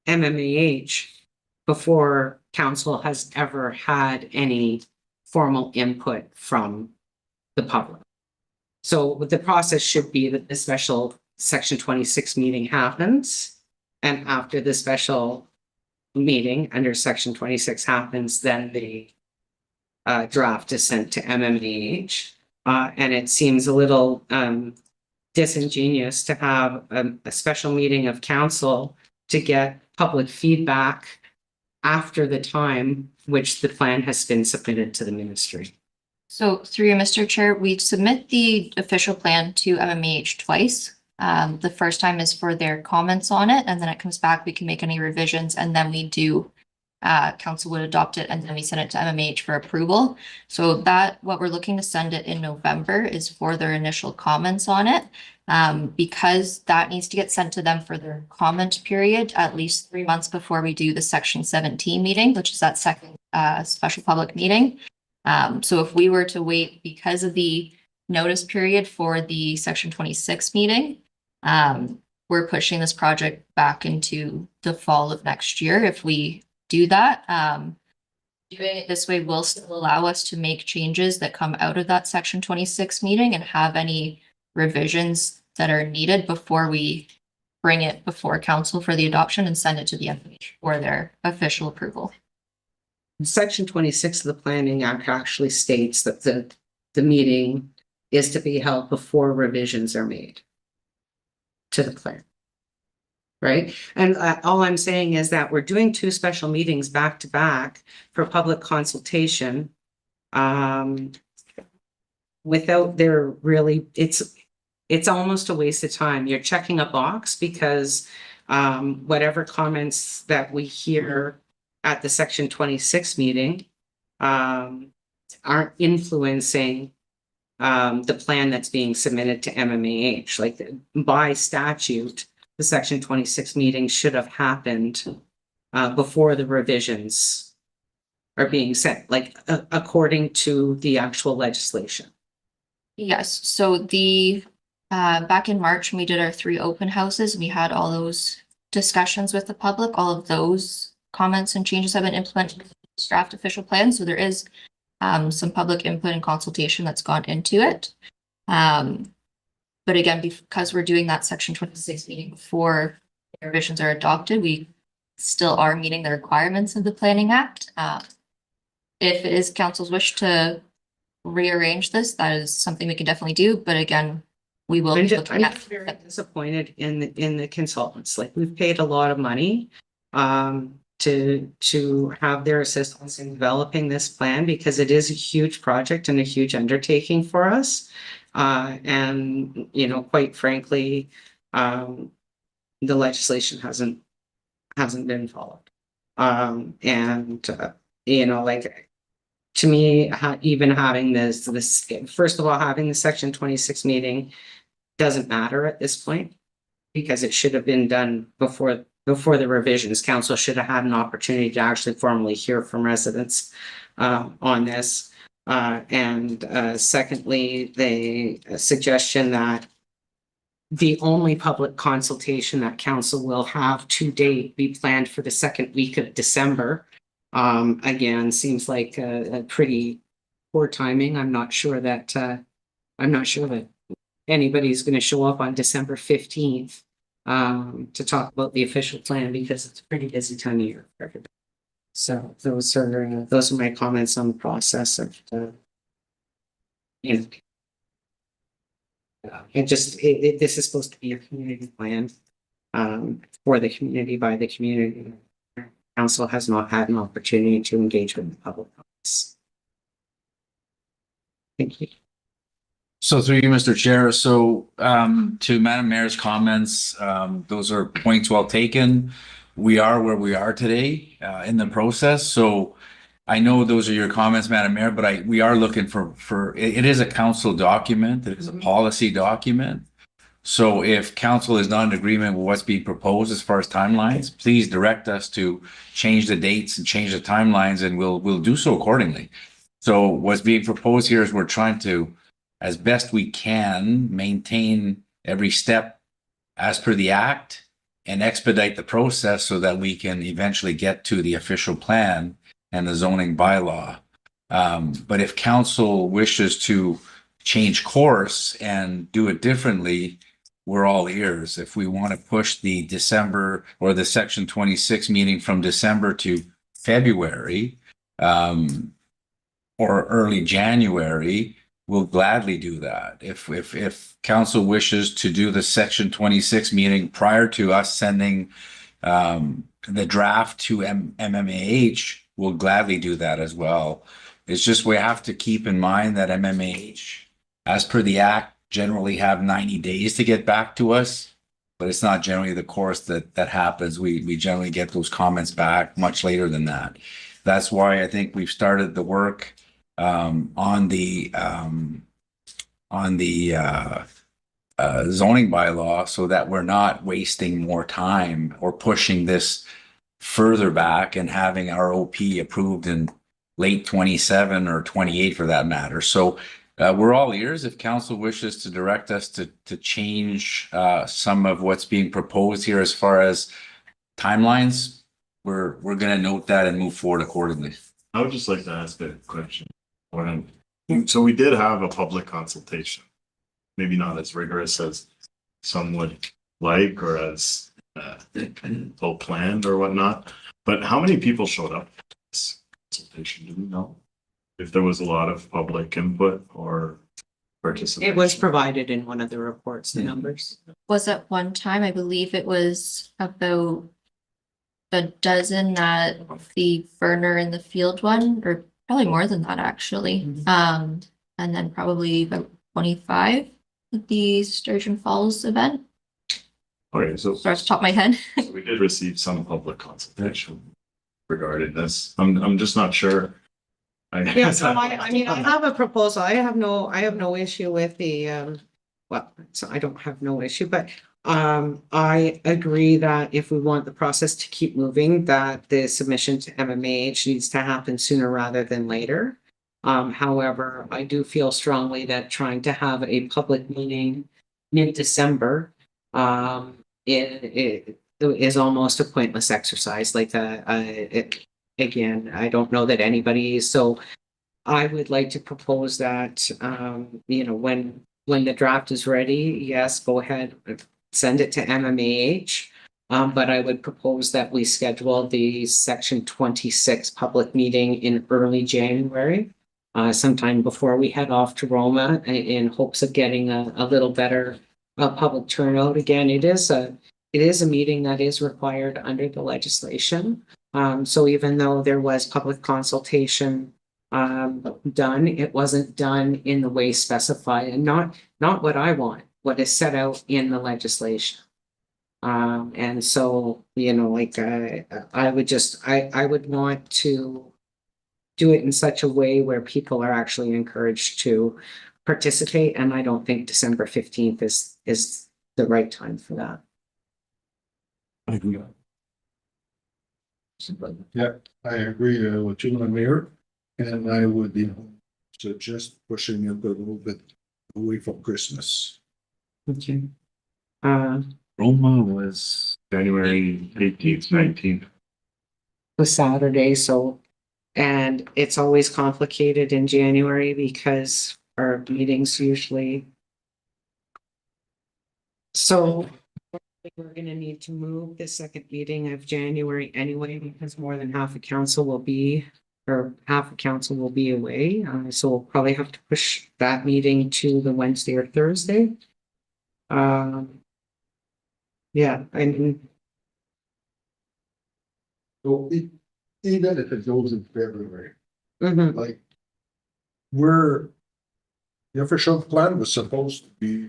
MMAH before council has ever had any formal input from the public. So the process should be that the special section 26 meeting happens, and after the special meeting under section 26 happens, then the draft is sent to MMAH. And it seems a little disingenuous to have a special meeting of council to get public feedback after the time which the plan has been submitted to the ministry. So through you, Mr. Chair, we submit the official plan to MMAH twice. The first time is for their comments on it, and then it comes back, we can make any revisions, and then we do, council would adopt it, and then we send it to MMAH for approval. So that, what we're looking to send it in November is for their initial comments on it. Because that needs to get sent to them for their comment period at least 3 months before we do the section 17 meeting, which is that second special public meeting. So if we were to wait because of the notice period for the section 26 meeting, we're pushing this project back into the fall of next year. If we do that, doing it this way will still allow us to make changes that come out of that section 26 meeting and have any revisions that are needed before we bring it before council for the adoption and send it to the MMH for their official approval. Section 26 of the Planning Act actually states that the meeting is to be held before revisions are made to the plan. Right? And all I'm saying is that we're doing 2 special meetings back to back for public consultation. Without there really, it's almost a waste of time. You're checking a box because whatever comments that we hear at the section 26 meeting aren't influencing the plan that's being submitted to MMAH. Like by statute, the section 26 meeting should have happened before the revisions are being sent, like according to the actual legislation. Yes, so the back in March, when we did our 3 open houses, we had all those discussions with the public. All of those comments and changes have been implemented in the draft official plan. So there is some public input and consultation that's gone into it. But again, because we're doing that section 26 meeting before the revisions are adopted, we still are meeting the requirements of the Planning Act. If it is council's wish to rearrange this, that is something we can definitely do. But again, we will be looking I'm at. very disappointed in the consultants. Like we've paid a lot of money to have their assistance in developing this plan because it is a huge project and a huge undertaking for us. And you know, quite frankly, the legislation hasn't been followed. Like, to me, even having this, first of all, having the section 26 meeting doesn't matter at this point because it should have been done before the revisions. Council should have had an opportunity to actually formally hear from residents on this. Secondly, the suggestion that the only public consultation that council will have to date be planned for the second week of December. Again, seems like a pretty poor timing. I'm not sure that anybody's going to show up on December 15th to talk about the official plan because it's a pretty busy time of year for everybody. So those are my comments on the process of this is supposed to be a community plan for the community by the community. Council has not had an opportunity to engage with the public on this. Thank you. So through you, Mr. Chair, so to Madam Mayor's comments, those are points well taken. We are where we are today in the process. So I know those are your comments, Madam Mayor, but we are looking for it is a council document, it is a policy document. So if council is not in agreement with what's being proposed as far as timelines, please direct us to change the dates and change the timelines, and we'll do so accordingly. So what's being proposed here is we're trying to, as best we can, maintain every step as per the act and expedite the process so that we can eventually get to the official plan and the zoning bylaw. But if council wishes to change course and do it differently, we're all ears. If we want to push the December or the section 26 meeting from December to February or early January, we'll gladly do that. If council wishes to do the section 26 meeting prior to us sending the draft to MMAH, we'll gladly do that as well. It's just we have to keep in mind that MMAH, as per the act, generally have 90 days to get back to us, but it's not generally the course that happens. We generally get those comments back much later than that. That's why I think we've started the work on the zoning bylaw so that we're not wasting more time or pushing this further back and having our OP approved in late 27 or 28 for that matter. So we're all ears. If council wishes to direct us to change some of what's being proposed here as far as timelines, we're going to note that and move forward accordingly. I would just like to ask a question. So we did have a public consultation, maybe not as rigorous as some would like or as well planned or whatnot, but how many people showed up for this consultation? Do we know if there was a lot of public input or participation? It was provided in one of the reports, the numbers. Was at one time, I believe it was about a dozen at the burner in the field one, or probably more than that actually. And then probably about 25 at the Sturgeon Falls event. Okay, so off the top of my head. so we did receive some public consultation regarding this. I'm just not sure. Yeah, so I mean, I have a proposal. I have no issue with the, so I don't have no issue, but I agree that if we want the process to keep moving, that the submission to MMAH needs to happen sooner rather than later. However, I do feel strongly that trying to have a public meeting mid-December it is almost a pointless exercise. Like again, I don't know that anybody, so I would like to propose that, when the draft is ready, yes, go ahead, send it to MMAH. But I would propose that we schedule the section 26 public meeting in early January, sometime before we head off to Roma, in hopes of getting a little better public turnout. Again, it is a meeting that is required under the legislation. So even though there was public consultation done, it wasn't done in the way specified, and not what I want, what is set out in the legislation. And so, you know, like, I would just, I would want to do it in such a way where people are actually encouraged to participate, and I don't think December 15th is the right time for that. Yeah, I agree with you, Mayor, and I would suggest pushing it a little bit away from Christmas. Okay. Roma was January 18th, 19th. The Saturday, so, and it's always complicated in January because our meetings usually. So we're gonna need to move the second meeting of January anyway, because more than half of council will be, or half of council will be away. So we'll probably have to push that meeting to the Wednesday or Thursday. Yeah, and So even if it goes in February, mhm, like, the official plan was supposed to be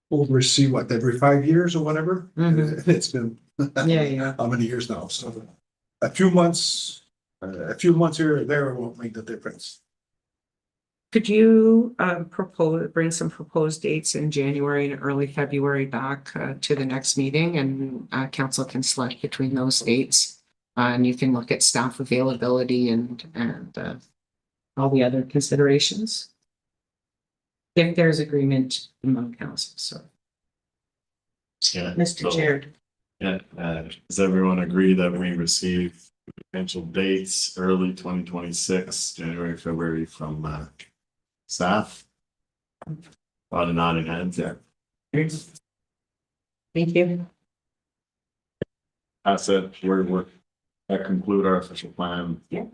oversee what, every 5 years or whatever? Mhm. It's been yeah. how many years now? So a few months here or there won't make the difference. Could you bring some proposed dates in January and early February back to the next meeting, and council can select between those dates? And you can look at staff availability and all the other considerations. If there's agreement among council, so. Yeah. Mr. Chair. Yeah, does everyone agree that we receive potential dates early 2026, January, February from staff? A lot of nodding heads, yeah. Thank you. That's it, that conclude our official plan. Yeah.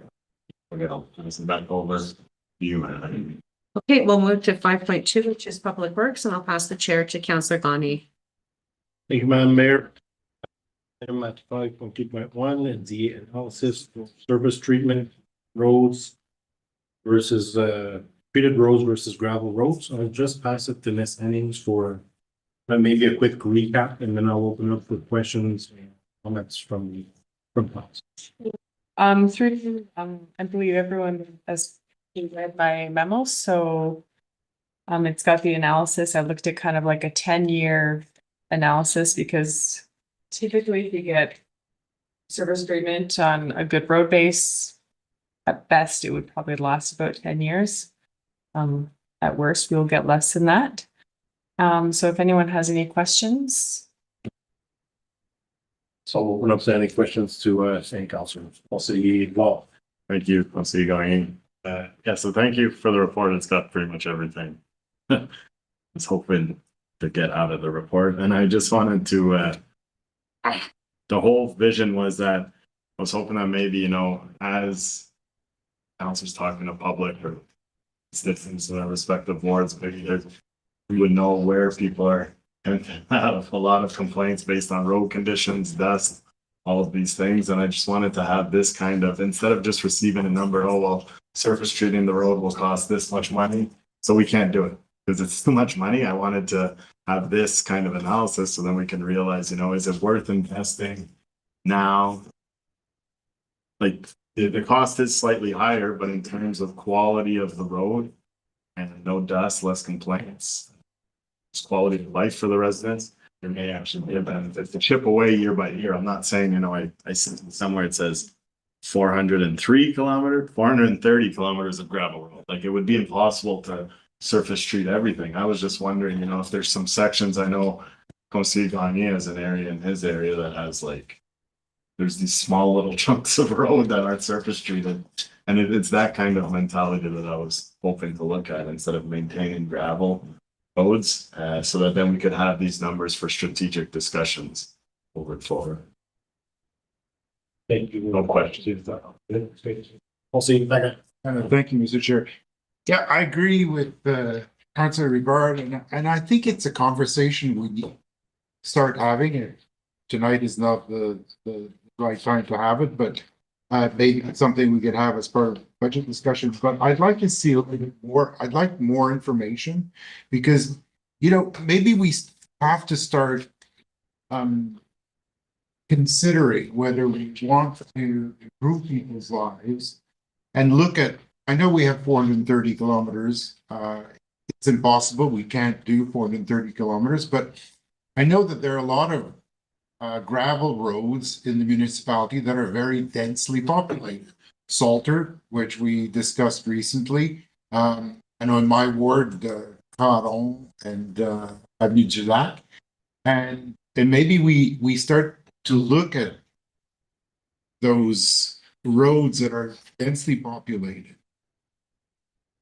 Okay, I'll pass it back over to you, man. Okay, we'll move to 5.2, which is Public Works, and I'll pass the chair to Councillor Gani. Thank you, Madam Mayor. Item at 5.2.1 is the analysis of surface treatment roads versus treated roads versus gravel roads. I'll just pass it to Ms. Hennings for maybe a quick recap, and then I'll open up for questions and comments from council. I believe everyone has read my memo, so it's got the analysis. I looked at kind of like a 10-year analysis, because typically if you get surface treatment on a good road base, at best, it would probably last about 10 years. At worst, we'll get less than that. So if anyone has any questions. So we'll open up to any questions to any councilors. I'll see involved. Thank you, I'll see you going. Yeah, so thank you for the report, it's got pretty much everything. I was hoping to get out of the report, and I just wanted to, the whole vision was that I was hoping that maybe, you know, as councilors talking to public or citizens in their respective wards, maybe we would know where people are and have a lot of complaints based on road conditions, dust, all of these things. And I just wanted to have this kind of, instead of just receiving a number, oh, well, surface treating the road will cost this much money, so we can't do it because it's too much money. I wanted to have this kind of analysis so then we can realize, you know, is it worth investing now? Like the cost is slightly higher, but in terms of quality of the road and no dust, less complaints, it's quality of life for the residents, there may actually be a benefit to chip away year by year. I'm not saying, you know, I see somewhere it says 430 kilometers of gravel road. Like, it would be impossible to surface treat everything. I was just wondering, you know, if there's some sections, I know Conseil Gagné is an area in his area that has like, there's these small little chunks of road that aren't surface treated. And it's that kind of mentality that I was hoping to look at instead of maintaining gravel roads, so that then we could have these numbers for strategic discussions over and forward. Thank you. No questions. I'll see you back. Thank you, Mr. Chair. Yeah, I agree with Councilor Rivard, and I think it's a conversation we need to start having. It tonight is not the right time to have it, but maybe it's something we could have as part of budget discussions. But I'd like to see a little bit more. I'd like more information because, you know, maybe we have to start considering whether we want to improve people's lives and look at, I know we have 430 kilometers. It's impossible. We can't do 430 kilometers, but I know that there are a lot of gravel roads in the municipality that are very densely populated. Salter, which we discussed recently. I know in my ward, Caron and Avenue du Lac. And maybe we start to look at those roads that are densely populated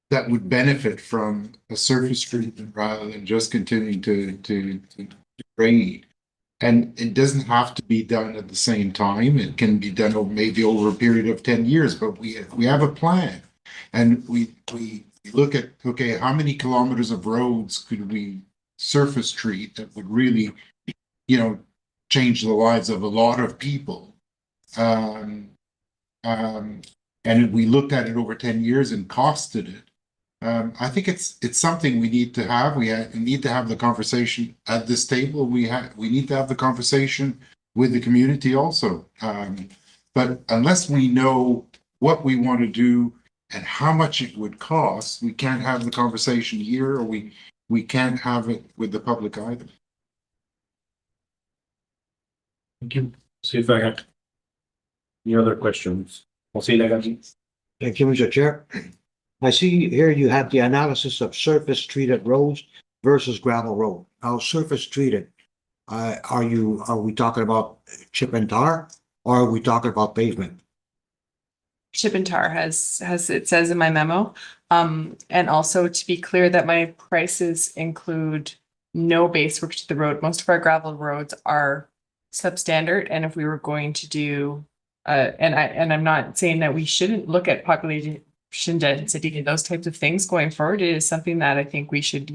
that would benefit from a surface treatment rather than just continuing to drain. And it doesn't have to be done at the same time. It can be done maybe over a period of 10 years, but we have a plan. And we look at, okay, how many kilometers of roads could we surface treat that would really, change the lives of a lot of people. And we looked at it over 10 years and costed it. I think it's something we need to have. We need to have the conversation at this table. We need to have the conversation with the community also. But unless we know what we want to do and how much it would cost, we can't have the conversation here, or we can't have it with the public either. Thank you. See if I have any other questions. Thank you, Mr. Chair. I see here you have the analysis of surface treated roads versus gravel road. Now, surface treated, are we talking about chip and tar, or are we talking about pavement? Chip and tar has, it says in my memo. And also to be clear that my prices include no base work to the road. Most of our gravel roads are substandard. And if we were going to do, and I'm not saying that we shouldn't look at population density and those types of things going forward. It is something that I think we should,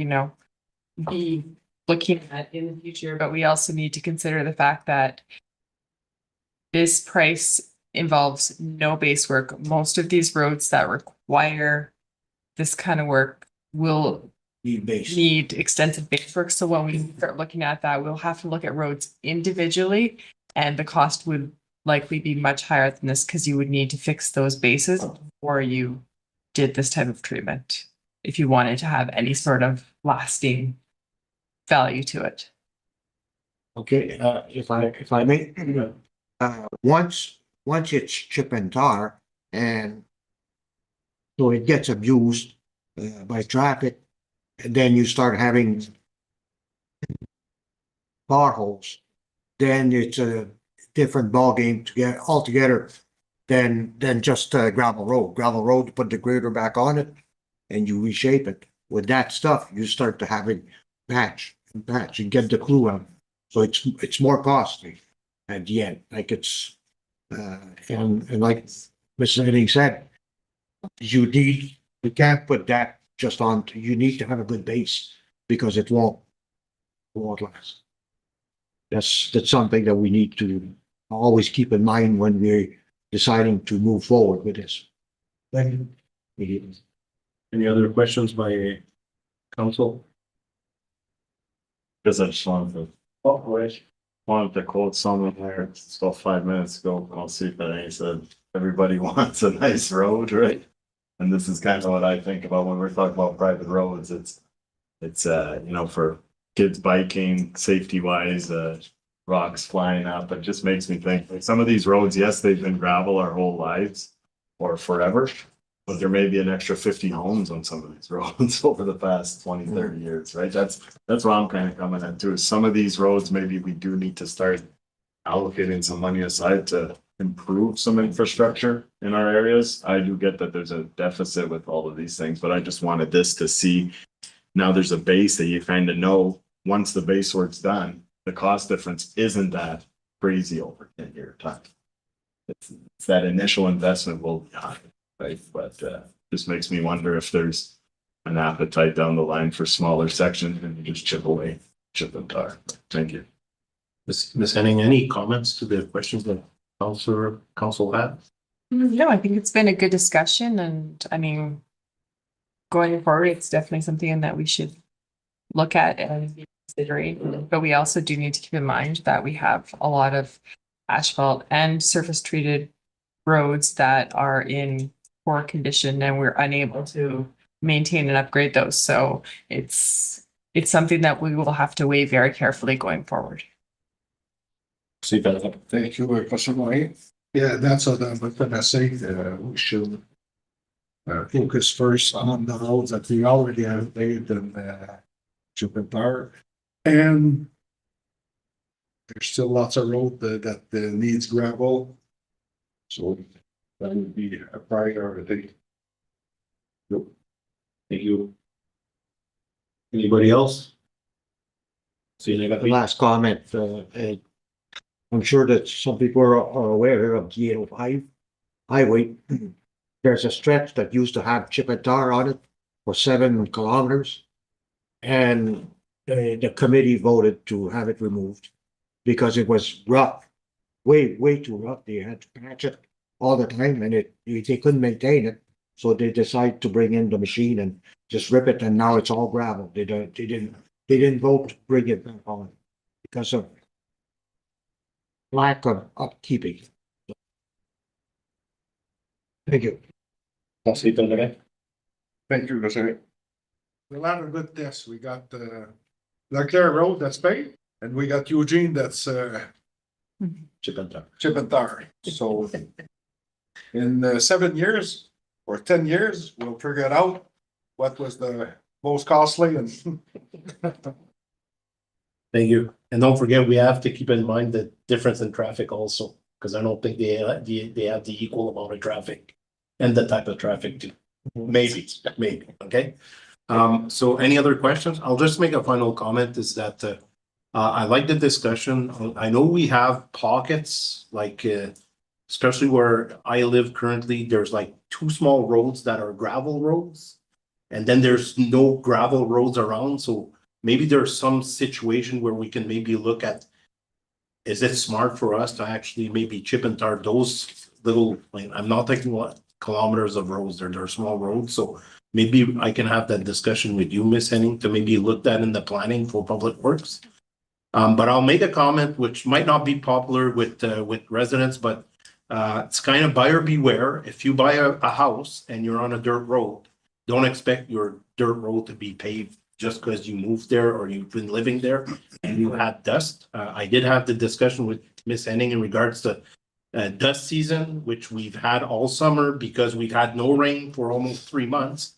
be looking at in the future, but we also need to consider the fact that this price involves no base work. Most of these roads that require this kind of work will need extensive base work. So when we start looking at that, we'll have to look at roads individually, and the cost would likely be much higher than this because you would need to fix those bases before you did this type of treatment if you wanted to have any sort of lasting value to it. Okay, if I may, once it's chip and tar, and so it gets abused by traffic, and then you start having potholes, then it's a different ballgame to get altogether than just gravel road. Gravel road, you put the grader back on it and you reshape it. With that stuff, you start to having patch and get the glue out. So it's more costly at the end. Like it's and like Mr. Henning said, you can't put that just on. You need to have a good base because it won't last. That's something that we need to always keep in mind when we're deciding to move forward with this. Thank you. Any other questions by council? Because I just wanted to quote someone there, still 5 minutes ago, I'll see if that said, everybody wants a nice road, right? And this is kind of what I think about when we're talking about private roads. It's for kids biking, safety wise, rocks flying up. It just makes me think like some of these roads, yes, they've been gravel our whole lives or forever, but there may be an extra 50 homes on some of these roads over the past 20, 30 years, right? That's what I'm kind of coming at too. Is some of these roads, maybe we do need to start allocating some money aside to improve some infrastructure in our areas. I do get that there's a deficit with all of these things, but I just wanted this to see now there's a base that you kind of know once the base work's done, the cost difference isn't that crazy over 10-year time. It's that initial investment will be high, right? But just makes me wonder if there's an appetite down the line for smaller sections and you just chip and tar. Thank you. Ms. Henning, any comments to the questions that council had? No, I think it's been a good discussion, and I mean, going forward, it's definitely something that we should look at and be considering. But we also do need to keep in mind that we have a lot of asphalt and surface treated roads that are in poor condition and we're unable to maintain and upgrade those. So it's something that we will have to weigh very carefully going forward. Thank you, Councilor Moy. Yeah, that's what I was gonna say, we should focus first on the roads that we already have laid and Jupiter. And there's still lots of road that needs gravel. So that would be a priority. Thank you. Anybody else? See you The last comment, I'm sure that some people are aware of the 805 highway. There's a stretch that used to have chip and tar on it for 7 kilometers. And the committee voted to have it removed because it was rough, way too rough. They had to patch it all the time and they couldn't maintain it. So they decided to bring in the machine and just rip it, and now it's all gravel. They didn't vote to bring it back on because of lack of upkeeping. Thank you. Thank you, Jose. A lot of good tests. We got Leclerc Road, that's paid, and we got Eugene, that's Chip and tar. chip and tar. So in 7 years or 10 years, we'll figure it out. What was the most costly and Thank you. And don't forget, we have to keep in mind the difference in traffic also, because I don't think they have the equal amount of traffic and the type of traffic too. Maybe, okay? So any other questions? I'll just make a final comment is that I like the discussion. I know we have pockets like especially where I live currently, there's like 2 small roads that are gravel roads. And then there's no gravel roads around, so maybe there's some situation where we can maybe look at, is it smart for us to actually maybe chip and tar those little, like, I'm not thinking what kilometers of roads, they're small roads, so maybe I can have that discussion with you, Ms. Henning, to maybe look that in the planning for public works. But I'll make a comment which might not be popular with residents, but it's kind of buyer beware. If you buy a house and you're on a dirt road, don't expect your dirt road to be paved just because you moved there or you've been living there and you had dust. I did have the discussion with Ms. Henning in regards to dust season, which we've had all summer because we've had no rain for almost 3 months.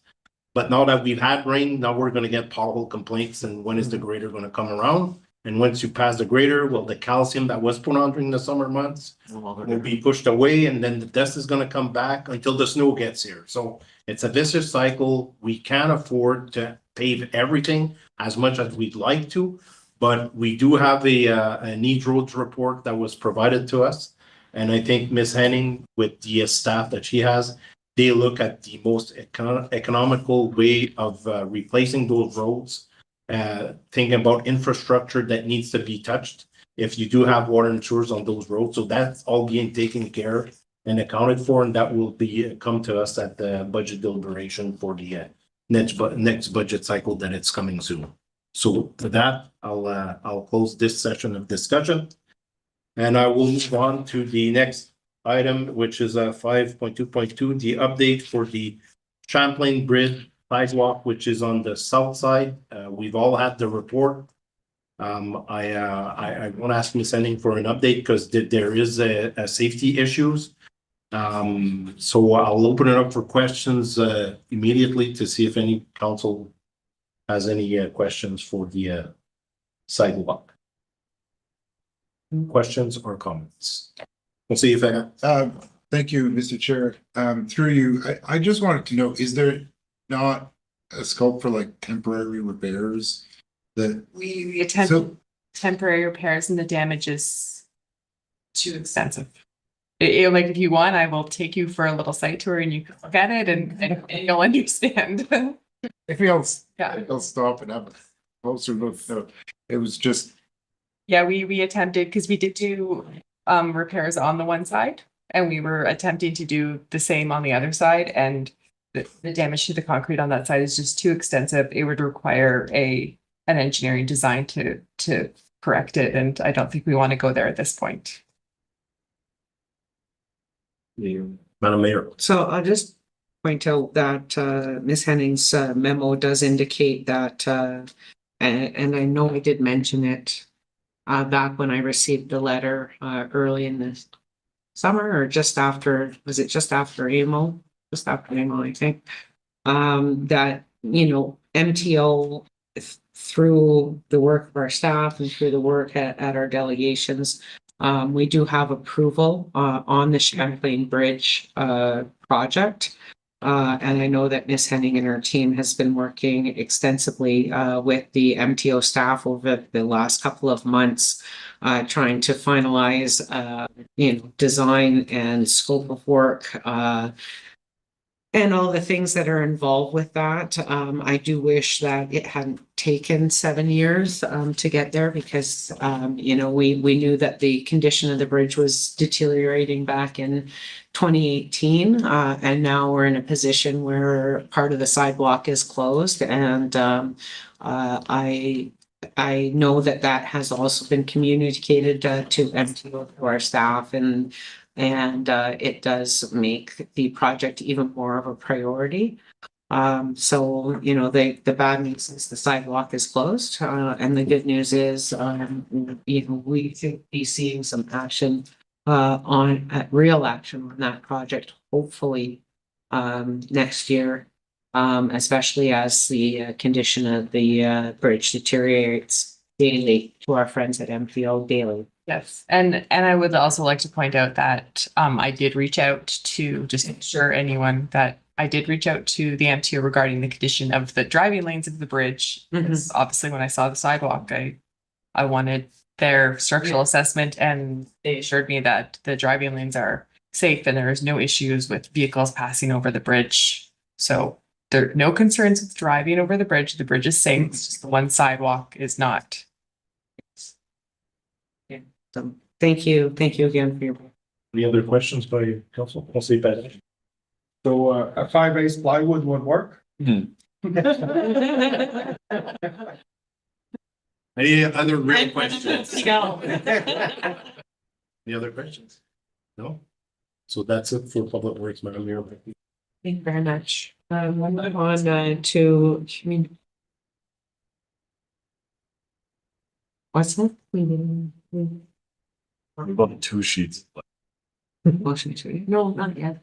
But now that we've had rain, now we're gonna get pothole complaints, and when is the grader gonna come around? And once you pass the grader, well, the calcium that was put on during the summer months will be pushed away, and then the dust is gonna come back until the snow gets here. So it's a vicious cycle. We can't afford to pave everything as much as we'd like to, but we do have a needs roads report that was provided to us. And I think Ms. Henning, with the staff that she has, they look at the most economical way of replacing those roads, thinking about infrastructure that needs to be touched if you do have water and sewers on those roads. So that's all being taken care and accounted for, and that will be come to us at the budget deliberation for the next budget cycle that it's coming soon. So for that, I'll close this session of discussion, and I will move on to the next item, which is 5.2.2, the update for the Champlain Bridge sidewalk, which is on the south side. We've all had the report. I want to ask Ms. Henning for an update because there is a safety issues. So I'll open it up for questions immediately to see if any council has any questions for the sidewalk. Questions or comments? We'll see if Thank you, Mr. Chair. Through you, I just wanted to know, is there not a scope for like temporary repairs that? We attempt temporary repairs and the damage is too extensive. Like if you want, I will take you for a little site tour and you can look at it and you'll understand. If you'll, Yeah. I'll stop and have a closer look. No, it was just, Yeah, we attempted, because we did do repairs on the one side and we were attempting to do the same on the other side, and the damage to the concrete on that side is just too extensive. It would require a an engineering design to correct it, and I don't think we want to go there at this point. Madam Mayor. So I'll just point out that Ms. Henning's memo does indicate that, and I know I did mention it back when I received the letter early in the summer or just after, was it just after AMO? Just after AMO, I think. That, you know, MTO through the work of our staff and through the work at our delegations, we do have approval on the Champlain Bridge project. And I know that Ms. Henning and her team has been working extensively with the MTO staff over the last couple of months, trying to finalize, you know, design and scope of work, and all the things that are involved with that. I do wish that it hadn't taken 7 years to get there because, you know, we knew that the condition of the bridge was deteriorating back in 2018. And now we're in a position where part of the sidewalk is closed. And I know that that has also been communicated to MTO, to our staff, and it does make the project even more of a priority. So, you know, the bad news is the sidewalk is closed, and the good news is, you know, we should be seeing some action real action on that project, hopefully next year, especially as the condition of the bridge deteriorates daily to our friends at MPO daily. Yes, and I would also like to point out that I did reach out to just ensure anyone that I did reach out to the MTO regarding the condition of the driving lanes of the bridge. Because obviously when I saw the sidewalk, I wanted their structural assessment, and they assured me that the driving lanes are safe and there is no issues with vehicles passing over the bridge. So there are no concerns with driving over the bridge. The bridge is safe. It's just the one sidewalk is not. So thank you again for your. Any other questions by council? I'll say Pat. So a 5-ace plywood would work? Any other real questions? Any other questions? No? So that's it for public works, Madam Mayor. Thank you very much. We'll move on to community. What's that? About 2 sheets. Motion to, no, not yet.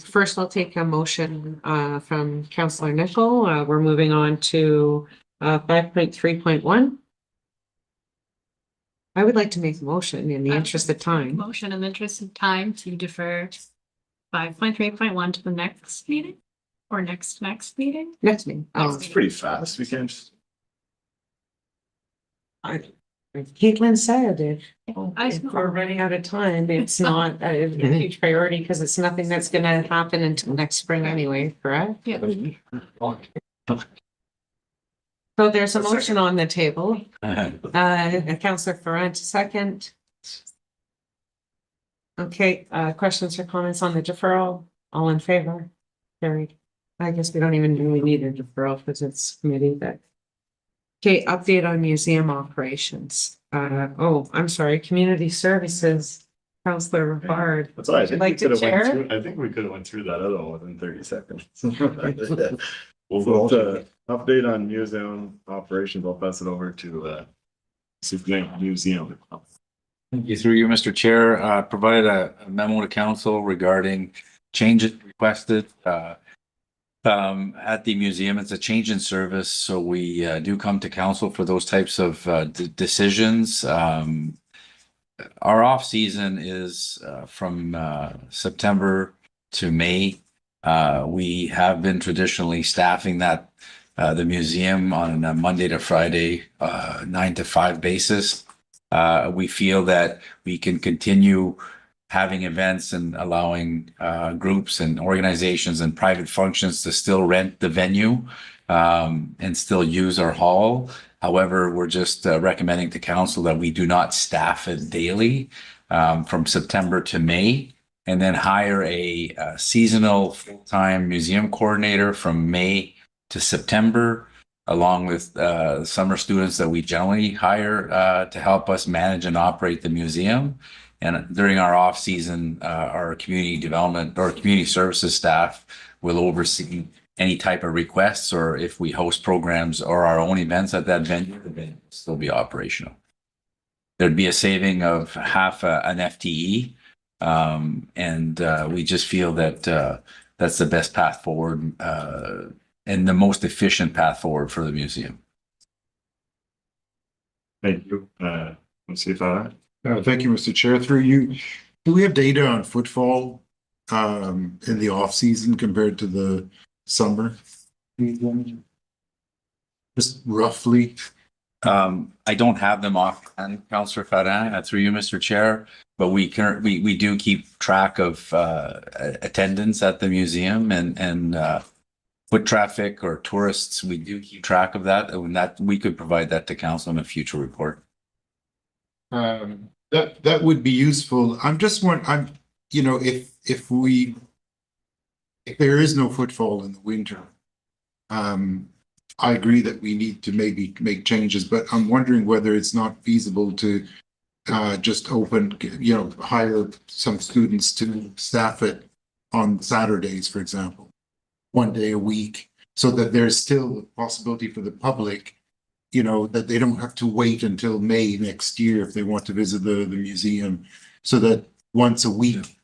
First I'll take a motion from Councillor Nicol. We're moving on to 5.3.1. I would like to make a motion in the interest of time. Motion in the interest of time to defer 5.3.1 to the next meeting or next meeting? Next meeting. It's pretty fast. We can just. Caitlin said it. I If we're running out of time, it's not a huge priority because it's nothing that's gonna happen until next spring anyway, correct? Yeah. So there's a motion on the table. Councillor Ferrand, second. Okay, questions or comments on the deferral? All in favor? Carried. I guess we don't even really need a deferral because it's committee, but. Okay, update on museum operations. I'm sorry, community services. Councillor Rivard. That's all right. Would you like to chair? I think we could have went through that other one within 30 seconds. We'll go to update on museum operations. I'll pass it over to Superintendent Museum. Thank you. Through you, Mr. Chair, provided a memo to council regarding changes requested at the museum. It's a change in service, so we do come to council for those types of decisions. Our off season is from September to May. We have been traditionally staffing that the museum on a Monday to Friday 9 to 5 basis. We feel that we can continue having events and allowing groups and organizations and private functions to still rent the venue and still use our hall. However, we're just recommending to council that we do not staff it daily from September to May, and then hire a seasonal full-time museum coordinator from May to September, along with summer students that we generally hire to help us manage and operate the museum. And during our off season, our community development or community services staff will oversee any type of requests, or if we host programs or our own events at that venue, the venue will still be operational. There'd be a saving of half an FTE. And we just feel that that's the best path forward and the most efficient path forward for the museum. Thank you. Let's see if I. Thank you, Mr. Chair. Through you, do we have data on footfall in the off season compared to the summer? Just roughly. I don't have them off, Councillor Ferrin, through you, Mr. Chair, but we do keep track of attendance at the museum and foot traffic or tourists. We do keep track of that, and that we could provide that to council in a future report. That would be useful. I'm just wondering, you know, if there is no footfall in the winter, I agree that we need to maybe make changes, but I'm wondering whether it's not feasible to just open, you know, hire some students to staff it on Saturdays, for example, 1 day a week, so that there's still a possibility for the public, you know, that they don't have to wait until May next year if they want to visit the museum, so that once a week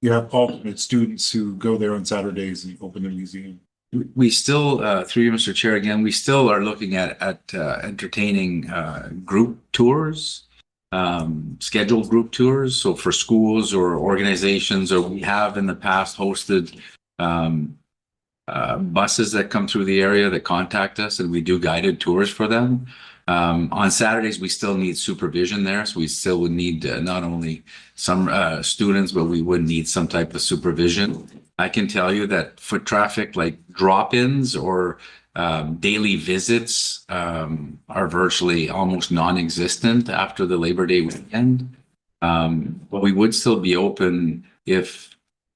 you have alternate students who go there on Saturdays and open the museum. We still, through you, Mr. Chair, again, we still are looking at entertaining group tours, scheduled group tours. So for schools or organizations, or we have in the past hosted buses that come through the area that contact us, and we do guided tours for them. On Saturdays, we still need supervision there. So we still would need not only some students, but we would need some type of supervision. I can tell you that foot traffic, like drop-ins or daily visits, are virtually almost non-existent after the Labor Day weekend. But we would still be open if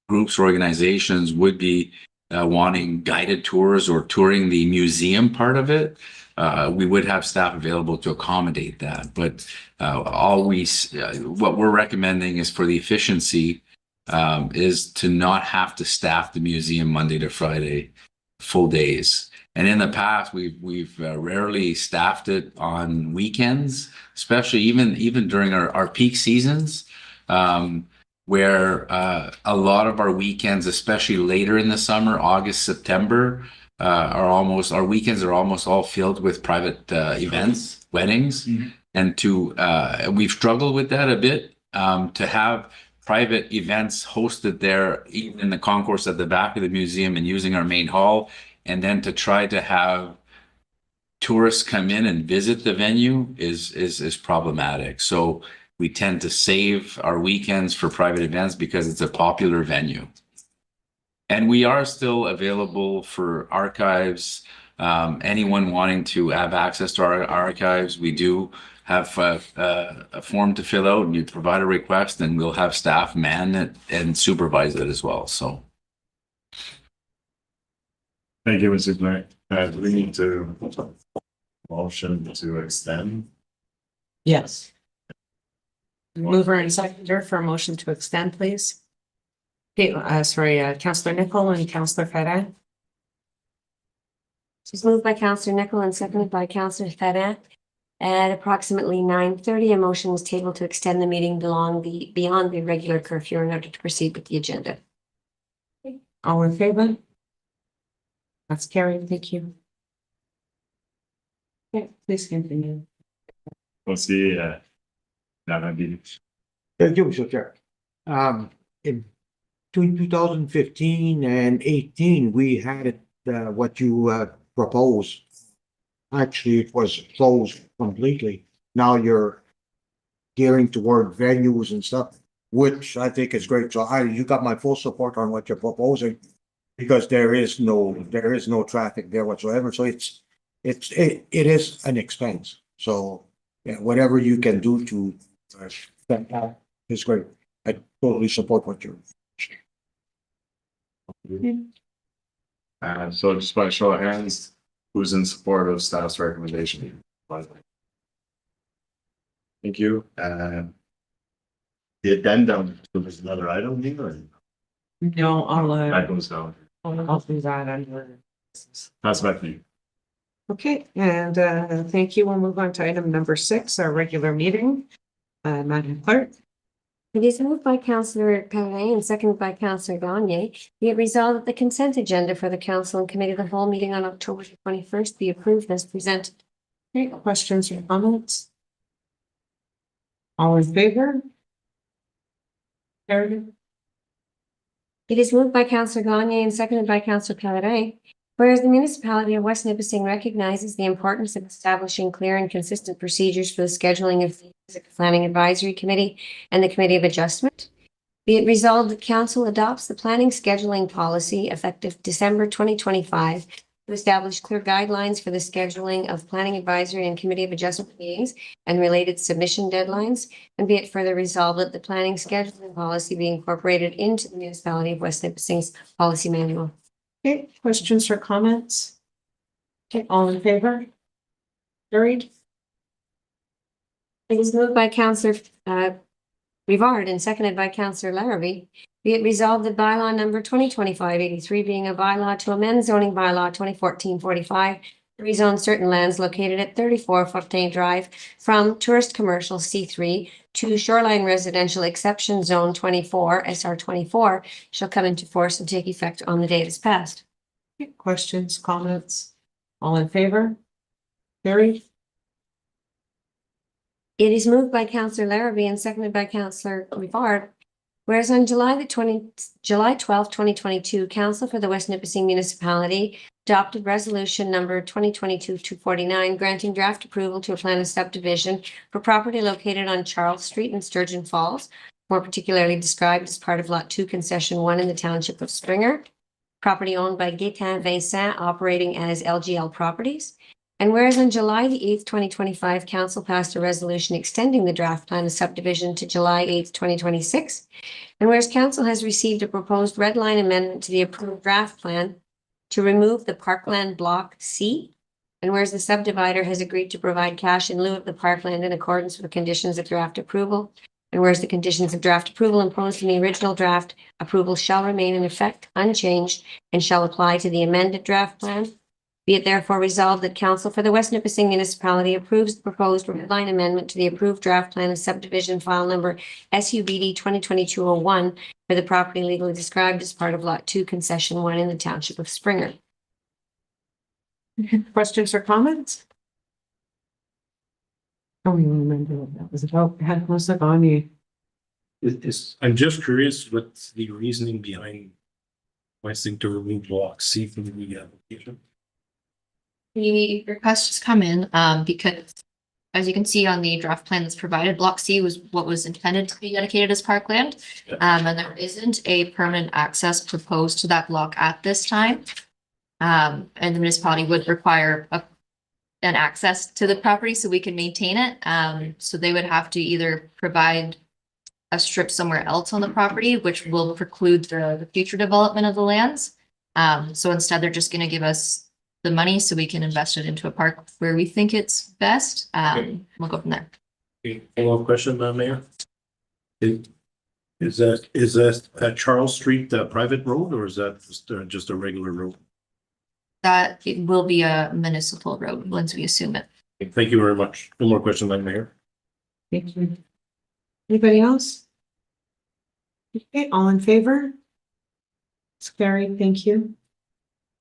groups or organizations would be wanting guided tours or touring the museum part of it. We would have staff available to accommodate that. But what we're recommending is for the efficiency is to not have to staff the museum Monday to Friday full days. And in the past, we've rarely staffed it on weekends, especially even during our peak seasons, where a lot of our weekends, especially later in the summer, August, September, our weekends are almost all filled with private events, weddings, and we've struggled with that a bit, to have private events hosted there, even in the concourse at the back of the museum and using our main hall, and then to try to have tourists come in and visit the venue is problematic. So we tend to save our weekends for private events because it's a popular venue. And we are still available for archives. Anyone wanting to have access to our archives, we do have a form to fill out, and you provide a request, and we'll have staff man it and supervise it as well. So. Thank you, Mr. Blair. We need to motion to extend. Yes. Mover and seconder for a motion to extend, please. Okay, sorry, Councillor Nicol and Councillor Ferrin. It's moved by Councillor Nicol and seconded by Councillor Ferrin. At approximately 9:30, a motion was tabled to extend the meeting beyond the regular curfew in order to proceed with the agenda. All in favor? That's carried. Thank you. Okay, please continue. We'll see. Thank you, Mr. Chair. In 2015 and 18, we had it, what you proposed. Actually, it was closed completely. Now you're gearing toward venues and stuff, which I think is great. So you got my full support on what you're proposing, because there is no traffic there whatsoever. So it is an expense. So yeah, whatever you can do to that is great. I totally support what you're. So just by show of hands, Who's in support of staff's recommendation? Thank you. The addendum, there's another item here, or No, that goes down? I'll do that under. Pass back to you. Okay, and thank you. We'll move on to item number 6, our regular meeting. Madam Clerk. It is moved by Councillor Perrin and seconded by Councillor Gagne. Be it resolved that the consent agenda for the council and committee of the whole meeting on October 21st be approved as presented. Okay, questions or comments? All in favor? Carried. It is moved by Councillor Gagne and seconded by Councillor Perrin. Whereas the municipality of West Nipissing recognizes the importance of establishing clear and consistent procedures for the scheduling of the Planning Advisory Committee and the Committee of Adjustment. Be it resolved that council adopts the planning scheduling policy effective December 2025 to establish clear guidelines for the scheduling of planning advisory and Committee of Adjustment meetings and related submission deadlines. And be it further resolved that the planning scheduling policy be incorporated into the municipality of West Nipissing's policy manual. Okay, questions or comments? Okay, all in favor? Carried. It is moved by Councillor Rivard and seconded by Councillor Larrabee. Be it resolved that bylaw number 2025-83 being a bylaw to amend zoning bylaw 2014-45 to rezone certain lands located at 34 Fortin Drive from tourist commercial C3 to shoreline residential exception zone 24 SR 24 shall come into force and take effect on the date as passed. Okay, questions, comments? All in favor? Carried. It is moved by Councillor Larrabee and seconded by Councillor Rivard. Whereas on July 12th, 2022, Council for the West Nipissing Municipality adopted resolution number 2022-249 granting draft approval to a plan of subdivision for property located on Charles Street in Sturgeon Falls, more particularly described as part of Lot 2 Concession 1 in the Township of Springer, property owned by Gaetan Vincent operating as LGL Properties. And whereas on July 8th, 2025, Council passed a resolution extending the draft plan of subdivision to July 8th, 2026. And whereas Council has received a proposed red line amendment to the approved draft plan to remove the Parkland Block C. And whereas the subdivider has agreed to provide cash in lieu of the parkland in accordance with the conditions of draft approval. And whereas the conditions of draft approval imposed in the original draft approval shall remain in effect unchanged and shall apply to the amended draft plan. Be it therefore resolved that Council for the West Nipissing Municipality approves the proposed red line amendment to the approved draft plan of subdivision file number SUBD 2022-01 for the property legally described as part of Lot 2 Concession 1 in the Township of Springer. Questions or comments? I don't even remember what that was about. Had Councillor Gagne. I'm just curious, what's the reasoning behind requesting to remove block C from the application? The request has come in, because as you can see on the draft plan that's provided, Block C was what was intended to be dedicated as parkland. And there isn't a permanent access proposed to that block at this time. And the municipality would require an access to the property so we can maintain it. So they would have to either provide a strip somewhere else on the property, which will preclude the future development of the lands. So instead, they're just gonna give us the money so we can invest it into a park where we think it's best. We'll go from there. Okay, follow-up question, Madam Mayor. Is that at Charles Street, the private road, or is that just a regular road? That it will be a municipal road once we assume it. Okay, thank you very much. No more questions, Madam Mayor. Thank you. Anybody else? Okay, all in favor? It's carried. Thank you.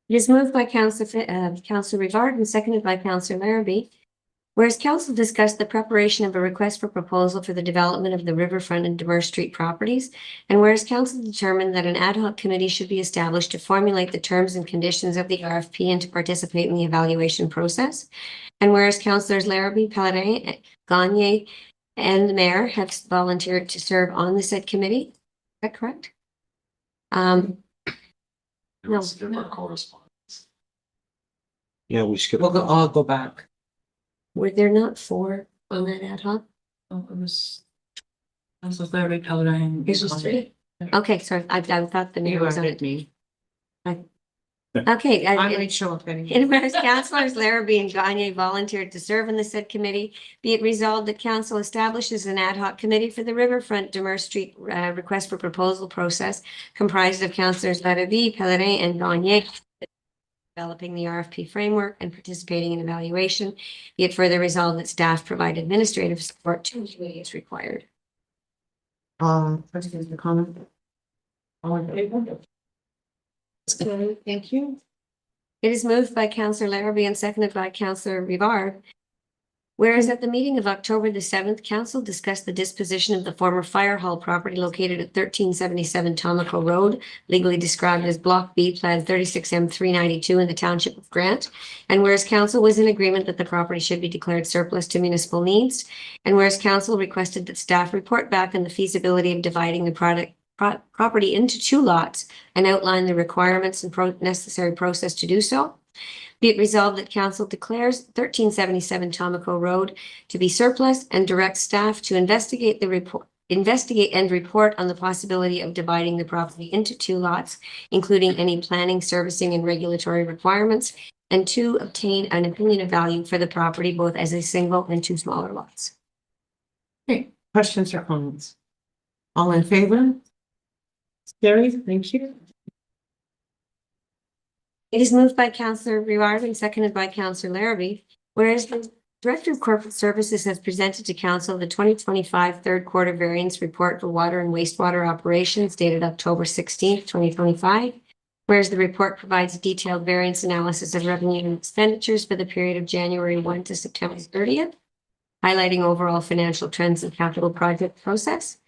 It is moved by Councillor Rivard and seconded by Councillor Larrabee. Whereas Council discussed the preparation of a request for proposal for the development of the riverfront and Demers Street properties, and whereas Council determined that an ad hoc committee should be established to formulate the terms and conditions of the RFP and to participate in the evaluation process, and whereas Councillors Larrabee, Pellerin, Gagne, and the Mayor have volunteered to serve on the said committee. Is that correct? No. Correspondence. Yeah, we skipped. I'll go back. Were there not 4 on that ad hoc? Oh, it was Larry Pellerin. It was 3. Okay, sorry, I thought the name You was on added it. me. Okay. I might show up anyway. In whereas councillors Larrabee and Gagne volunteered to serve on the said committee, be it resolved that council establishes an ad hoc committee for the Riverfront Demers Street request for proposal process comprised of councillors Larrabee, Pellerin, and Gagne, developing the RFP framework and participating in evaluation. Be it further resolved that staff provide administrative support to the committee as required. Questions or comment? All in favor? Okay, thank you. It is moved by Councillor Larrabee and seconded by Councillor Rivard. Whereas at the meeting of October the 7th, council discussed the disposition of the former fire hall property located at 1377 Tomico Road, legally described as Block B, Plan 36M 392 in the Township of Grant. And whereas council was in agreement that the property should be declared surplus to municipal needs. And whereas council requested that staff report back on the feasibility of dividing the property into 2 lots and outline the requirements and necessary process to do so. Be it resolved that council declares 1377 Tomico Road to be surplus and directs staff to investigate and report on the possibility of dividing the property into 2 lots, including any planning, servicing, and regulatory requirements, and 2, obtain an opinion of value for the property both as a single and 2 smaller lots. Okay, questions or comments? All in favor? Carried, thank you. It is moved by Councillor Rivard and seconded by Councillor Larrabee. Whereas the Director of Corporate Services has presented to Council the 2025 third quarter variance report for water and wastewater operations dated October 16th, 2025. Whereas the report provides detailed variance analysis of revenue and expenditures for the period of January 1 to September 30th, highlighting overall financial trends and capital project process.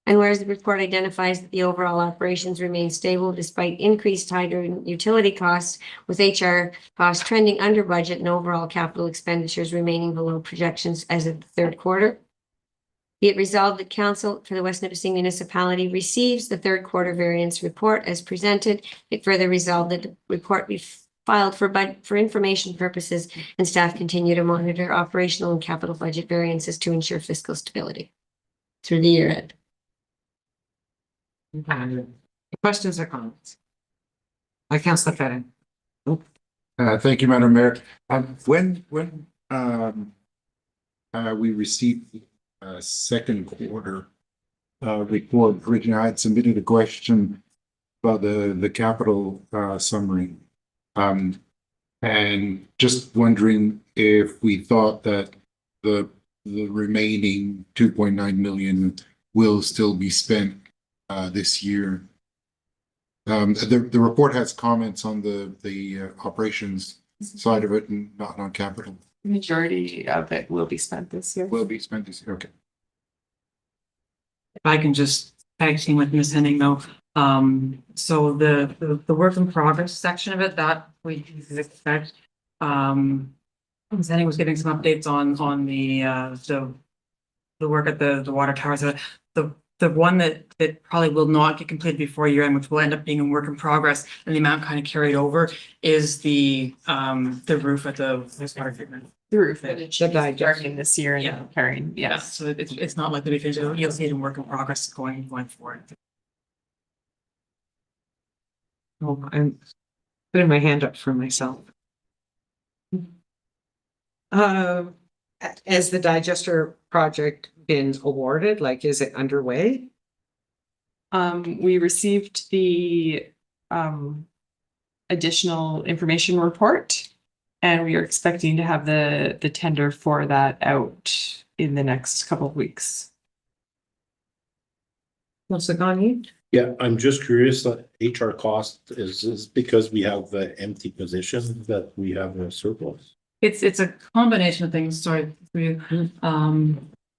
And whereas the report identifies that the overall operations remain stable despite increased hydro and utility costs, with HR costs trending under budget and overall capital expenditures remaining below projections as of the third quarter. Be it resolved that Council for the West Nipissing Municipality receives the third quarter variance report as presented. It further resolved that the report be filed for information purposes and staff continue to monitor operational and capital budget variances to ensure fiscal stability through the year end. Questions or comments? By Councillor Fetting. Thank you, Madam Mayor. When we received the second quarter report, originally I had submitted a question about the capital summary. And just wondering if we thought that the remaining 2.9 million will still be spent this year. The report has comments on the operations side of it and not on capital. Majority of it will be spent this year. Will be spent this year, okay. If I can just tag team with Ms. Henning though. So the work in progress section of it that we expect. Ms. Henning was giving some updates on the work at the water towers. The one that probably will not get completed before year end, which will end up being a work in progress, and the amount kind of carried over is the roof at the wastewater treatment. The roof that it should be starting this year and Yeah. carrying, Yeah, yes. so it's not likely to be finished. You'll see it in work in progress going forward. Oh, I'm putting my hand up for myself. Has the digester project been awarded? Like, is it underway? We received the additional information report, and we are expecting to have the tender for that out in the next couple of weeks. Councillor Gagne? Yeah, I'm just curious, that HR cost is because we have the empty position that we have a surplus. It's a combination of things, sorry.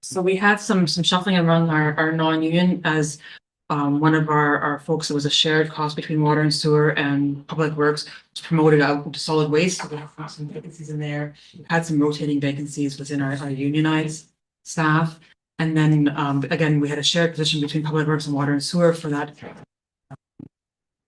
So we had some shuffling around our non-union as one of our folks, it was a shared cost between water and sewer and public works, was promoted out into solid waste. So we have some vacancies in there. We had some rotating vacancies within our unionized staff. And then again, we had a shared position between public works and water and sewer for that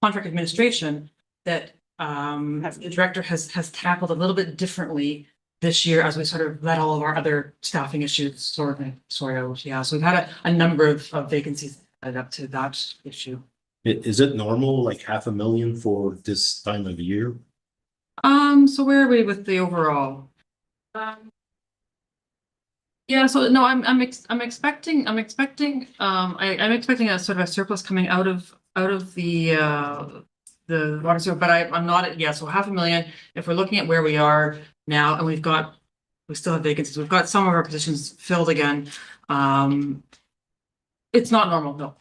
contract administration that the director has tackled a little bit differently this year as we sort of let all of our other staffing issues sort out. Yeah, so we've had a number of vacancies added up to that issue. Is it normal, like 500,000 for this time of year? So where are we with the overall? Yeah, so no, I'm expecting, I'm expecting a sort of a surplus coming out of the water sewer, but I'm not, yeah, so 500,000, if we're looking at where we are now, and we still have vacancies, we've got some of our positions filled again. It's not normal, no.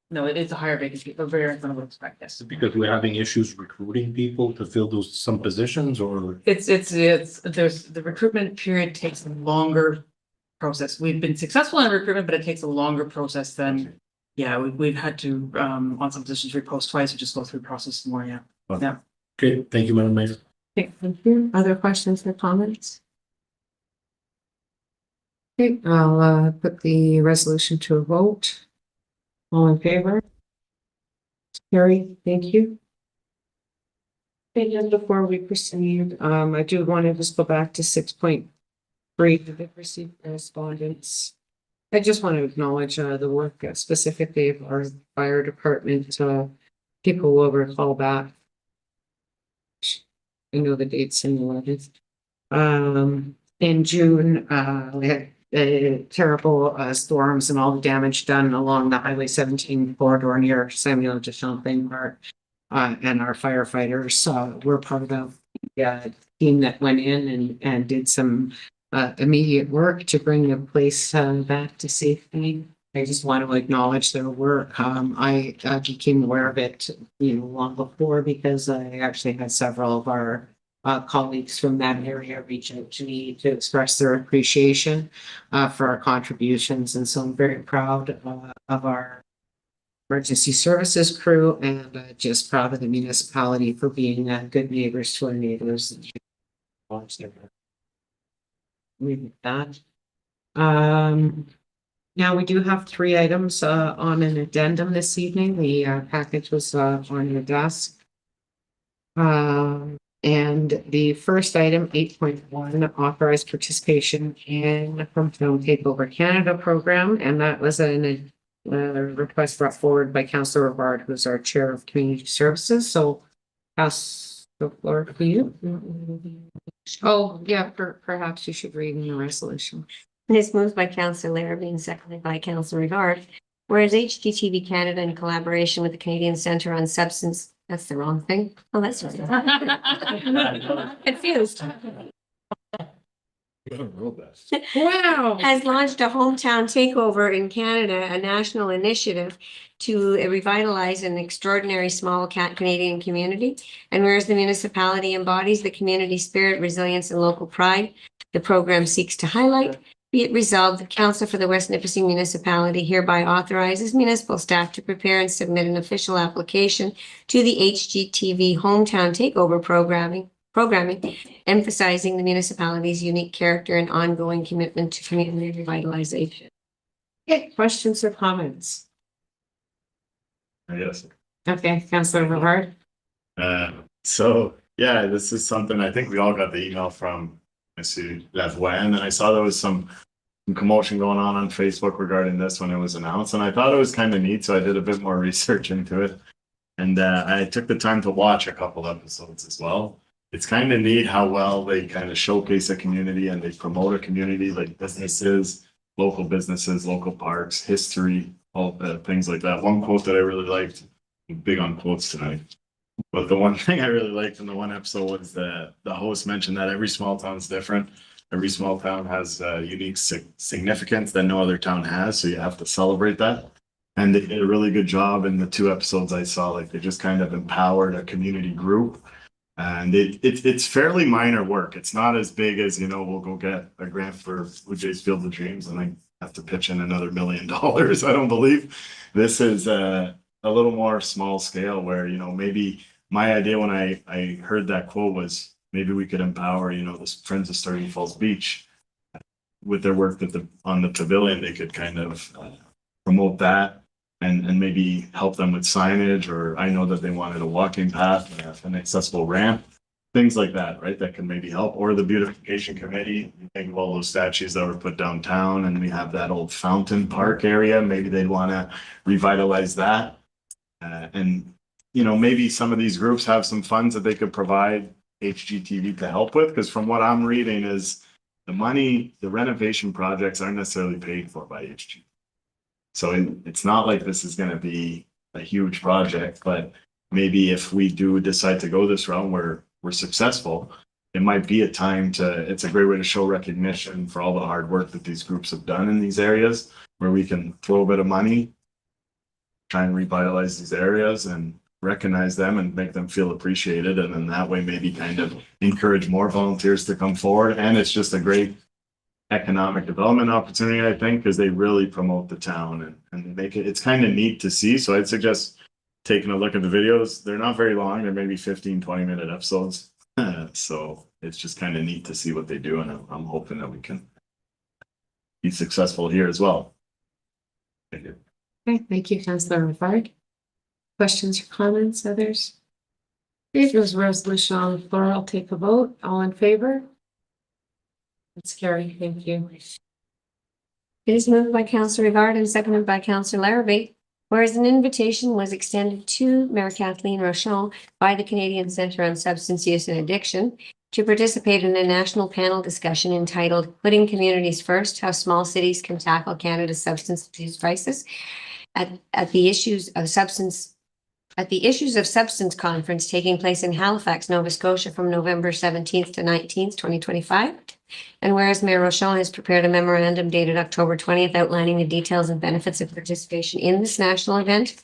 No, it is a higher vacancy, but very than I would expect, yes. Because we're having issues recruiting people to fill some positions, or? There's, the recruitment period takes a longer process. We've been successful in recruitment, but it takes a longer process than, yeah, we've had to, on some positions repost twice or just go through the process more, yeah. Yeah. Okay, thank you, Madam Mayor. Okay, thank you. Other questions or comments? Okay, I'll put the resolution to a vote. All in favor? Carrie, thank you. Okay, just before we proceed, I do want to just go back to 6.3, the received correspondence. I just want to acknowledge the work specifically of our fire department. People will recall back. I know the dates in the letters. In June, we had terrible storms and all the damage done along the Highway 17 corridor near Samuel de Champlain Park. And our firefighters were part of the team that went in and did some immediate work to bring the place back to safety. I just want to acknowledge their work. I became aware of it, long before, because I actually had several of our colleagues from that area reach out to me to express their appreciation for our contributions. And so I'm very proud of our emergency services crew and just proud of the municipality for being good neighbors to our neighbors. With that. Now we do have 3 items on an addendum this evening. The package was on your desk. And the first item, 8.1, authorized participation in Hometown Takeover Canada program. And that was a request brought forward by Councillor Rivard, who's our Chair of Community Services. So pass the floor to you. Oh, yeah, perhaps you should read in the resolution. This moved by Councillor Larrabee and seconded by Councillor Rivard. Whereas HGTV Canada, in collaboration with the Canadian Centre on Substance, that's the wrong thing. Oh, that's right. Confused. Wow. Has launched a hometown takeover in Canada, a national initiative to revitalize an extraordinary small Canadian community. And whereas the municipality embodies the community spirit, resilience, and local pride, the program seeks to highlight. Be it resolved, the Council for the West Nipissing Municipality hereby authorizes municipal staff to prepare and submit an official application to the HGTV Hometown Takeover programming, emphasizing the municipality's unique character and ongoing commitment to community revitalization. Okay, questions or comments? Yes. Okay, Councillor Rivard. So yeah, this is something I think we all got the email from Monsieur Lavoie, and then I saw there was some commotion going on Facebook regarding this when it was announced, and I thought it was kind of neat, so I did a bit more research into it, and I took the time to watch a couple episodes as well. It's kind of neat how well they kind of showcase a community and they promote a community, like businesses, local parks, history, all things like that. One quote that I really liked, I'm big on quotes tonight, but the one thing I really liked in the one episode was the host mentioned that every small town is different. Every small town has unique significance that no other town has, so you have to celebrate that. And they did a really good job in the 2 episodes I saw. Like they just kind of empowered a community group, and it's fairly minor work. It's not as big as, we'll go get a grant for Blue Jays Field of Dreams and I have to pitch in another $1 million. I don't believe this is a little more small scale where, maybe my idea when I heard that quote was maybe we could empower, the Friends of Sturgeon Falls Beach with their work on the pavilion. They could kind of promote that and maybe help them with signage, or I know that they wanted a walking path, an accessible ramp, things like that, right? That can maybe help. Or the beautification committee, you think of all those statues that were put downtown, and we have that old fountain park area. Maybe they'd want to revitalize that. And, you know, maybe some of these groups have some funds that they could provide HGTV to help with, because from what I'm reading is the money, the renovation projects aren't necessarily paid for by HG. So it's not like this is gonna be a huge project, but maybe if we do decide to go this route where we're successful, it might be a time it's a great way to show recognition for all the hard work that these groups have done in these areas, where we can throw a bit of money, try and revitalize these areas and recognize them and make them feel appreciated. And then that way maybe kind of encourage more volunteers to come forward. And it's just a great economic development opportunity, I think, because they really promote the town and make it's kind of neat to see. So I'd suggest taking a look at the videos. They're not very long. They're maybe 15, 20-minute episodes. So it's just kind of neat to see what they do. And I'm hoping that we can be successful here as well. Thank you. Okay, thank you, Councillor Rivard. Questions or comments, others? If there's a resolution on the floor, I'll take a vote. All in favor? It's carried. Thank you. It is moved by Councillor Rivard and seconded by Councillor Larrabee. Whereas an invitation was extended to Mayor Kathleen Rochon by the Canadian Centre on Substance Use and Addiction to participate in a national panel discussion entitled Putting Communities First, How Small Cities Can Tackle Canada's Substance Abuse Crisis at the Issues of Substance Conference taking place in Halifax, Nova Scotia from November 17th to 19th, 2025. And whereas Mayor Rochon has prepared a memorandum dated October 20th outlining the details and benefits of participation in this national event,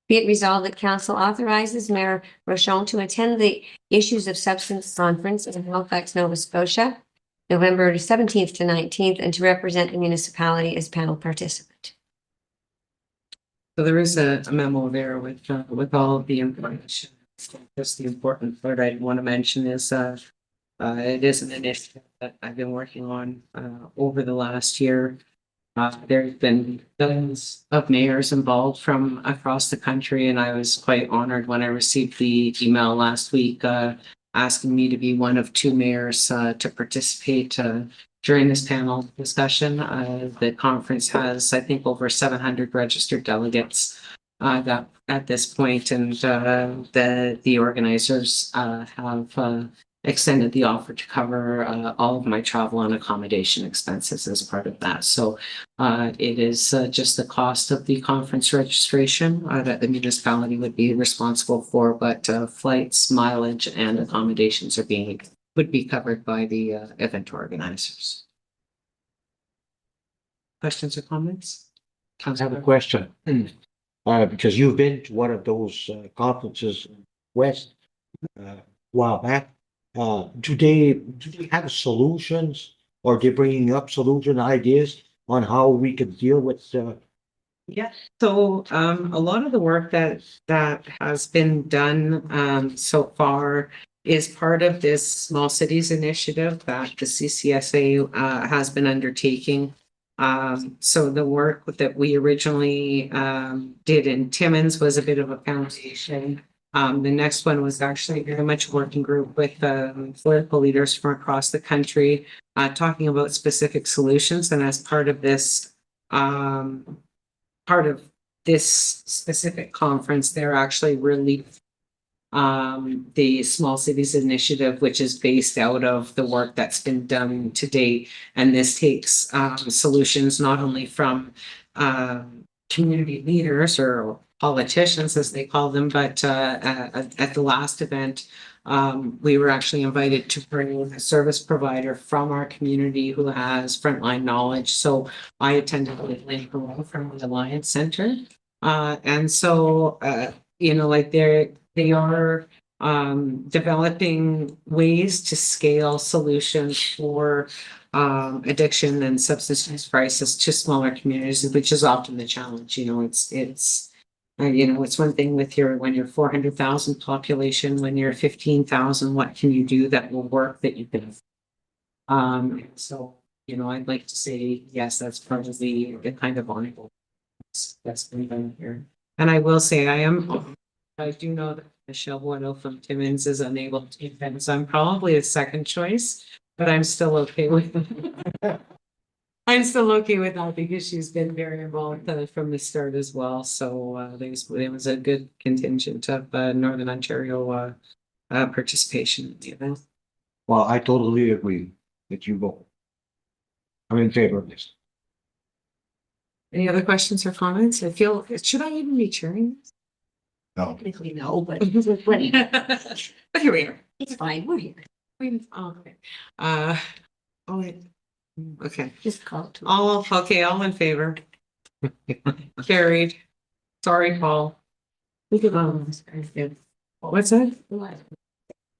be it resolved that Council authorizes Mayor Rochon to attend the Issues of Substance Conference in Halifax, Nova Scotia, November 17th to 19th, and to represent the municipality as panel participant. So there is a memo there with all of the information. Just the important part I want to mention is it is an initiative that I've been working on over the last year. There's been dozens of mayors involved from across the country, and I was quite honored when I received the email last week asking me to be one of 2 mayors to participate during this panel discussion. The conference has, I think, over 700 registered delegates that at this point, and the organizers have extended the offer to cover all of my travel and accommodation expenses as part of that. So it is just the cost of the conference registration that the municipality would be responsible for, but flights, mileage, and accommodations would be covered by the event organizers. Questions or comments? I have a question. Because you've been to one of those conferences west a while back. Do they have solutions, or they bringing up solution ideas on how we could deal with Yeah, so a lot of the work that has been done so far is part of this Small Cities Initiative that the CCSA has been undertaking. So the work that we originally did in Timmins was a bit of a foundation. The next one was actually very much a working group with political leaders from across the country talking about specific solutions. And as part of this specific conference, they're actually really the Small Cities Initiative, which is based out of the work that's been done to date. And this takes solutions not only from community leaders or politicians, as they call them, but at the last event, we were actually invited to bring a service provider from our community who has frontline knowledge. So I attended with Lynn Perot from the Alliance Center. And so, like they are developing ways to scale solutions for addiction and substance use crisis to smaller communities, which is often the challenge. It's one thing when you're 400,000 population, when you're 15,000, what can you do that will work that you can? So, I'd like to say, yes, that's part of the kind of ongoing that's been done here. And I will say I do know that Michelle Bueno from Timmins is unable to attend, so I'm probably a second choice, but I'm still okay with it. I'm still okay with that because she's been very involved from the start as well. So there was a good contingent of Northern Ontario participation in the event. Well, I totally agree that you vote. I'm in favor of this. Any other questions or comments? I feel, should I even be chairing this? No. Technically, no, but But here we are. it's fine. We're here. Okay. Oh, wait. Okay. Just call it. All in favor? Carried. Sorry, Paul. What's that?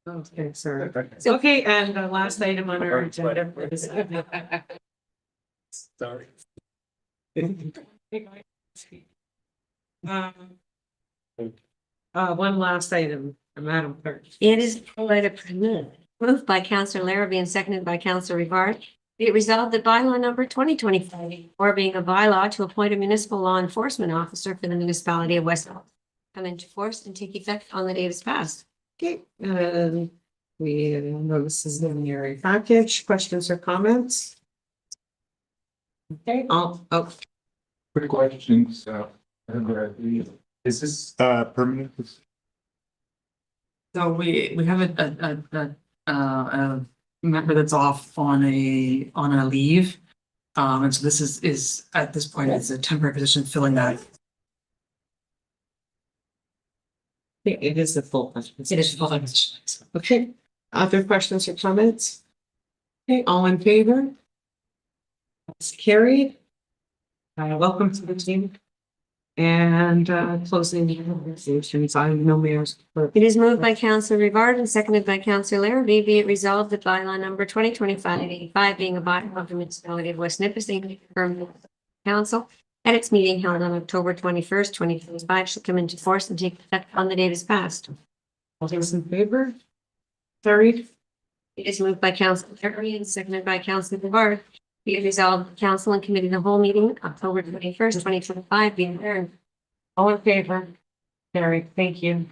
Okay, sorry. Okay, and the last item on our agenda is. Sorry. One last item, Madam Clerk. It is moved by Councillor Larrabee and seconded by Councillor Rivard. Be it resolved that bylaw number 2025, or being a bylaw to appoint a municipal law enforcement officer for the municipality of West Elk, come into force and take effect on the date it's passed. Okay, we know this is in your package. Questions or comments? Okay, Quick questions, is this, permanent? So we have a member that's off on a leave. And so this is at this point, it's a temporary position filling that. it is a full question. It is full position. Okay, other questions or comments? Okay, all in favor? It's carried. Welcome to the team. And closing the conversations, I know mayor's. It is moved by Councillor Rivard and seconded by Councillor Larrabee. Be it resolved that bylaw number 2025-85, being a bylaw of the municipality of West Nipissing, confirmed council at its meeting held on October 21st, 2025, shall come into force and take effect on the date is passed. All those in favor? Carried. It is moved by Councillor Larrabee and seconded by Councillor Rivard. Be it resolved, the council and committee, the whole meeting, October 21st, 2025, be adjourned. All in favor? Carried. Thank you.